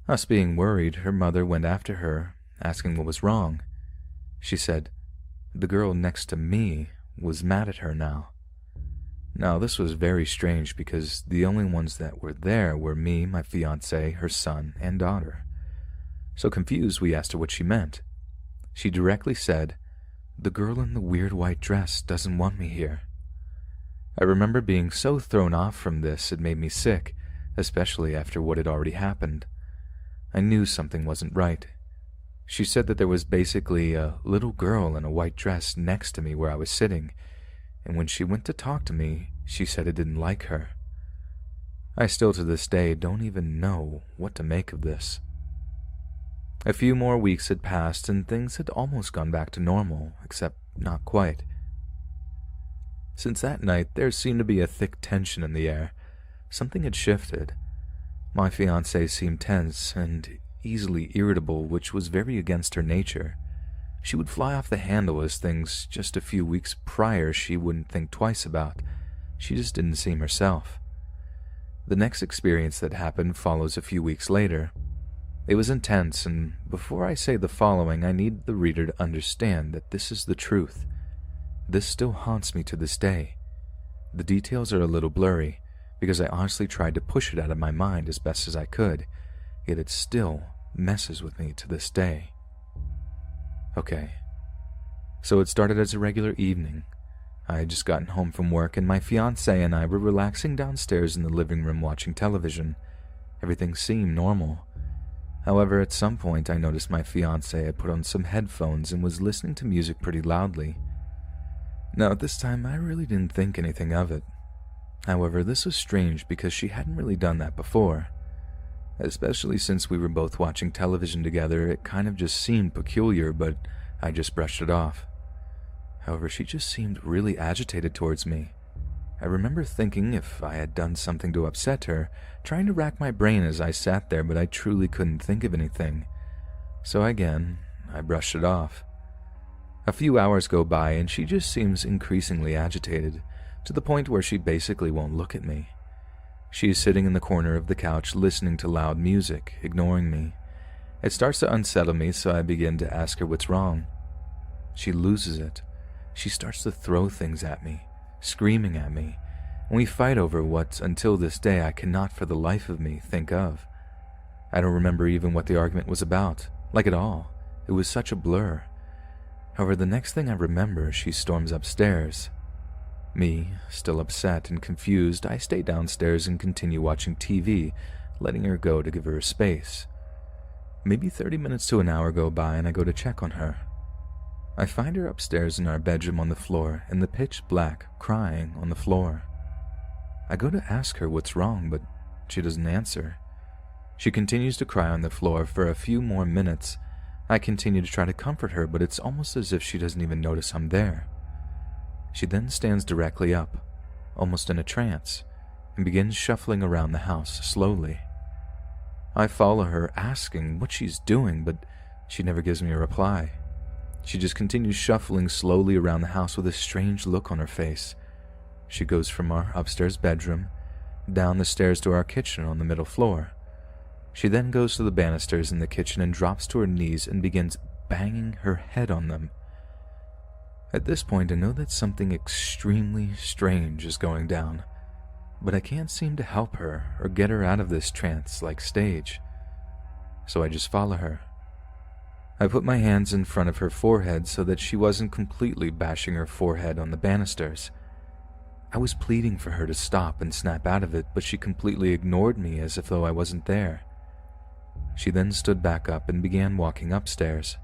Us being worried, her mother went after her, asking what was wrong. She said the girl next to me was mad at her now. Now, this was very strange because the only ones that were there were me, my fiancé, her son, and daughter. So confused, we asked her what she meant. She directly said, "The girl in the weird white dress doesn't want me here." I remember being so thrown off from this it made me sick, especially after what had already happened. I knew something wasn't right. She said that there was basically a little girl in a white dress next to me where I was sitting, and when she went to talk to me, she said it didn't like her. I still to this day don't even know what to make of this. A few more weeks had passed and things had almost gone back to normal, except not quite. Since that night, there seemed to be a thick tension in the air. Something had shifted. My fiancée seemed tense and easily irritable, which was very against her nature. She would fly off the handle as things just a few weeks prior she wouldn't think twice about. She just didn't seem herself. The next experience that happened follows a few weeks later. It was intense, and before I say the following, I need the reader to understand that this is the truth. This still haunts me to this day. The details are a little blurry, because I honestly tried to push it out of my mind as best as I could, yet it still messes with me to this day. Okay, so it started as a regular evening. I had just gotten home from work, and my fiancé and I were relaxing downstairs in the living room watching television. Everything seemed normal. However, at some point I noticed my fiancé had put on some headphones and was listening to music pretty loudly. Now, at this time, I really didn't think anything of it. However, this was strange because she hadn't really done that before. Especially since we were both watching television together, it kind of just seemed peculiar, but I just brushed it off. However, she just seemed really agitated towards me. I remember thinking if I had done something to upset her, trying to rack my brain as I sat there, but I truly couldn't think of anything. So again, I brushed it off. A few hours go by and she just seems increasingly agitated, to the point where she basically won't look at me. She is sitting in the corner of the couch listening to loud music, ignoring me. It starts to unsettle me, so I begin to ask her what's wrong. She loses it. She starts to throw things at me, screaming at me, and we fight over what, until this day, I cannot for the life of me think of. I don't remember even what the argument was about, like at all. It was such a blur. However, the next thing I remember, she storms upstairs. Me, still upset and confused, I stay downstairs and continue watching TV, letting her go to give her space. Maybe 30 minutes to an hour go by and I go to check on her. I find her upstairs in our bedroom on the floor, in the pitch black, crying on the floor. I go to ask her what's wrong, but she doesn't answer. She continues to cry on the floor for a few more minutes. I continue to try to comfort her, but it's almost as if she doesn't even notice I'm there. She then stands directly up, almost in a trance, and begins shuffling around the house slowly. I follow her, asking what she's doing, but she never gives me a reply. She just continues shuffling slowly around the house with a strange look on her face. She goes from our upstairs bedroom, down the stairs to our kitchen on the middle floor. She then goes to the banisters in the kitchen and drops to her knees and begins banging her head on them. At this point, I know that something extremely strange is going down, but I can't seem to help her or get her out of this trance-like stage. So I just follow her. I put my hands in front of her forehead so that she wasn't completely bashing her forehead on the banisters. I was pleading for her to stop and snap out of it, but she completely ignored me as if though I wasn't there. She then stood back up and began walking upstairs.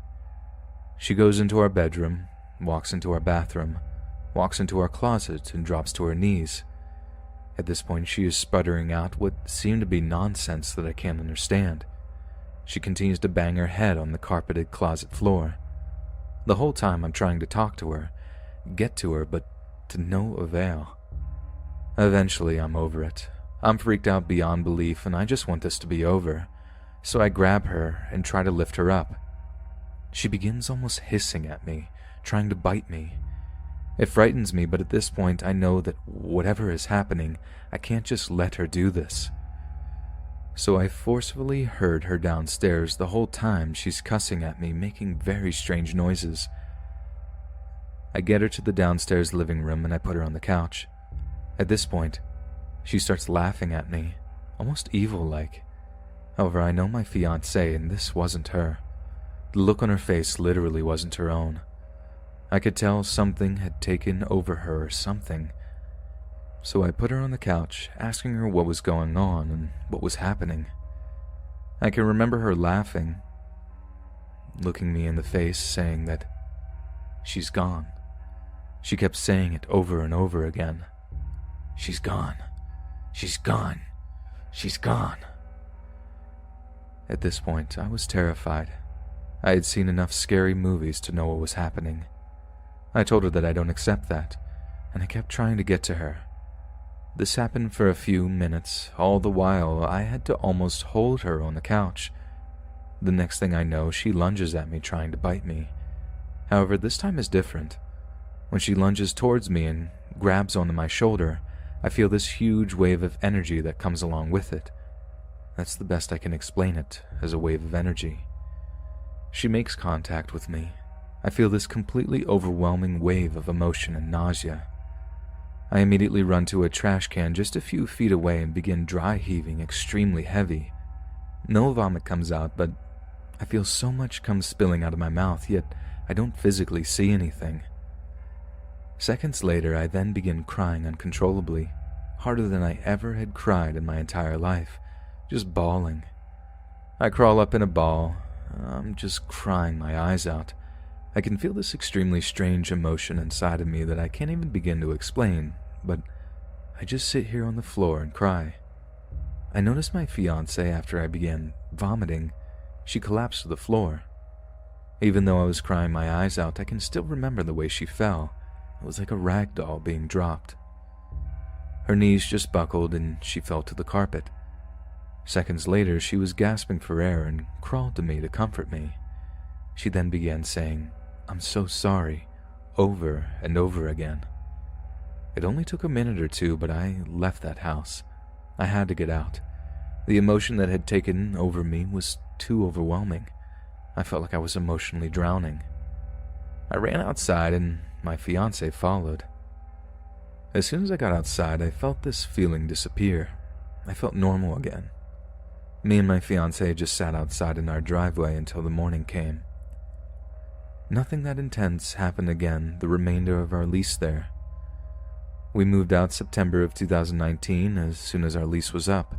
She goes into our bedroom, walks into our bathroom, walks into our closet, and drops to her knees. At this point, she is sputtering out what seemed to be nonsense that I can't understand. She continues to bang her head on the carpeted closet floor. The whole time I'm trying to talk to her, get to her, but to no avail. Eventually, I'm over it. I'm freaked out beyond belief, and I just want this to be over. So I grab her and try to lift her up. She begins almost hissing at me, trying to bite me. It frightens me, but at this point I know that whatever is happening, I can't just let her do this. So I forcefully herd her downstairs the whole time she's cussing at me, making very strange noises. I get her to the downstairs living room and I put her on the couch. At this point, she starts laughing at me, almost evil-like. However, I know my fiancée, and this wasn't her. The look on her face literally wasn't her own. I could tell something had taken over her or something. So I put her on the couch, asking her what was going on and what was happening. I can remember her laughing, looking me in the face, saying that she's gone. She kept saying it over and over again. She's gone. She's gone. She's gone. At this point, I was terrified. I had seen enough scary movies to know what was happening. I told her that I don't accept that, and I kept trying to get to her. This happened for a few minutes, all the while I had to almost hold her on the couch. The next thing I know, she lunges at me trying to bite me. However, this time is different. When she lunges towards me and grabs onto my shoulder, I feel this huge wave of energy that comes along with it. That's the best I can explain it, as a wave of energy. She makes contact with me. I feel this completely overwhelming wave of emotion and nausea. I immediately run to a trash can just a few feet away and begin dry heaving extremely heavy. No vomit comes out, but I feel so much come spilling out of my mouth, yet I don't physically see anything. Seconds later, I then begin crying uncontrollably, harder than I ever had cried in my entire life, just bawling. I crawl up in a ball. I'm just crying my eyes out. I can feel this extremely strange emotion inside of me that I can't even begin to explain, but I just sit here on the floor and cry. I noticed my fiancée after I began vomiting. She collapsed to the floor. Even though I was crying my eyes out, I can still remember the way she fell. It was like a rag doll being dropped. Her knees just buckled and she fell to the carpet. Seconds later, she was gasping for air and crawled to me to comfort me. She then began saying, "I'm so sorry," over and over again. It only took a minute or two, but I left that house. I had to get out. The emotion that had taken over me was too overwhelming. I felt like I was emotionally drowning. I ran outside and my fiancée followed. As soon as I got outside, I felt this feeling disappear. I felt normal again. Me and my fiancée just sat outside in our driveway until the morning came. Nothing that intense happened again the remainder of our lease there. We moved out September of 2019 as soon as our lease was up.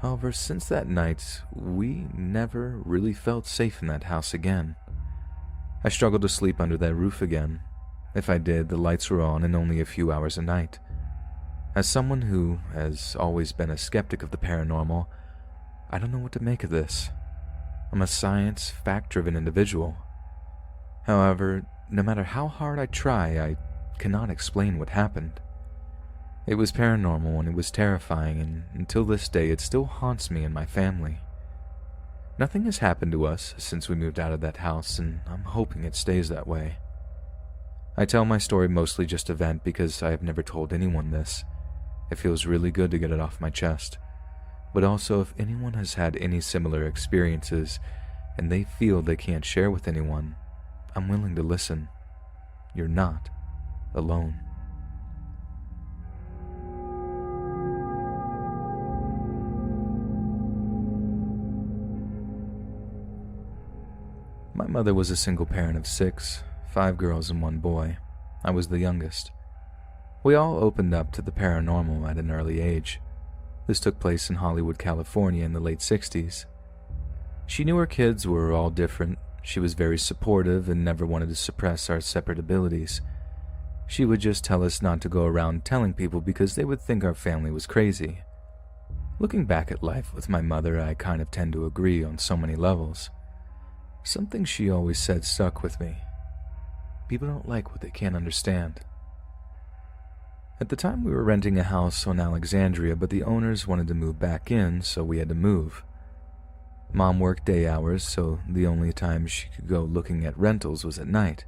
However, since that night, we never really felt safe in that house again. I struggled to sleep under that roof again. If I did, the lights were on and only a few hours a night. As someone who has always been a skeptic of the paranormal, I don't know what to make of this. I'm a science, fact-driven individual. However, no matter how hard I try, I cannot explain what happened. It was paranormal and it was terrifying, and until this day it still haunts me and my family. Nothing has happened to us since we moved out of that house, and I'm hoping it stays that way. I tell my story mostly just to vent because I have never told anyone this. It feels really good to get it off my chest. But also, if anyone has had any similar experiences and they feel they can't share with anyone, I'm willing to listen. You're not alone. My mother was a single parent of 6, 5 girls and 1 boy. I was the youngest. We all opened up to the paranormal at an early age. This took place in Hollywood, California in the late 60s. She knew her kids were all different. She was very supportive and never wanted to suppress our separate abilities. She would just tell us not to go around telling people because they would think our family was crazy. Looking back at life with my mother, I kind of tend to agree on so many levels. Something she always said stuck with me. People don't like what they can't understand. At the time, we were renting a house on Alexandria, but the owners wanted to move back in, so we had to move. Mom worked day hours, so the only time she could go looking at rentals was at night.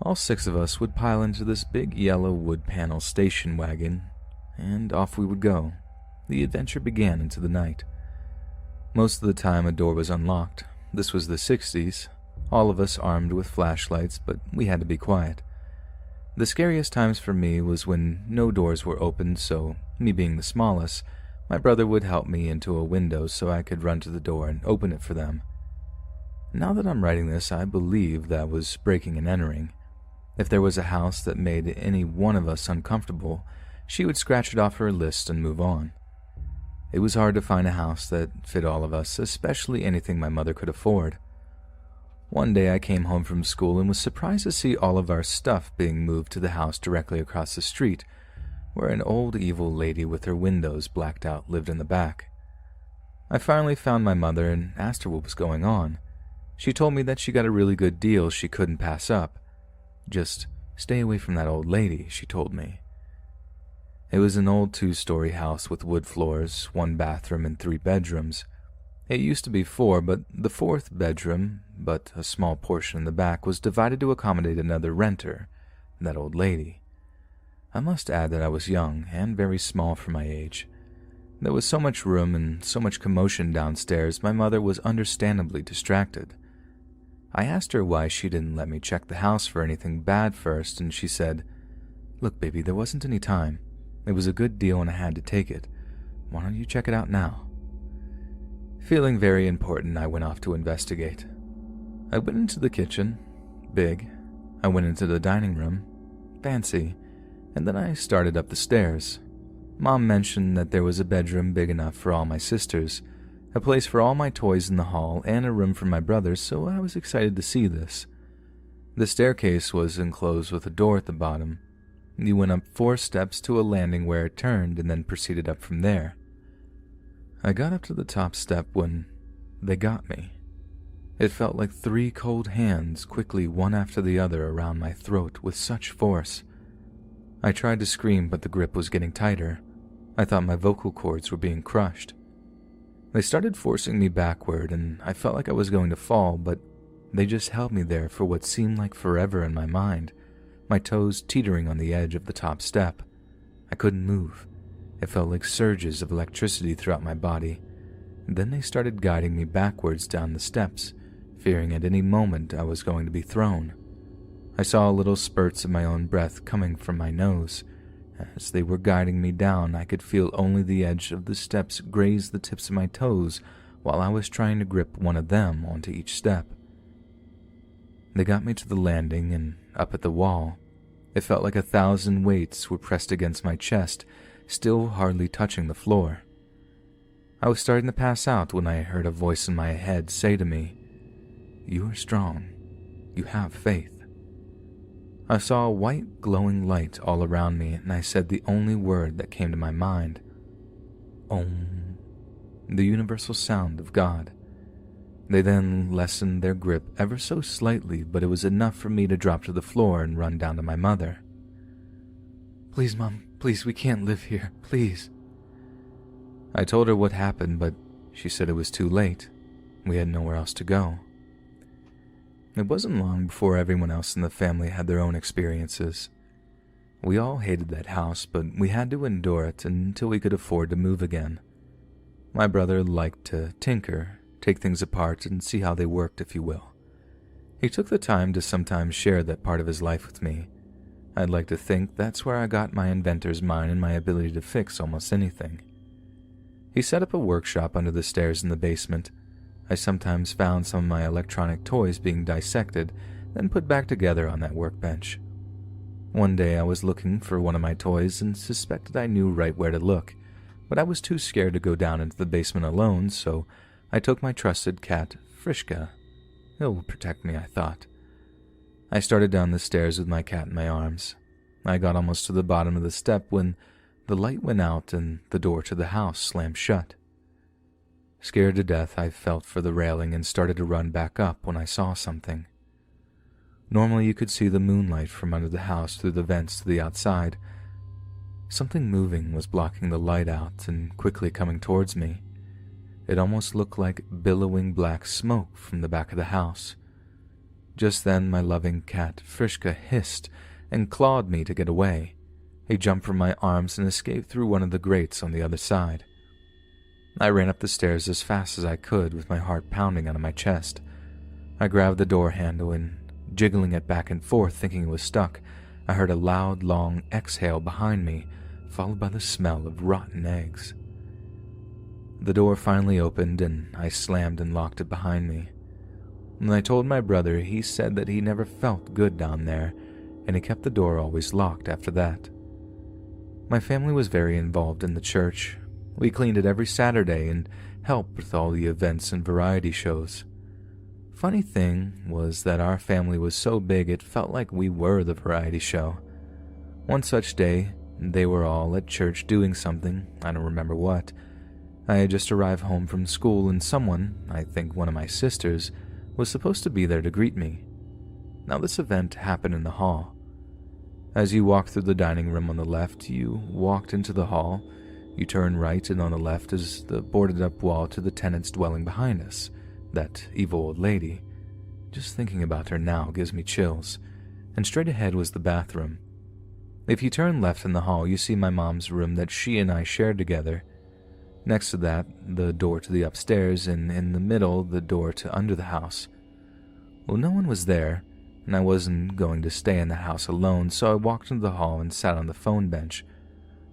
All 6 of us would pile into this big yellow wood panel station wagon, and off we would go. The adventure began into the night. Most of the time, a door was unlocked. This was the 60s, all of us armed with flashlights, but we had to be quiet. The scariest times for me was when no doors were opened, so me being the smallest, my brother would help me into a window so I could run to the door and open it for them. Now that I'm writing this, I believe that was breaking and entering. If there was a house that made any one of us uncomfortable, she would scratch it off her list and move on. It was hard to find a house that fit all of us, especially anything my mother could afford. One day I came home from school and was surprised to see all of our stuff being moved to the house directly across the street, where an old evil lady with her windows blacked out lived in the back. I finally found my mother and asked her what was going on. She told me that she got a really good deal she couldn't pass up. Just stay away from that old lady, she told me. It was an old 2-story house with wood floors, 1 bathroom and 3 bedrooms. It used to be 4, but the 4th bedroom, but a small portion in the back, was divided to accommodate another renter, that old lady. I must add that I was young and very small for my age. There was so much room and so much commotion downstairs, my mother was understandably distracted. I asked her why she didn't let me check the house for anything bad first, and she said, "Look, baby, there wasn't any time. It was a good deal and I had to take it. Why don't you check it out now?" Feeling very important, I went off to investigate. I went into the kitchen, big. I went into the dining room, fancy, and then I started up the stairs. Mom mentioned that there was a bedroom big enough for all my sisters, a place for all my toys in the hall, and a room for my brothers, so I was excited to see this. The staircase was enclosed with a door at the bottom. You went up 4 steps to a landing where it turned and then proceeded up from there. I got up to the top step when they got me. It felt like 3 cold hands quickly one after the other around my throat with such force. I tried to scream, but the grip was getting tighter. I thought my vocal cords were being crushed. They started forcing me backward, and I felt like I was going to fall, but they just held me there for what seemed like forever in my mind, my toes teetering on the edge of the top step. I couldn't move. It felt like surges of electricity throughout my body. Then they started guiding me backwards down the steps, fearing at any moment I was going to be thrown. I saw little spurts of my own breath coming from my nose. As they were guiding me down, I could feel only the edge of the steps graze the tips of my toes while I was trying to grip one of them onto each step. They got me to the landing and up at the wall. It felt like 1,000 weights were pressed against my chest, still hardly touching the floor. I was starting to pass out when I heard a voice in my head say to me, "You are strong. You have faith." I saw a white glowing light all around me, and I said the only word that came to my mind. Om, the universal sound of God. They then lessened their grip ever so slightly, but it was enough for me to drop to the floor and run down to my mother. "Please, Mom, please, we can't live here, please." I told her what happened, but she said it was too late. We had nowhere else to go. It wasn't long before everyone else in the family had their own experiences. We all hated that house, but we had to endure it until we could afford to move again. My brother liked to tinker, take things apart and see how they worked, if you will. He took the time to sometimes share that part of his life with me. I'd like to think that's where I got my inventor's mind and my ability to fix almost anything. He set up a workshop under the stairs in the basement. I sometimes found some of my electronic toys being dissected, then put back together on that workbench. One day I was looking for one of my toys and suspected I knew right where to look, but I was too scared to go down into the basement alone, so I took my trusted cat, Frischka. He'll protect me, I thought. I started down the stairs with my cat in my arms. I got almost to the bottom of the step when the light went out and the door to the house slammed shut. Scared to death, I felt for the railing and started to run back up when I saw something. Normally you could see the moonlight from under the house through the vents to the outside. Something moving was blocking the light out and quickly coming towards me. It almost looked like billowing black smoke from the back of the house. Just then my loving cat, Frischka, hissed and clawed me to get away. He jumped from my arms and escaped through one of the grates on the other side. I ran up the stairs as fast as I could with my heart pounding out of my chest. I grabbed the door handle and, jiggling it back and forth thinking it was stuck, I heard a loud, long exhale behind me, followed by the smell of rotten eggs. The door finally opened, and I slammed and locked it behind me. When I told my brother, he said that he never felt good down there, and he kept the door always locked after that. My family was very involved in the church. We cleaned it every Saturday and helped with all the events and variety shows. Funny thing was that our family was so big it felt like we were the variety show. One such day, they were all at church doing something, I don't remember what. I had just arrived home from school and someone, I think one of my sisters, was supposed to be there to greet me. Now this event happened in the hall. As you walk through the dining room on the left, you walked into the hall, you turn right, and on the left is the boarded up wall to the tenant's dwelling behind us, that evil old lady. Just thinking about her now gives me chills, and straight ahead was the bathroom. If you turn left in the hall, you see my mom's room that she and I shared together. Next to that, the door to the upstairs, and in the middle, the door to under the house. Well, no one was there, and I wasn't going to stay in the house alone, so I walked into the hall and sat on the phone bench.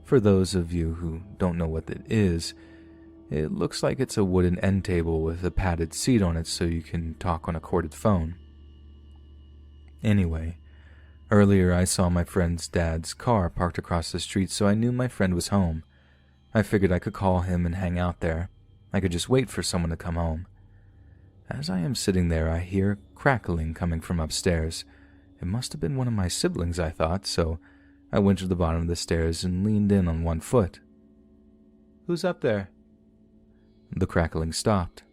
For those of you who don't know what it is, it looks like it's a wooden end table with a padded seat on it so you can talk on a corded phone. Anyway, earlier I saw my friend's dad's car parked across the street, so I knew my friend was home. I figured I could call him and hang out there. I could just wait for someone to come home. As I am sitting there, I hear crackling coming from upstairs. It must have been one of my siblings, I thought, so I went to the bottom of the stairs and leaned in on one foot. "Who's up there?" The crackling stopped.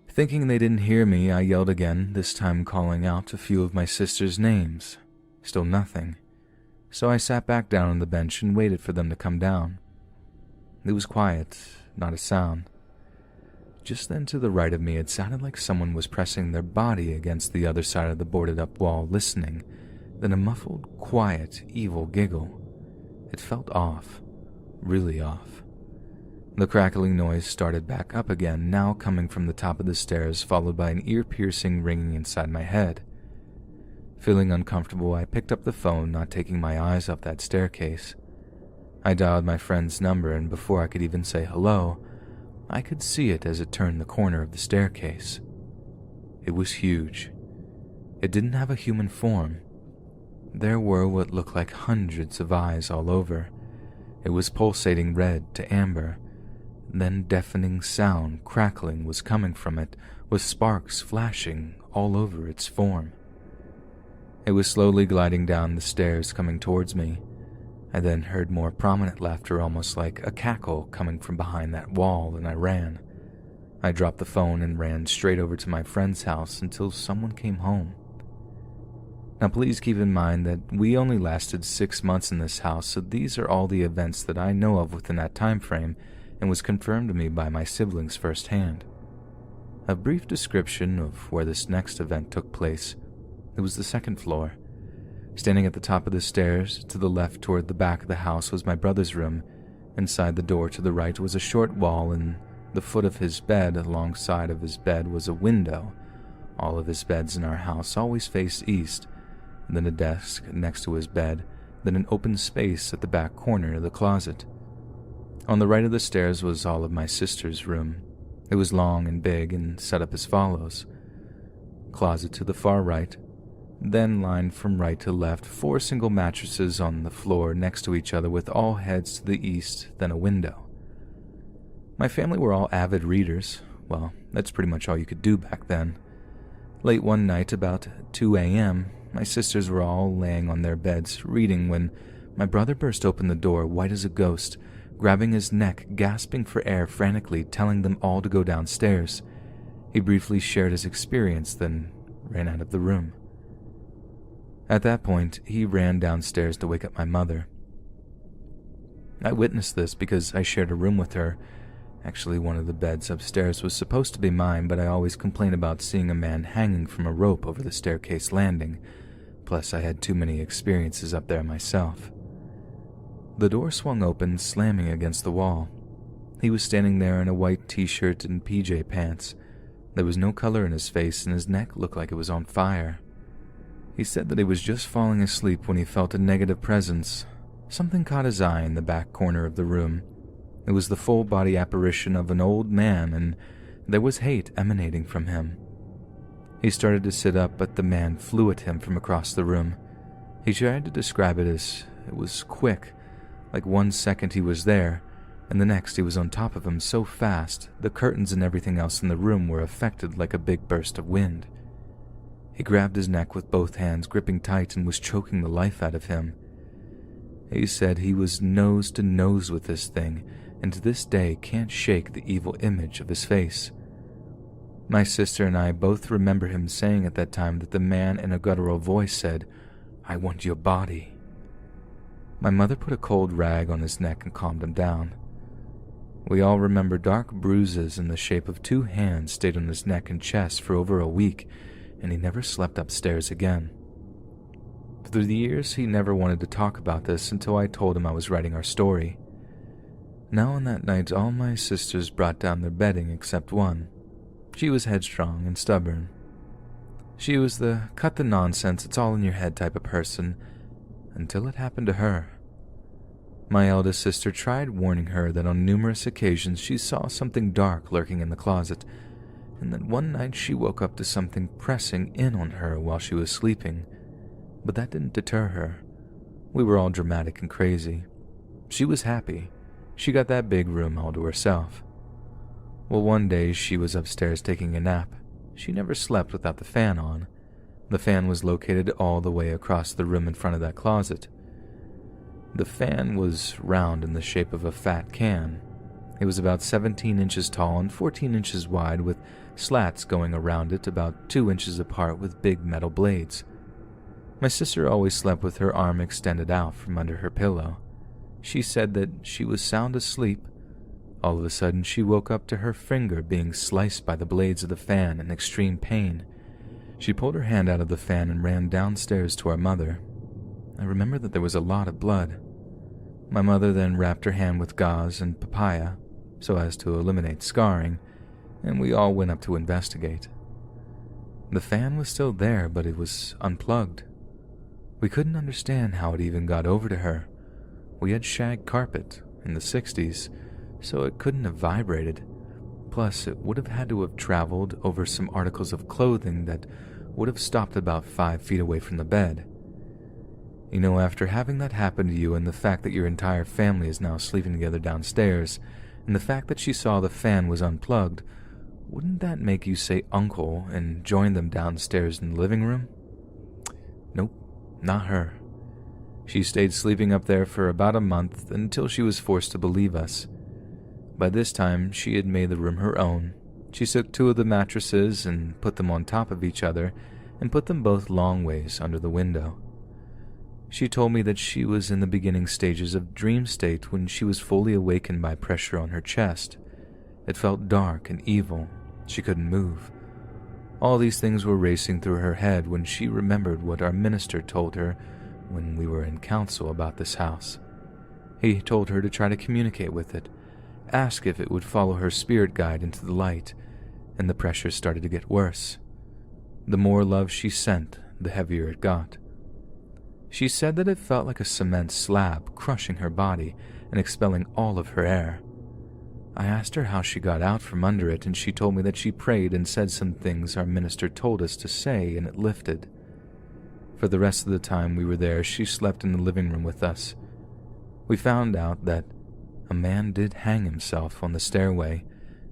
Thinking they didn't hear me, I yelled again, this time calling out a few of my sister's names. Still nothing. So I sat back down on the bench and waited for them to come down. It was quiet, not a sound. Just then to the right of me, it sounded like someone was pressing their body against the other side of the boarded-up wall, listening, then a muffled, quiet, evil giggle. It felt off, really off. The crackling noise started back up again, now coming from the top of the stairs, followed by an ear-piercing ringing inside my head. Feeling uncomfortable, I picked up the phone, not taking my eyes off that staircase. I dialed my friend's number, and before I could even say hello, I could see it as it turned the corner of the staircase. It was huge. It didn't have a human form. There were what looked like hundreds of eyes all over. It was pulsating red to amber. Then deafening sound, crackling, was coming from it, with sparks flashing all over its form. It was slowly gliding down the stairs, coming towards me. I then heard more prominent laughter, almost like a cackle, coming from behind that wall, and I ran. I dropped the phone and ran straight over to my friend's house until someone came home. Now please keep in mind that we only lasted 6 months in this house, so these are all the events that I know of within that time frame, and was confirmed to me by my siblings firsthand. A brief description of where this next event took place. It was the second floor. Standing at the top of the stairs, to the left toward the back of the house was my brother's room. Inside the door to the right was a short wall, and the foot of his bed alongside of his bed was a window. All of his beds in our house always faced east, and then a desk next to his bed, then an open space at the back corner of the closet. On the right of the stairs was all of my sister's room. It was long and big and set up as follows. Closet to the far right, then lined from right to left, 4 single mattresses on the floor next to each other with all heads to the east, then a window. My family were all avid readers. Well, that's pretty much all you could do back then. Late one night, about 2 a.m., my sisters were all laying on their beds reading when my brother burst open the door, white as a ghost, grabbing his neck, gasping for air frantically, telling them all to go downstairs. He briefly shared his experience, then ran out of the room. At that point, he ran downstairs to wake up my mother. I witnessed this because I shared a room with her. Actually, one of the beds upstairs was supposed to be mine, but I always complained about seeing a man hanging from a rope over the staircase landing. Plus, I had too many experiences up there myself. The door swung open, slamming against the wall. He was standing there in a white t-shirt and PJ pants. There was no color in his face, and his neck looked like it was on fire. He said that he was just falling asleep when he felt a negative presence. Something caught his eye in the back corner of the room. It was the full-body apparition of an old man, and there was hate emanating from him. He started to sit up, but the man flew at him from across the room. He tried to describe it as it was quick, like 1 second he was there, and the next he was on top of him so fast, the curtains and everything else in the room were affected like a big burst of wind. He grabbed his neck with both hands, gripping tight, and was choking the life out of him. He said he was nose to nose with this thing, and to this day can't shake the evil image of his face. My sister and I both remember him saying at that time that the man in a guttural voice said, "I want your body." My mother put a cold rag on his neck and calmed him down. We all remember dark bruises in the shape of 2 hands stayed on his neck and chest for over a week, and he never slept upstairs again. Through the years, he never wanted to talk about this until I told him I was writing our story. Now on that night, all my sisters brought down their bedding except one. She was headstrong and stubborn. She was the cut the nonsense, it's all in your head type of person, until it happened to her. My eldest sister tried warning her that on numerous occasions she saw something dark lurking in the closet, and that one night she woke up to something pressing in on her while she was sleeping. But that didn't deter her. We were all dramatic and crazy. She was happy. She got that big room all to herself. Well, one day she was upstairs taking a nap. She never slept without the fan on. The fan was located all the way across the room in front of that closet. The fan was round in the shape of a fat can. It was about 17 inches tall and 14 inches wide, with slats going around it about 2 inches apart with big metal blades. My sister always slept with her arm extended out from under her pillow. She said that she was sound asleep. All of a sudden, she woke up to her finger being sliced by the blades of the fan in extreme pain. She pulled her hand out of the fan and ran downstairs to our mother. I remember that there was a lot of blood. My mother then wrapped her hand with gauze and papaya so as to eliminate scarring, and we all went up to investigate. The fan was still there, but it was unplugged. We couldn't understand how it even got over to her. We had shag carpet in the 60s, so it couldn't have vibrated. Plus, it would have had to have traveled over some articles of clothing that would have stopped about 5 feet away from the bed. You know, after having that happen to you and the fact that your entire family is now sleeping together downstairs, and the fact that she saw the fan was unplugged, wouldn't that make you say uncle and join them downstairs in the living room? Nope, not her. She stayed sleeping up there for about a month until she was forced to believe us. By this time, she had made the room her own. She took 2 of the mattresses and put them on top of each other and put them both long ways under the window. She told me that she was in the beginning stages of dream state when she was fully awakened by pressure on her chest. It felt dark and evil. She couldn't move. All these things were racing through her head when she remembered what our minister told her when we were in council about this house. He told her to try to communicate with it, ask if it would follow her spirit guide into the light, and the pressure started to get worse. The more love she sent, the heavier it got. She said that it felt like a cement slab crushing her body and expelling all of her air. I asked her how she got out from under it, and she told me that she prayed and said some things our minister told us to say, and it lifted. For the rest of the time we were there, she slept in the living room with us. We found out that a man did hang himself on the stairway,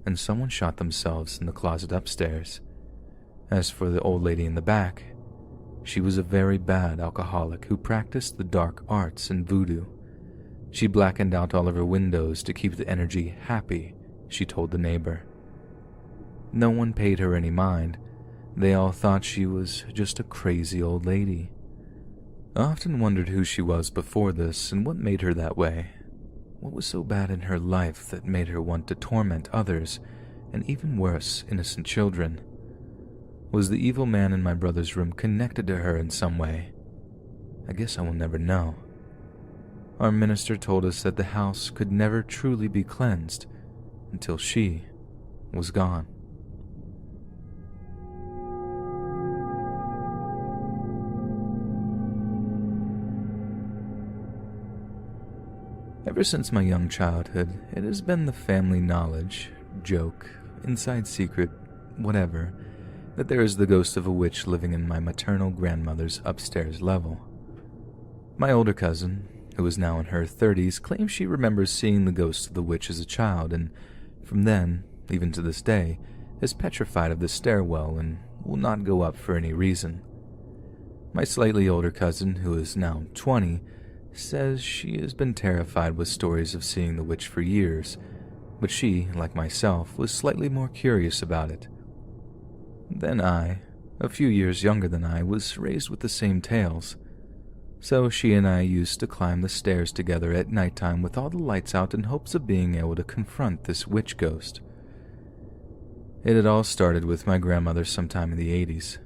and someone shot themselves in the closet upstairs. As for the old lady in the back, she was a very bad alcoholic who practiced the dark arts and voodoo. She blackened out all of her windows to keep the energy happy, she told the neighbor. No one paid her any mind. They all thought she was just a crazy old lady. I often wondered who she was before this and what made her that way. What was so bad in her life that made her want to torment others, and even worse, innocent children? Was the evil man in my brother's room connected to her in some way? I guess I will never know. Our minister told us that the house could never truly be cleansed until she was gone. Ever since my young childhood, it has been the family knowledge, joke, inside secret, whatever, that there is the ghost of a witch living in my maternal grandmother's upstairs level. My older cousin, who is now in her 30s, claims she remembers seeing the ghost of the witch as a child, and from then, even to this day, is petrified of the stairwell and will not go up for any reason. My slightly older cousin, who is now 20, says she has been terrified with stories of seeing the witch for years, but she, like myself, was slightly more curious about it. Then I, a few years younger than I, was raised with the same tales, so she and I used to climb the stairs together at nighttime with all the lights out in hopes of being able to confront this witch ghost. It had all started with my grandmother sometime in the 80s.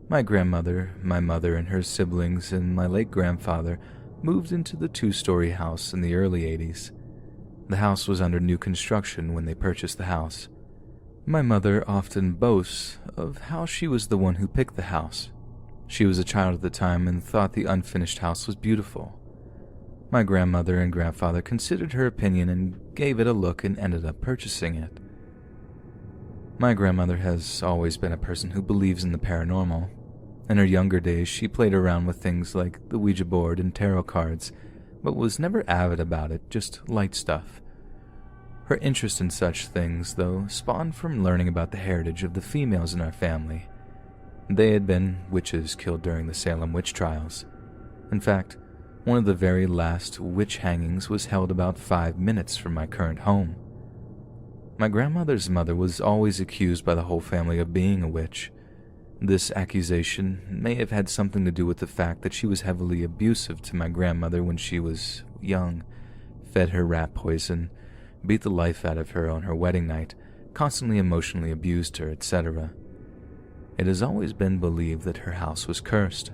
My grandmother, my mother and her siblings, and my late grandfather moved into the 2-story house in the early 80s. The house was under new construction when they purchased the house. My mother often boasts of how she was the one who picked the house. She was a child at the time and thought the unfinished house was beautiful. My grandmother and grandfather considered her opinion and gave it a look and ended up purchasing it. My grandmother has always been a person who believes in the paranormal. In her younger days, she played around with things like the Ouija board and tarot cards, but was never avid about it, just light stuff. Her interest in such things, though, spawned from learning about the heritage of the females in our family. They had been witches killed during the Salem witch trials. In fact, one of the very last witch hangings was held about 5 minutes from my current home. My grandmother's mother was always accused by the whole family of being a witch. This accusation may have had something to do with the fact that she was heavily abusive to my grandmother when she was young, fed her rat poison, beat the life out of her on her wedding night, constantly emotionally abused her, etc. It has always been believed that her house was cursed.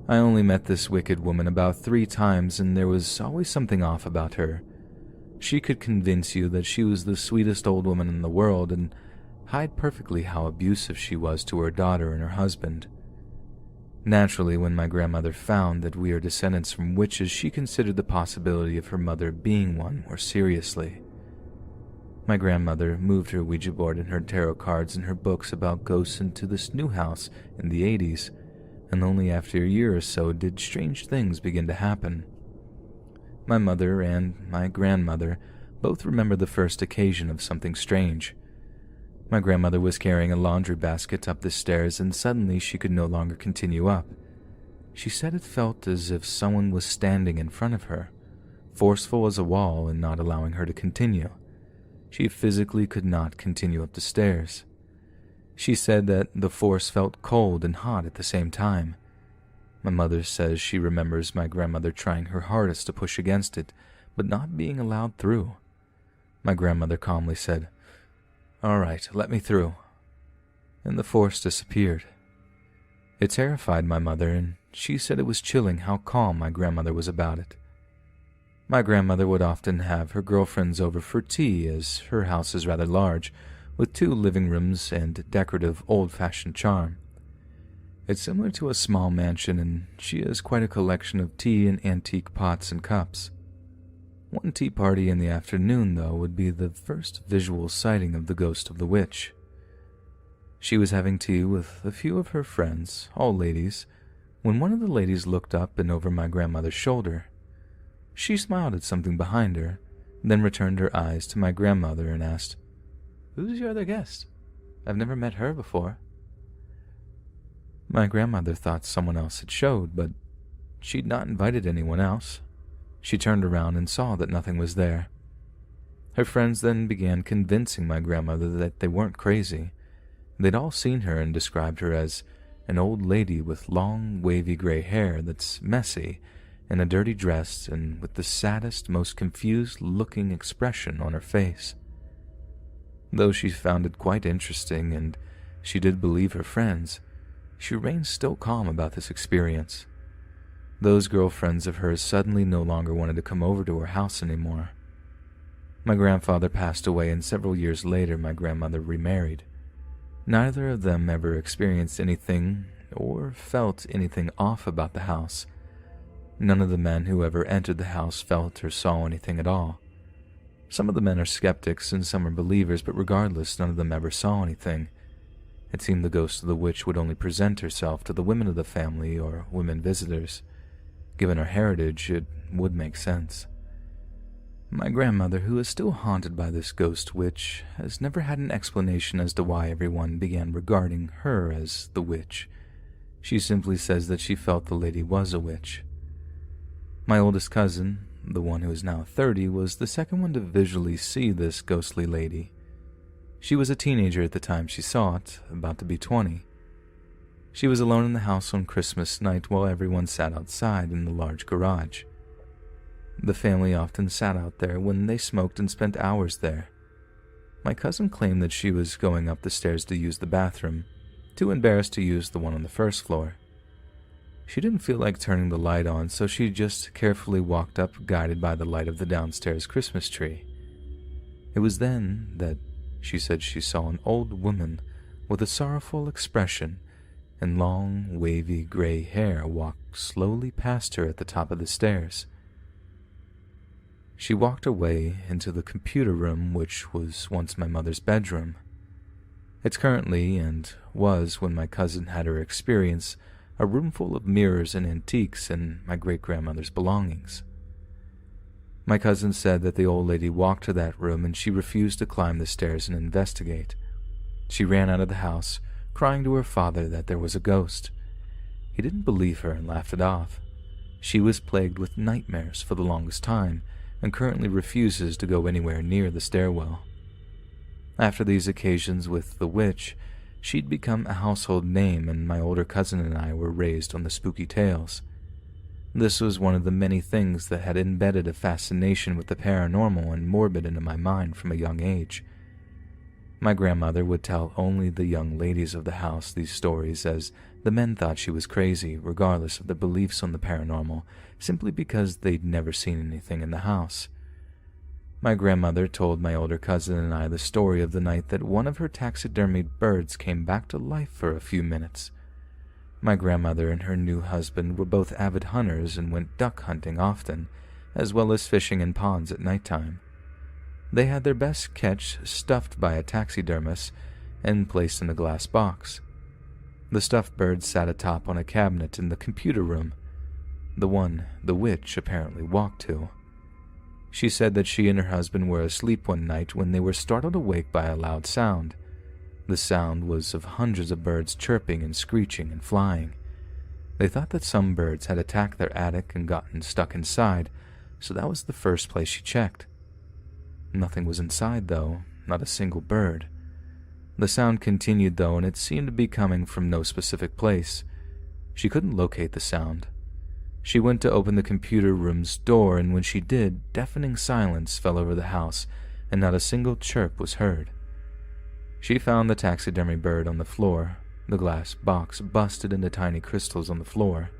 I only met this wicked woman about 3 times, and there was always something off about her. She could convince you that she was the sweetest old woman in the world and hide perfectly how abusive she was to her daughter and her husband. Naturally, when my grandmother found that we are descendants from witches, she considered the possibility of her mother being one more seriously. My grandmother moved her Ouija board and her tarot cards and her books about ghosts into this new house in the 80s, and only after a year or so did strange things begin to happen. My mother and my grandmother both remember the first occasion of something strange. My grandmother was carrying a laundry basket up the stairs, and suddenly she could no longer continue up. She said it felt as if someone was standing in front of her, forceful as a wall and not allowing her to continue. She physically could not continue up the stairs. She said that the force felt cold and hot at the same time. My mother says she remembers my grandmother trying her hardest to push against it, but not being allowed through. My grandmother calmly said, "All right, let me through," and the force disappeared. It terrified my mother, and she said it was chilling how calm my grandmother was about it. My grandmother would often have her girlfriends over for tea, as her house is rather large, with 2 living rooms and decorative old-fashioned charm. It's similar to a small mansion, and she has quite a collection of tea and antique pots and cups. One tea party in the afternoon, though, would be the first visual sighting of the ghost of the witch. She was having tea with a few of her friends, all ladies, when one of the ladies looked up and over my grandmother's shoulder. She smiled at something behind her, then returned her eyes to my grandmother and asked, "Who's your other guest? I've never met her before." My grandmother thought someone else had showed, but she'd not invited anyone else. She turned around and saw that nothing was there. Her friends then began convincing my grandmother that they weren't crazy. They'd all seen her and described her as an old lady with long, wavy gray hair that's messy, in a dirty dress, and with the saddest, most confused-looking expression on her face. Though she found it quite interesting, and she did believe her friends, she remained still calm about this experience. Those girlfriends of hers suddenly no longer wanted to come over to her house anymore. My grandfather passed away, and several years later my grandmother remarried. Neither of them ever experienced anything or felt anything off about the house. None of the men who ever entered the house felt or saw anything at all. Some of the men are skeptics and some are believers, but regardless, none of them ever saw anything. It seemed the ghost of the witch would only present herself to the women of the family or women visitors. Given her heritage, it would make sense. My grandmother, who is still haunted by this ghost witch, has never had an explanation as to why everyone began regarding her as the witch. She simply says that she felt the lady was a witch. My oldest cousin, the one who is now 30, was the second one to visually see this ghostly lady. She was a teenager at the time she saw it, about to be 20. She was alone in the house on Christmas night while everyone sat outside in the large garage. The family often sat out there when they smoked and spent hours there. My cousin claimed that she was going up the stairs to use the bathroom, too embarrassed to use the one on the first floor. She didn't feel like turning the light on, so she just carefully walked up, guided by the light of the downstairs Christmas tree. It was then that she said she saw an old woman with a sorrowful expression and long, wavy gray hair walk slowly past her at the top of the stairs. She walked her way into the computer room, which was once my mother's bedroom. It's currently, and was when my cousin had her experience, a room full of mirrors and antiques and my great-grandmother's belongings. My cousin said that the old lady walked to that room and she refused to climb the stairs and investigate. She ran out of the house, crying to her father that there was a ghost. He didn't believe her and laughed it off. She was plagued with nightmares for the longest time and currently refuses to go anywhere near the stairwell. After these occasions with the witch, she'd become a household name, and my older cousin and I were raised on the spooky tales. This was one of the many things that had embedded a fascination with the paranormal and morbid into my mind from a young age. My grandmother would tell only the young ladies of the house these stories, as the men thought she was crazy, regardless of their beliefs on the paranormal, simply because they'd never seen anything in the house. My grandmother told my older cousin and I the story of the night that one of her taxidermied birds came back to life for a few minutes. My grandmother and her new husband were both avid hunters and went duck hunting often, as well as fishing in ponds at nighttime. They had their best catch stuffed by a taxidermist and placed in a glass box. The stuffed bird sat atop on a cabinet in the computer room, the one the witch apparently walked to. She said that she and her husband were asleep one night when they were startled awake by a loud sound. The sound was of hundreds of birds chirping and screeching and flying. They thought that some birds had attacked their attic and gotten stuck inside, so that was the first place she checked. Nothing was inside, though, not a single bird. The sound continued, though, and it seemed to be coming from no specific place. She couldn't locate the sound. She went to open the computer room's door, and when she did, deafening silence fell over the house, and not a single chirp was heard. She found the taxidermy bird on the floor, the glass box busted into tiny crystals on the floor.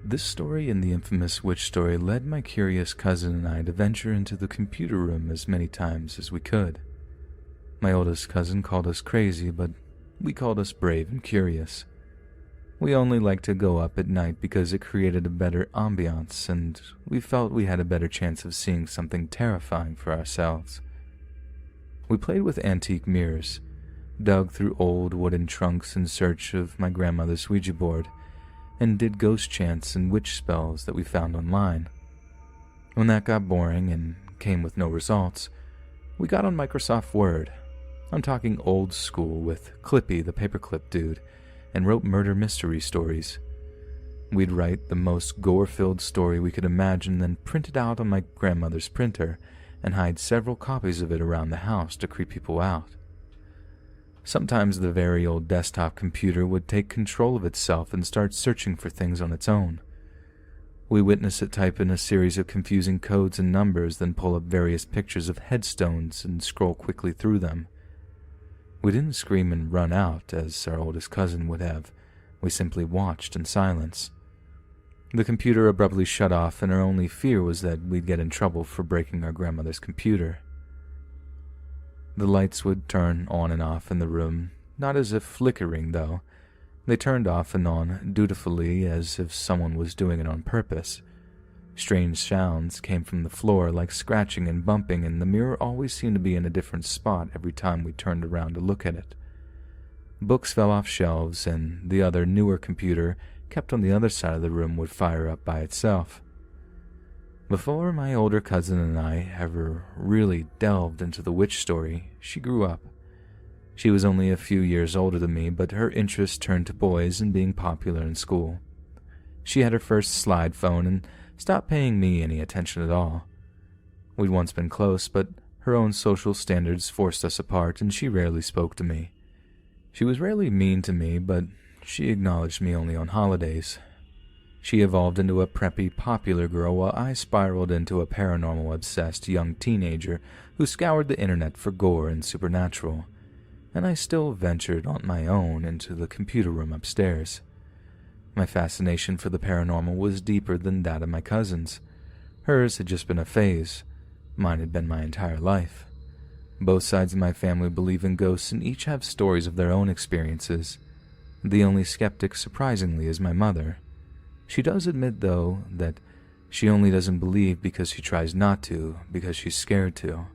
This story and the infamous witch story led my curious cousin and I to venture into the computer room as many times as we could. My oldest cousin called us crazy, but we called us brave and curious. We only liked to go up at night because it created a better ambiance, and we felt we had a better chance of seeing something terrifying for ourselves. We played with antique mirrors, dug through old wooden trunks in search of my grandmother's Ouija board, and did ghost chants and witch spells that we found online. When that got boring and came with no results, we got on Microsoft Word. I'm talking old school with Clippy the paperclip dude, and wrote murder mystery stories. We'd write the most gore-filled story we could imagine, then print it out on my grandmother's printer and hide several copies of it around the house to creep people out. Sometimes the very old desktop computer would take control of itself and start searching for things on its own. We witnessed it type in a series of confusing codes and numbers, then pull up various pictures of headstones and scroll quickly through them. We didn't scream and run out, as our oldest cousin would have. We simply watched in silence. The computer abruptly shut off, and our only fear was that we'd get in trouble for breaking our grandmother's computer. The lights would turn on and off in the room, not as if flickering, though. They turned off and on dutifully as if someone was doing it on purpose. Strange sounds came from the floor like scratching and bumping, and the mirror always seemed to be in a different spot every time we turned around to look at it. Books fell off shelves, and the other newer computer kept on the other side of the room would fire up by itself. Before my older cousin and I ever really delved into the witch story, she grew up. She was only a few years older than me, but her interest turned to boys and being popular in school. She had her first slide phone and stopped paying me any attention at all. We'd once been close, but her own social standards forced us apart, and she rarely spoke to me. She was rarely mean to me, but she acknowledged me only on holidays. She evolved into a preppy, popular girl while I spiraled into a paranormal-obsessed young teenager who scoured the internet for gore and supernatural, and I still ventured on my own into the computer room upstairs. My fascination for the paranormal was deeper than that of my cousin's. Hers had just been a phase. Mine had been my entire life. Both sides of my family believe in ghosts and each have stories of their own experiences. The only skeptic, surprisingly, is my mother. She does admit, though, that she only doesn't believe because she tries not to, because she's scared to.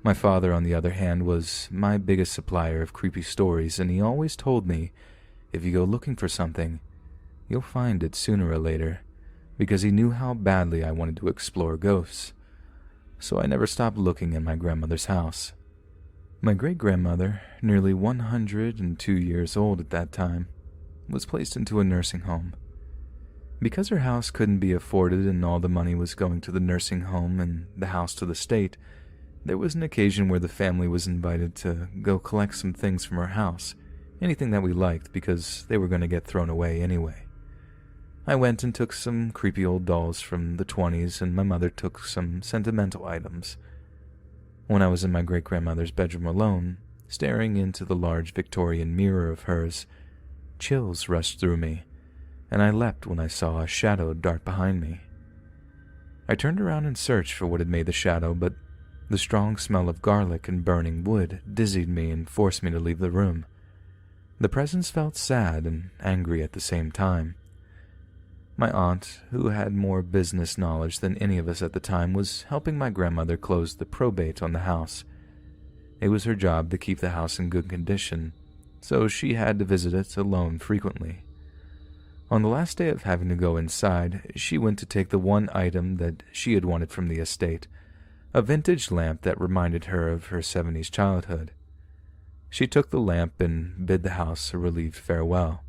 My father, on the other hand, was my biggest supplier of creepy stories, and he always told me, if you go looking for something, you'll find it sooner or later, because he knew how badly I wanted to explore ghosts. So I never stopped looking in my grandmother's house. My great-grandmother, nearly 102 years old at that time, was placed into a nursing home. Because her house couldn't be afforded and all the money was going to the nursing home and the house to the state, there was an occasion where the family was invited to go collect some things from her house, anything that we liked because they were going to get thrown away anyway. I went and took some creepy old dolls from the 20s, and my mother took some sentimental items. When I was in my great-grandmother's bedroom alone, staring into the large Victorian mirror of hers, chills rushed through me, and I leapt when I saw a shadow dart behind me. I turned around and searched for what had made the shadow, but the strong smell of garlic and burning wood dizzied me and forced me to leave the room. The presence felt sad and angry at the same time. My aunt, who had more business knowledge than any of us at the time, was helping my grandmother close the probate on the house. It was her job to keep the house in good condition, so she had to visit it alone frequently. On the last day of having to go inside, she went to take the one item that she had wanted from the estate, a vintage lamp that reminded her of her 70s childhood. She took the lamp and bid the house a relieved farewell.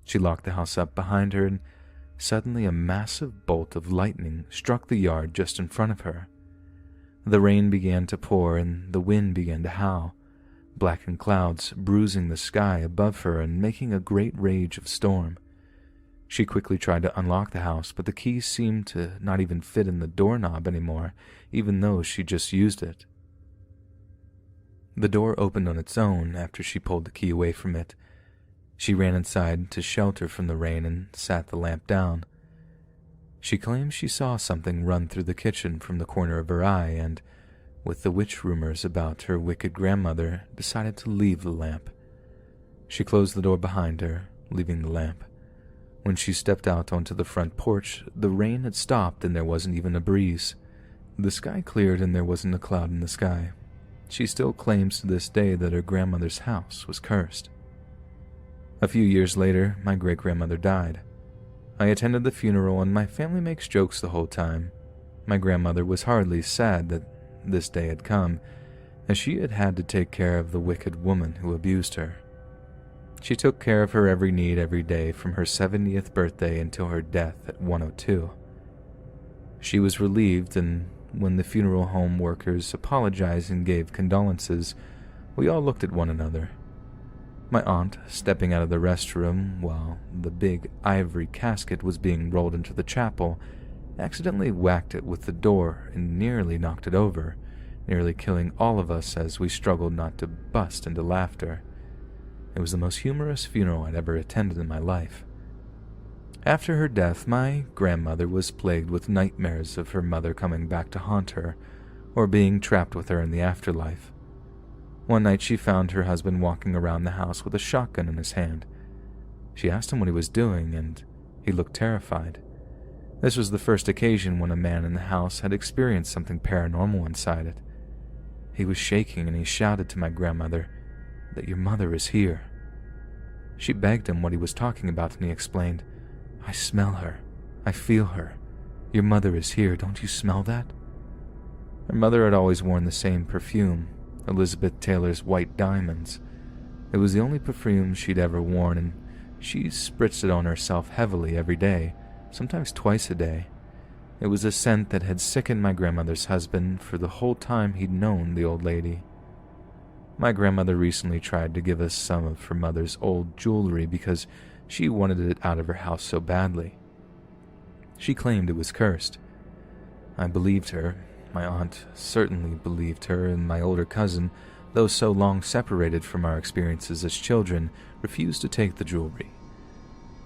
She locked the house up behind her, and suddenly a massive bolt of lightning struck the yard just in front of her. The rain began to pour and the wind began to howl, blackened clouds bruising the sky above her and making a great rage of storm. She quickly tried to unlock the house, but the key seemed to not even fit in the doorknob anymore, even though she just used it. The door opened on its own after she pulled the key away from it. She ran inside to shelter from the rain and sat the lamp down. She claims she saw something run through the kitchen from the corner of her eye and, with the witch rumors about her wicked grandmother, decided to leave the lamp. She closed the door behind her, leaving the lamp. When she stepped out onto the front porch, the rain had stopped and there wasn't even a breeze. The sky cleared and there wasn't a cloud in the sky. She still claims to this day that her grandmother's house was cursed. A few years later, my great-grandmother died. I attended the funeral and my family makes jokes the whole time. My grandmother was hardly sad that this day had come, as she had had to take care of the wicked woman who abused her. She took care of her every need every day from her 70th birthday until her death at 102. She was relieved, and when the funeral home workers apologized and gave condolences, we all looked at one another. My aunt, stepping out of the restroom while the big ivory casket was being rolled into the chapel, accidentally whacked it with the door and nearly knocked it over, nearly killing all of us as we struggled not to bust into laughter. It was the most humorous funeral I'd ever attended in my life. After her death, my grandmother was plagued with nightmares of her mother coming back to haunt her, or being trapped with her in the afterlife. One night she found her husband walking around the house with a shotgun in his hand. She asked him what he was doing, and he looked terrified. This was the first occasion when a man in the house had experienced something paranormal inside it. He was shaking and he shouted to my grandmother that your mother is here. She begged him what he was talking about, and he explained, I smell her. I feel her. Your mother is here. Don't you smell that? Her mother had always worn the same perfume, Elizabeth Taylor's White Diamonds. It was the only perfume she'd ever worn, and she spritzed it on herself heavily every day, sometimes twice a day. It was a scent that had sickened my grandmother's husband for the whole time he'd known the old lady. My grandmother recently tried to give us some of her mother's old jewelry because she wanted it out of her house so badly. She claimed it was cursed. I believed her. My aunt certainly believed her, and my older cousin, though so long separated from our experiences as children, refused to take the jewelry.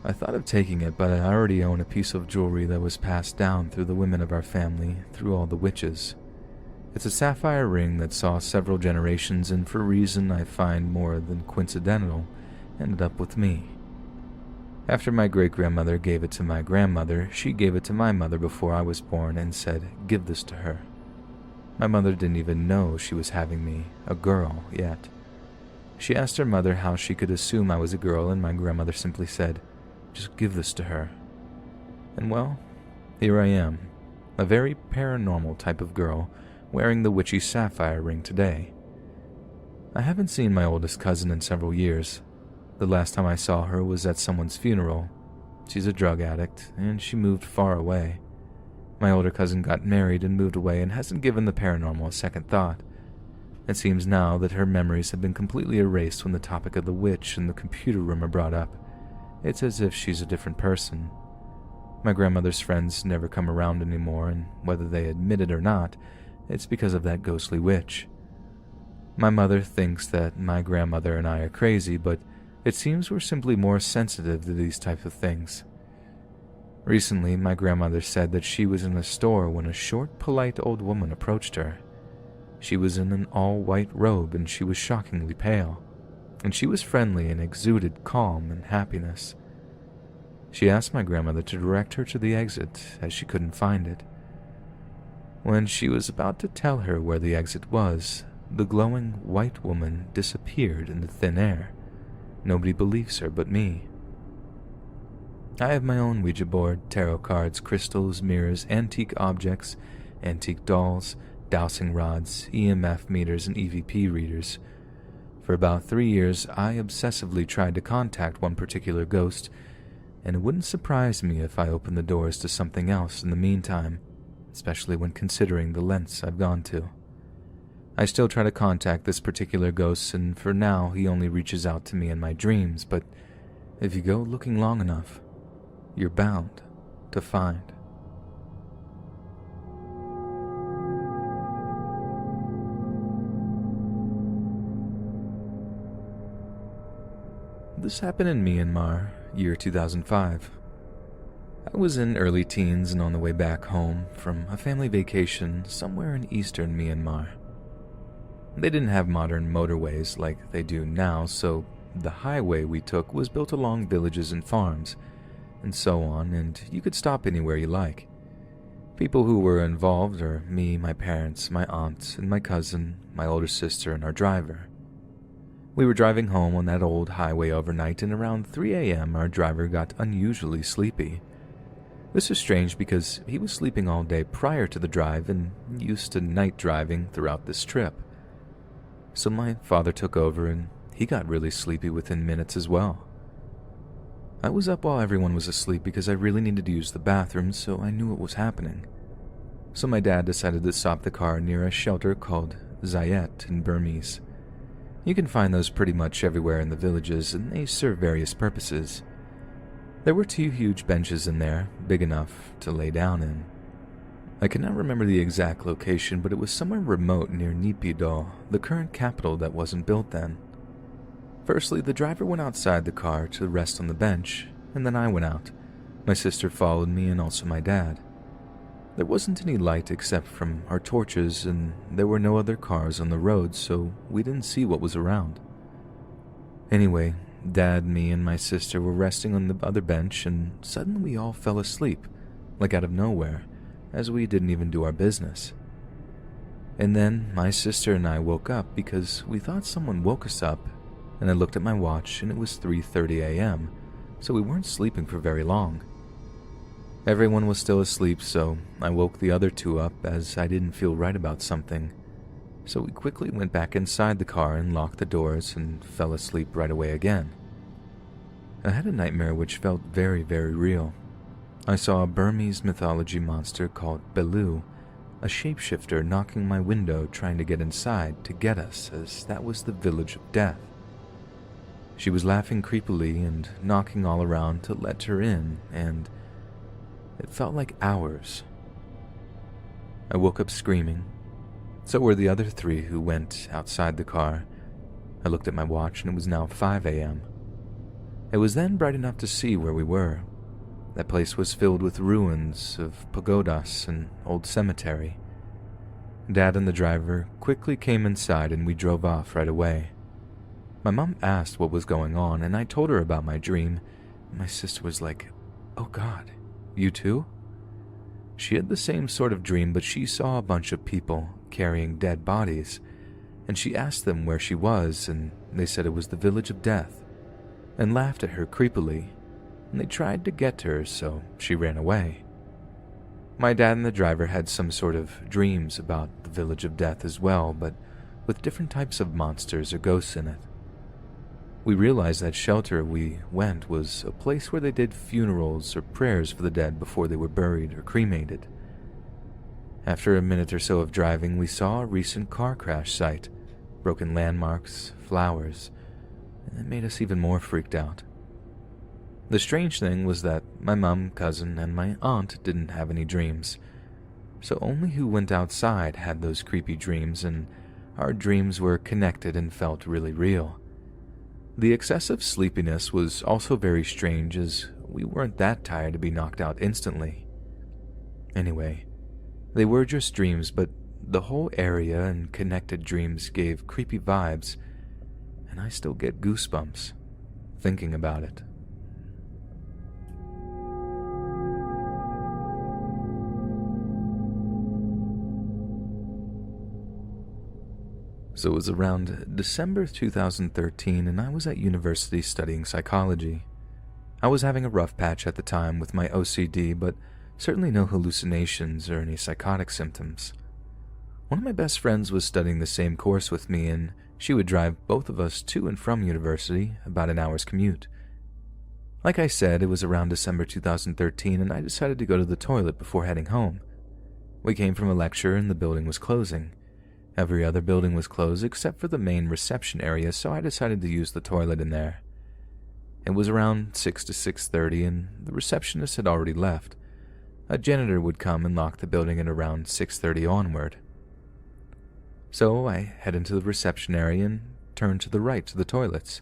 I thought of taking it, but I already own a piece of jewelry that was passed down through the women of our family, through all the witches. It's a sapphire ring that saw several generations, and for a reason I find more than coincidental, ended up with me. After my great-grandmother gave it to my grandmother, she gave it to my mother before I was born and said, give this to her. My mother didn't even know she was having me, a girl, yet. She asked her mother how she could assume I was a girl, and my grandmother simply said, just give this to her. And well, here I am, a very paranormal type of girl, wearing the witchy sapphire ring today. I haven't seen my oldest cousin in several years. The last time I saw her was at someone's funeral. She's a drug addict, and she moved far away. My older cousin got married and moved away and hasn't given the paranormal a second thought. It seems now that her memories have been completely erased when the topic of the witch and the computer room are brought up. It's as if she's a different person. My grandmother's friends never come around anymore, and whether they admit it or not, it's because of that ghostly witch. My mother thinks that my grandmother and I are crazy, but it seems we're simply more sensitive to these types of things. Recently, my grandmother said that she was in a store when a short, polite old woman approached her. She was in an all-white robe and she was shockingly pale, and she was friendly and exuded calm and happiness. She asked my grandmother to direct her to the exit as she couldn't find it. When she was about to tell her where the exit was, the glowing white woman disappeared into thin air. Nobody believes her but me. I have my own Ouija board, tarot cards, crystals, mirrors, antique objects, antique dolls, dowsing rods, EMF meters, and EVP readers. For about 3 years, I obsessively tried to contact one particular ghost, and it wouldn't surprise me if I opened the doors to something else in the meantime, especially when considering the lengths I've gone to. I still try to contact this particular ghost, and for now he only reaches out to me in my dreams, but if you go looking long enough, you're bound to find. This happened in Myanmar, year 2005. I was in early teens and on the way back home from a family vacation somewhere in eastern Myanmar. They didn't have modern motorways like they do now, so the highway we took was built along villages and farms, and so on, and you could stop anywhere you like. People who were involved are me, my parents, my aunt, and my cousin, my older sister, and our driver. We were driving home on that old highway overnight, and around 3 a.m. our driver got unusually sleepy. This is strange because he was sleeping all day prior to the drive and used to night driving throughout this trip. So my father took over and he got really sleepy within minutes as well. I was up while everyone was asleep because I really needed to use the bathroom, so I knew what was happening. So my dad decided to stop the car near a shelter called Zayet in Burmese. You can find those pretty much everywhere in the villages, and they serve various purposes. There were 2 huge benches in there, big enough to lay down in. I cannot remember the exact location, but it was somewhere remote near Naypyidaw, the current capital that wasn't built then. Firstly, the driver went outside the car to rest on the bench, and then I went out. My sister followed me and also my dad. There wasn't any light except from our torches, and there were no other cars on the road, so we didn't see what was around. Anyway, Dad, me, and my sister were resting on the other bench, and suddenly we all fell asleep, like out of nowhere, as we didn't even do our business. And then my sister and I woke up because we thought someone woke us up, and I looked at my watch and it was 3:30 a.m., so we weren't sleeping for very long. Everyone was still asleep, so I woke the other two up as I didn't feel right about something. So we quickly went back inside the car and locked the doors and fell asleep right away again. I had a nightmare which felt very, very real. I saw a Burmese mythology monster called Belu, a shapeshifter knocking my window trying to get inside to get us, as that was the village of death. She was laughing creepily and knocking all around to let her in, and it felt like hours. I woke up screaming. So were the other three who went outside the car. I looked at my watch and it was now 5 a.m. It was then bright enough to see where we were. That place was filled with ruins of pagodas and old cemetery. Dad and the driver quickly came inside and we drove off right away. My mom asked what was going on and I told her about my dream. My sister was like, "Oh God, you too?" She had the same sort of dream, but she saw a bunch of people carrying dead bodies, and she asked them where she was, and they said it was the village of death, and laughed at her creepily, and they tried to get her, so she ran away. My dad and the driver had some sort of dreams about the village of death as well, but with different types of monsters or ghosts in it. We realized that shelter we went was a place where they did funerals or prayers for the dead before they were buried or cremated. After a minute or so of driving, we saw a recent car crash site, broken landmarks, flowers, and it made us even more freaked out. The strange thing was that my mom, cousin, and my aunt didn't have any dreams, so only who went outside had those creepy dreams, and our dreams were connected and felt really real. The excessive sleepiness was also very strange, as we weren't that tired to be knocked out instantly. Anyway, they were just dreams, but the whole area and connected dreams gave creepy vibes, and I still get goosebumps thinking about it. So it was around December 2013, and I was at university studying psychology. I was having a rough patch at the time with my OCD, but certainly no hallucinations or any psychotic symptoms. One of my best friends was studying the same course with me, and she would drive both of us to and from university, about an hour's commute. Like I said, it was around December 2013, and I decided to go to the toilet before heading home. We came from a lecture, and the building was closing. Every other building was closed except for the main reception area, so I decided to use the toilet in there. It was around 6 to 6:30, and the receptionist had already left. A janitor would come and lock the building at around 6:30 onward. So I head into the reception area and turn to the right to the toilets.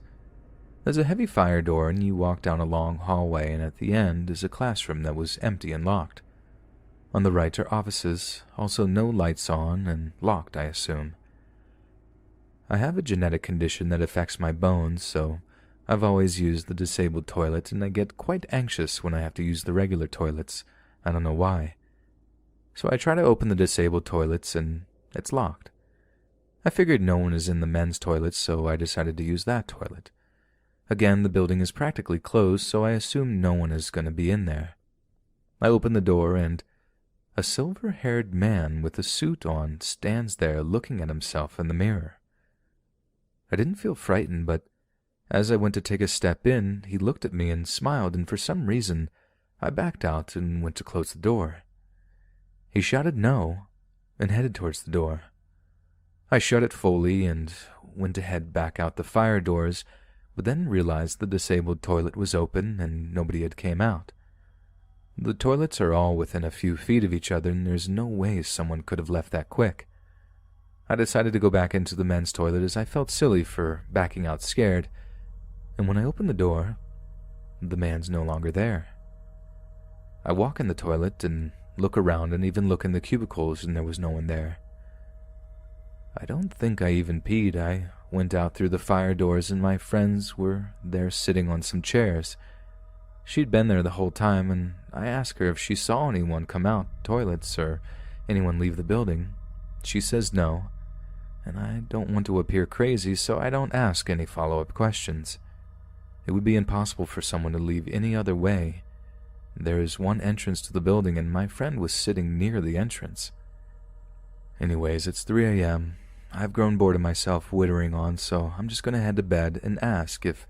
There's a heavy fire door, and you walk down a long hallway, and at the end is a classroom that was empty and locked. On the right are offices, also no lights on and locked, I assume. I have a genetic condition that affects my bones, so I've always used the disabled toilet, and I get quite anxious when I have to use the regular toilets. I don't know why. So I try to open the disabled toilets, and it's locked. I figured no one is in the men's toilets, so I decided to use that toilet. Again, the building is practically closed, so I assume no one is going to be in there. I open the door, and a silver-haired man with a suit on stands there looking at himself in the mirror. I didn't feel frightened, but as I went to take a step in, he looked at me and smiled, and for some reason, I backed out and went to close the door. He shouted no and headed towards the door. I shut it fully and went to head back out the fire doors, but then realized the disabled toilet was open and nobody had came out. The toilets are all within a few feet of each other, and there's no way someone could have left that quick. I decided to go back into the men's toilet as I felt silly for backing out scared, and when I opened the door, the man's no longer there. I walk in the toilet and look around and even look in the cubicles, and there was no one there. I don't think I even peed. I went out through the fire doors and my friends were there sitting on some chairs. She'd been there the whole time, and I asked her if she saw anyone come out, toilets, or anyone leave the building. She says no, and I don't want to appear crazy, so I don't ask any follow-up questions. It would be impossible for someone to leave any other way. There is one entrance to the building, and my friend was sitting near the entrance. Anyways, it's 3 a.m. I've grown bored of myself wittering on, so I'm just going to head to bed and ask if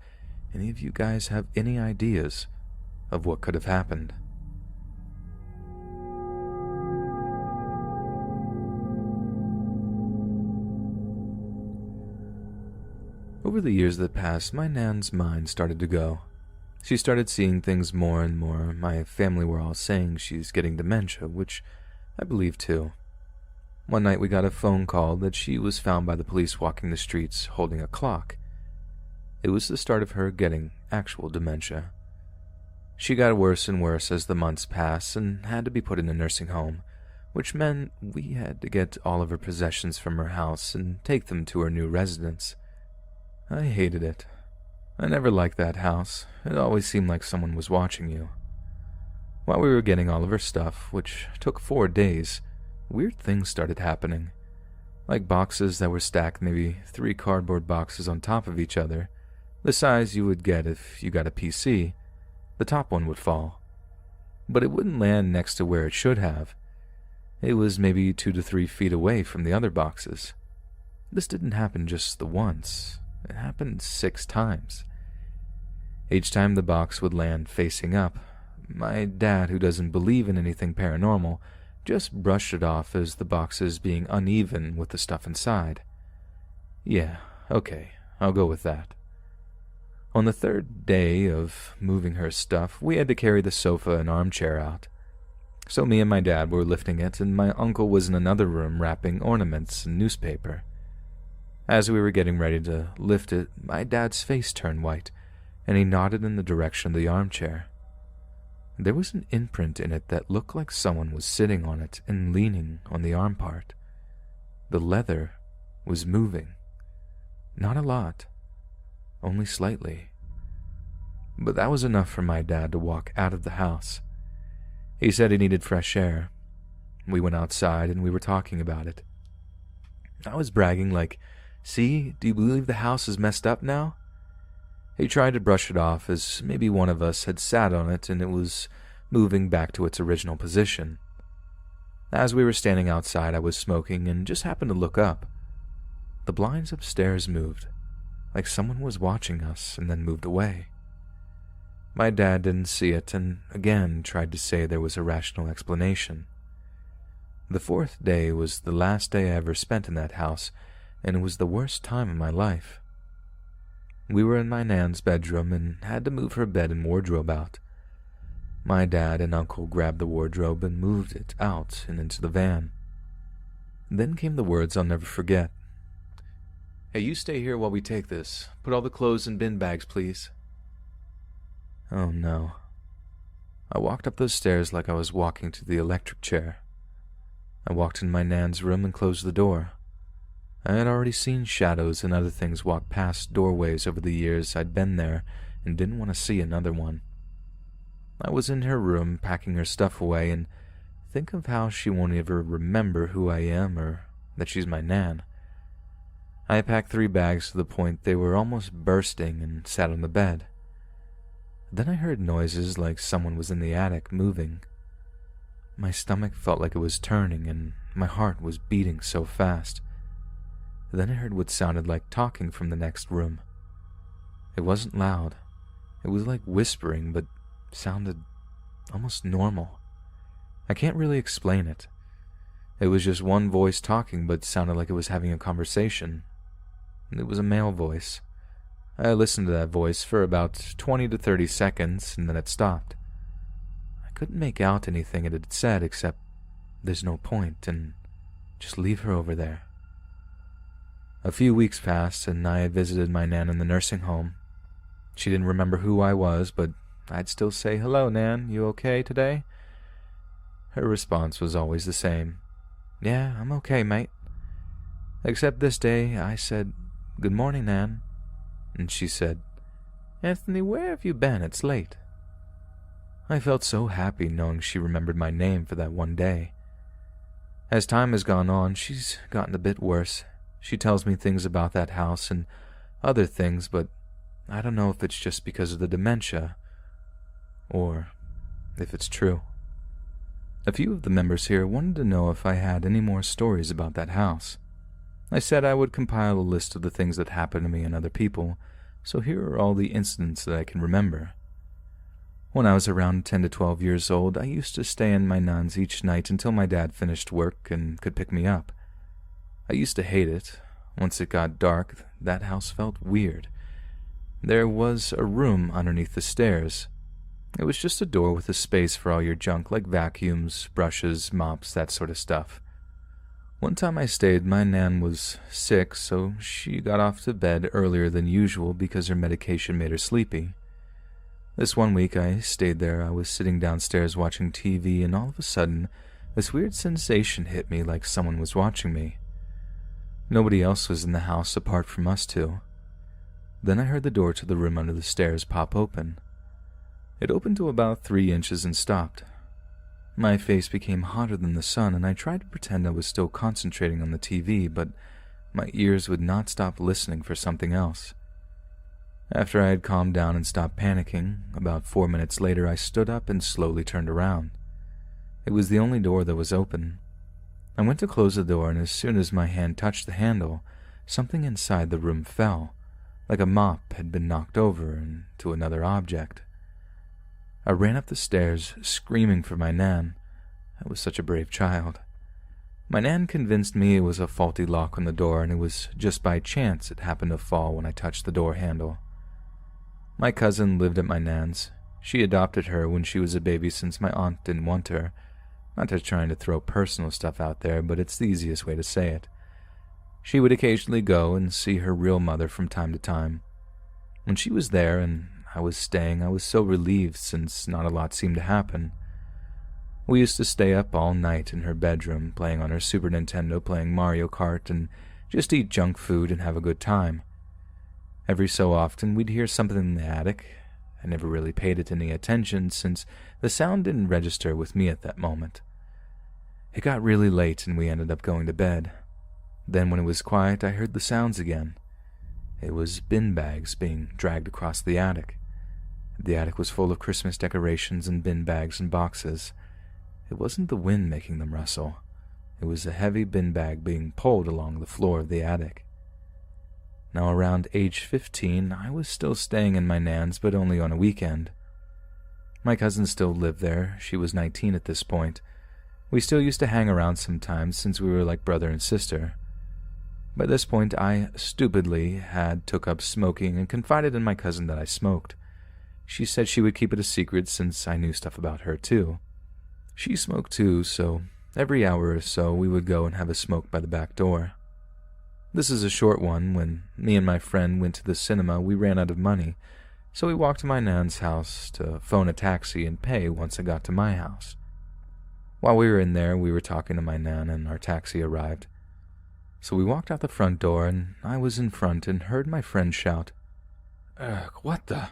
any of you guys have any ideas of what could have happened. Over the years that passed, my nan's mind started to go. She started seeing things more and more. My family were all saying she's getting dementia, which I believe too. One night we got a phone call that she was found by the police walking the streets holding a clock. It was the start of her getting actual dementia. She got worse and worse as the months passed and had to be put in a nursing home, which meant we had to get all of her possessions from her house and take them to her new residence. I hated it. I never liked that house. It always seemed like someone was watching you. While we were getting all of her stuff, which took 4 days, weird things started happening. Like boxes that were stacked maybe 3 cardboard boxes on top of each other, the size you would get if you got a PC. The top one would fall. But it wouldn't land next to where it should have. It was maybe 2 to 3 feet away from the other boxes. This didn't happen just the once. It happened 6 times. Each time the box would land facing up, my dad, who doesn't believe in anything paranormal, just brushed it off as the boxes being uneven with the stuff inside. Yeah, okay, I'll go with that. On the 3rd day of moving her stuff, we had to carry the sofa and armchair out. So me and my dad were lifting it, and my uncle was in another room wrapping ornaments and newspaper. As we were getting ready to lift it, my dad's face turned white, and he nodded in the direction of the armchair. There was an imprint in it that looked like someone was sitting on it and leaning on the arm part. The leather was moving. Not a lot, only slightly. But that was enough for my dad to walk out of the house. He said he needed fresh air. We went outside and we were talking about it. I was bragging like, "See, do you believe the house is messed up now?" He tried to brush it off as maybe one of us had sat on it and it was moving back to its original position. As we were standing outside, I was smoking and just happened to look up. The blinds upstairs moved, like someone was watching us and then moved away. My dad didn't see it and again tried to say there was a rational explanation. The 4th day was the last day I ever spent in that house, and it was the worst time of my life. We were in my nan's bedroom and had to move her bed and wardrobe out. My dad and uncle grabbed the wardrobe and moved it out and into the van. Then came the words I'll never forget. "Hey, you stay here while we take this. Put all the clothes in bin bags, please." Oh no. I walked up those stairs like I was walking to the electric chair. I walked in my nan's room and closed the door. I had already seen shadows and other things walk past doorways over the years I'd been there and didn't want to see another one. I was in her room packing her stuff away and think of how she won't ever remember who I am or that she's my nan. I packed 3 bags to the point they were almost bursting and sat on the bed. Then I heard noises like someone was in the attic moving. My stomach felt like it was turning and my heart was beating so fast. Then I heard what sounded like talking from the next room. It wasn't loud. It was like whispering, but sounded almost normal. I can't really explain it. It was just one voice talking, but sounded like it was having a conversation. It was a male voice. I listened to that voice for about 20 to 30 seconds, and then it stopped. I couldn't make out anything it had said except, "There's no point, and just leave her over there." A few weeks passed, and I had visited my nan in the nursing home. She didn't remember who I was, but I'd still say, "Hello, Nan, you okay today?" Her response was always the same. "Yeah, I'm okay, mate." Except this day, I said, "Good morning, Nan." And she said, "Anthony, where have you been? It's late." I felt so happy knowing she remembered my name for that one day. As time has gone on, she's gotten a bit worse. She tells me things about that house and other things, but I don't know if it's just because of the dementia or if it's true. A few of the members here wanted to know if I had any more stories about that house. I said I would compile a list of the things that happened to me and other people, so here are all the incidents that I can remember. When I was around 10 to 12 years old, I used to stay in my nan's each night until my dad finished work and could pick me up. I used to hate it. Once it got dark, that house felt weird. There was a room underneath the stairs. It was just a door with a space for all your junk like vacuums, brushes, mops, that sort of stuff. One time I stayed, my nan was sick, so she got off to bed earlier than usual because her medication made her sleepy. This one week I stayed there. I was sitting downstairs watching TV, and all of a sudden, this weird sensation hit me like someone was watching me. Nobody else was in the house apart from us two. Then I heard the door to the room under the stairs pop open. It opened to about 3 inches and stopped. My face became hotter than the sun, and I tried to pretend I was still concentrating on the TV, but my ears would not stop listening for something else. After I had calmed down and stopped panicking, about 4 minutes later I stood up and slowly turned around. It was the only door that was open. I went to close the door, and as soon as my hand touched the handle, something inside the room fell, like a mop had been knocked over into another object. I ran up the stairs, screaming for my nan. I was such a brave child. My nan convinced me it was a faulty lock on the door, and it was just by chance it happened to fall when I touched the door handle. My cousin lived at my nan's. She adopted her when she was a baby since my aunt didn't want her. Not just trying to throw personal stuff out there, but it's the easiest way to say it. She would occasionally go and see her real mother from time to time. When she was there and I was staying, I was so relieved since not a lot seemed to happen. We used to stay up all night in her bedroom, playing on her Super Nintendo, playing Mario Kart, and just eat junk food and have a good time. Every so often, we'd hear something in the attic. I never really paid it any attention since the sound didn't register with me at that moment. It got really late and we ended up going to bed. Then when it was quiet, I heard the sounds again. It was bin bags being dragged across the attic. The attic was full of Christmas decorations and bin bags and boxes. It wasn't the wind making them rustle. It was a heavy bin bag being pulled along the floor of the attic. Now around age 15, I was still staying in my nan's, but only on a weekend. My cousin still lived there. She was 19 at this point. We still used to hang around sometimes since we were like brother and sister. By this point, I stupidly took up smoking and confided in my cousin that I smoked. She said she would keep it a secret since I knew stuff about her too. She smoked too, so every hour or so we would go and have a smoke by the back door. This is a short one. When me and my friend went to the cinema, we ran out of money, so we walked to my nan's house to phone a taxi and pay once I got to my house. While we were in there, we were talking to my nan and our taxi arrived. So we walked out the front door, and I was in front and heard my friend shout, "Ugh, what the?"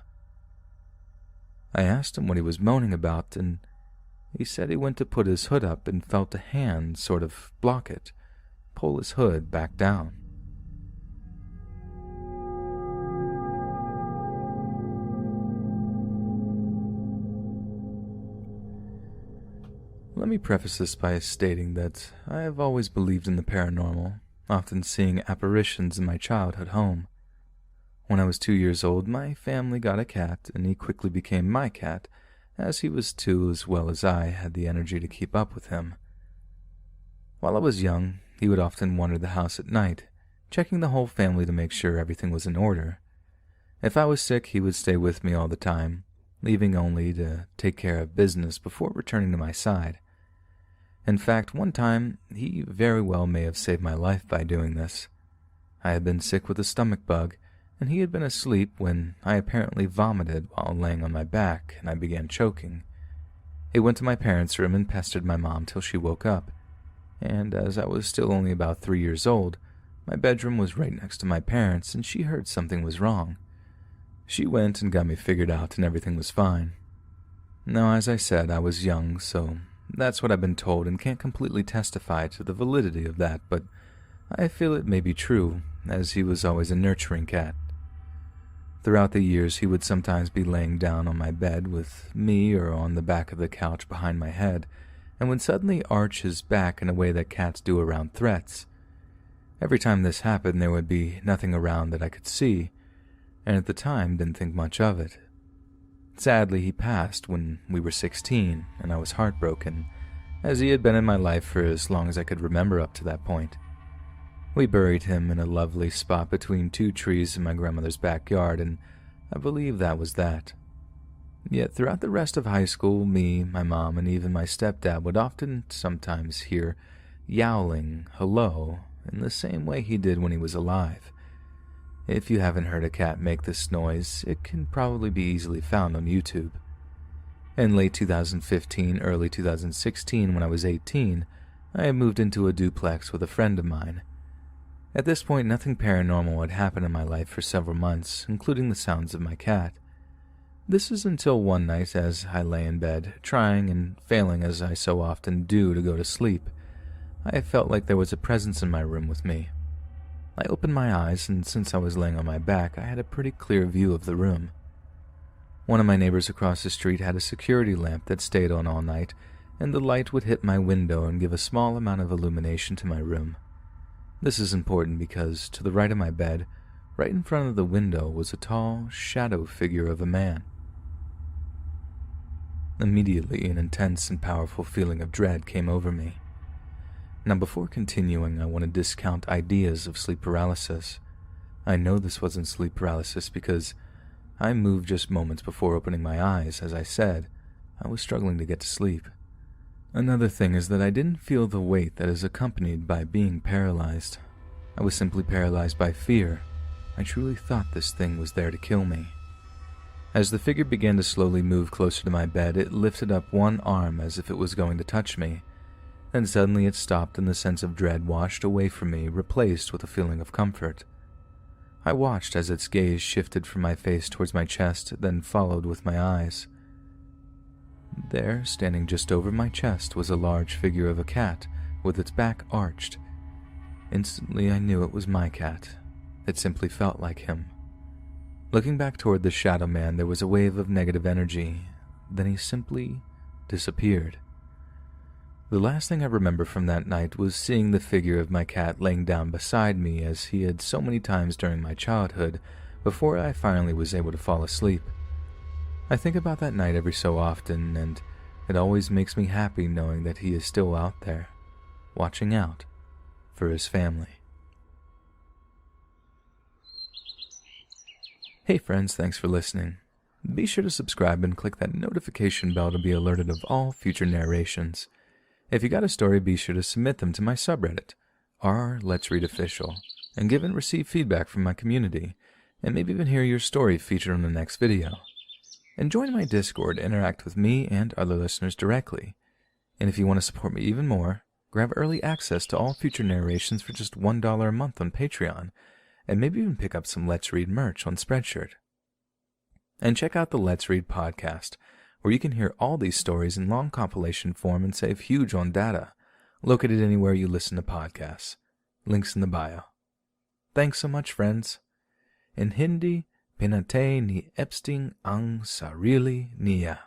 I asked him what he was moaning about, and he said he went to put his hood up and felt a hand sort of block it, pull his hood back down. Let me preface this by stating that I have always believed in the paranormal, often seeing apparitions in my childhood home. When I was 2 years old, my family got a cat, and he quickly became my cat, as he was 2 as well as I had the energy to keep up with him. While I was young, he would often wander the house at night, checking the whole family to make sure everything was in order. If I was sick, he would stay with me all the time, leaving only to take care of business before returning to my side. In fact, one time, he very well may have saved my life by doing this. I had been sick with a stomach bug, and he had been asleep when I apparently vomited while laying on my back, and I began choking. He went to my parents' room and pestered my mom till she woke up, and as I was still only about 3 years old, My bedroom was right next to my parents', and she heard something was wrong. She went and got me figured out, and everything was fine. Now, as I said, I was young, so that's what I've been told and can't completely testify to the validity of that, but I feel it may be true, as he was always a nurturing cat. Throughout the years, he would sometimes be laying down on my bed with me or on the back of the couch behind my head, and would suddenly arch his back in a way that cats do around threats. Every time this happened, there would be nothing around that I could see, and at the time didn't think much of it. Sadly, he passed when we were 16, and I was heartbroken, as he had been in my life for as long as I could remember up to that point. We buried him in a lovely spot between 2 trees in my grandmother's backyard, and I believe that was that. Yet throughout the rest of high school, me, my mom, and even my stepdad would often sometimes hear yowling hello in the same way he did when he was alive. If you haven't heard a cat make this noise, it can probably be easily found on YouTube. In late 2015, early 2016, when I was 18, I had moved into a duplex with a friend of mine. At this point, nothing paranormal had happened in my life for several months, including the sounds of my cat. This is until one night, as I lay in bed, trying and failing as I so often do to go to sleep, I felt like there was a presence in my room with me. I opened my eyes, and since I was laying on my back, I had a pretty clear view of the room. One of my neighbors across the street had a security lamp that stayed on all night, and the light would hit my window and give a small amount of illumination to my room. This is important because, to the right of my bed, right in front of the window, was a tall, shadow figure of a man. Immediately, an intense and powerful feeling of dread came over me. Now, before continuing, I want to discount ideas of sleep paralysis. I know this wasn't sleep paralysis because I moved just moments before opening my eyes. As I said, I was struggling to get to sleep. Another thing is that I didn't feel the weight that is accompanied by being paralyzed. I was simply paralyzed by fear. I truly thought this thing was there to kill me. As the figure began to slowly move closer to my bed, it lifted up one arm as if it was going to touch me. Then suddenly it stopped and the sense of dread washed away from me, replaced with a feeling of comfort. I watched as its gaze shifted from my face towards my chest, then followed with my eyes. There, standing just over my chest, was a large figure of a cat, with its back arched. Instantly, I knew it was my cat. It simply felt like him. Looking back toward the shadow man, there was a wave of negative energy. Then he simply disappeared. The last thing I remember from that night was seeing the figure of my cat laying down beside me, as he had so many times during my childhood, before I finally was able to fall asleep. I think about that night every so often, and it always makes me happy knowing that he is still out there, watching out for his family. Hey friends, thanks for listening. Be sure to subscribe and click that notification bell to be alerted of all future narrations. If you got a story, be sure to submit them to my subreddit, r/letsreadofficial, and give and receive feedback from my community, and maybe even hear your story featured on the next video. And join my Discord to interact with me and other listeners directly. And if you want to support me even more, grab early access to all future narrations for just $1 a month on Patreon, and maybe even pick up some Let's Read merch on Spreadshirt. And check out the Let's Read podcast, where you can hear all these stories in long compilation form and save huge on data, located anywhere you listen to podcasts. Links in the bio. Thanks so much, friends. In Hindi, pinatay ni Epstein ang sarili niya.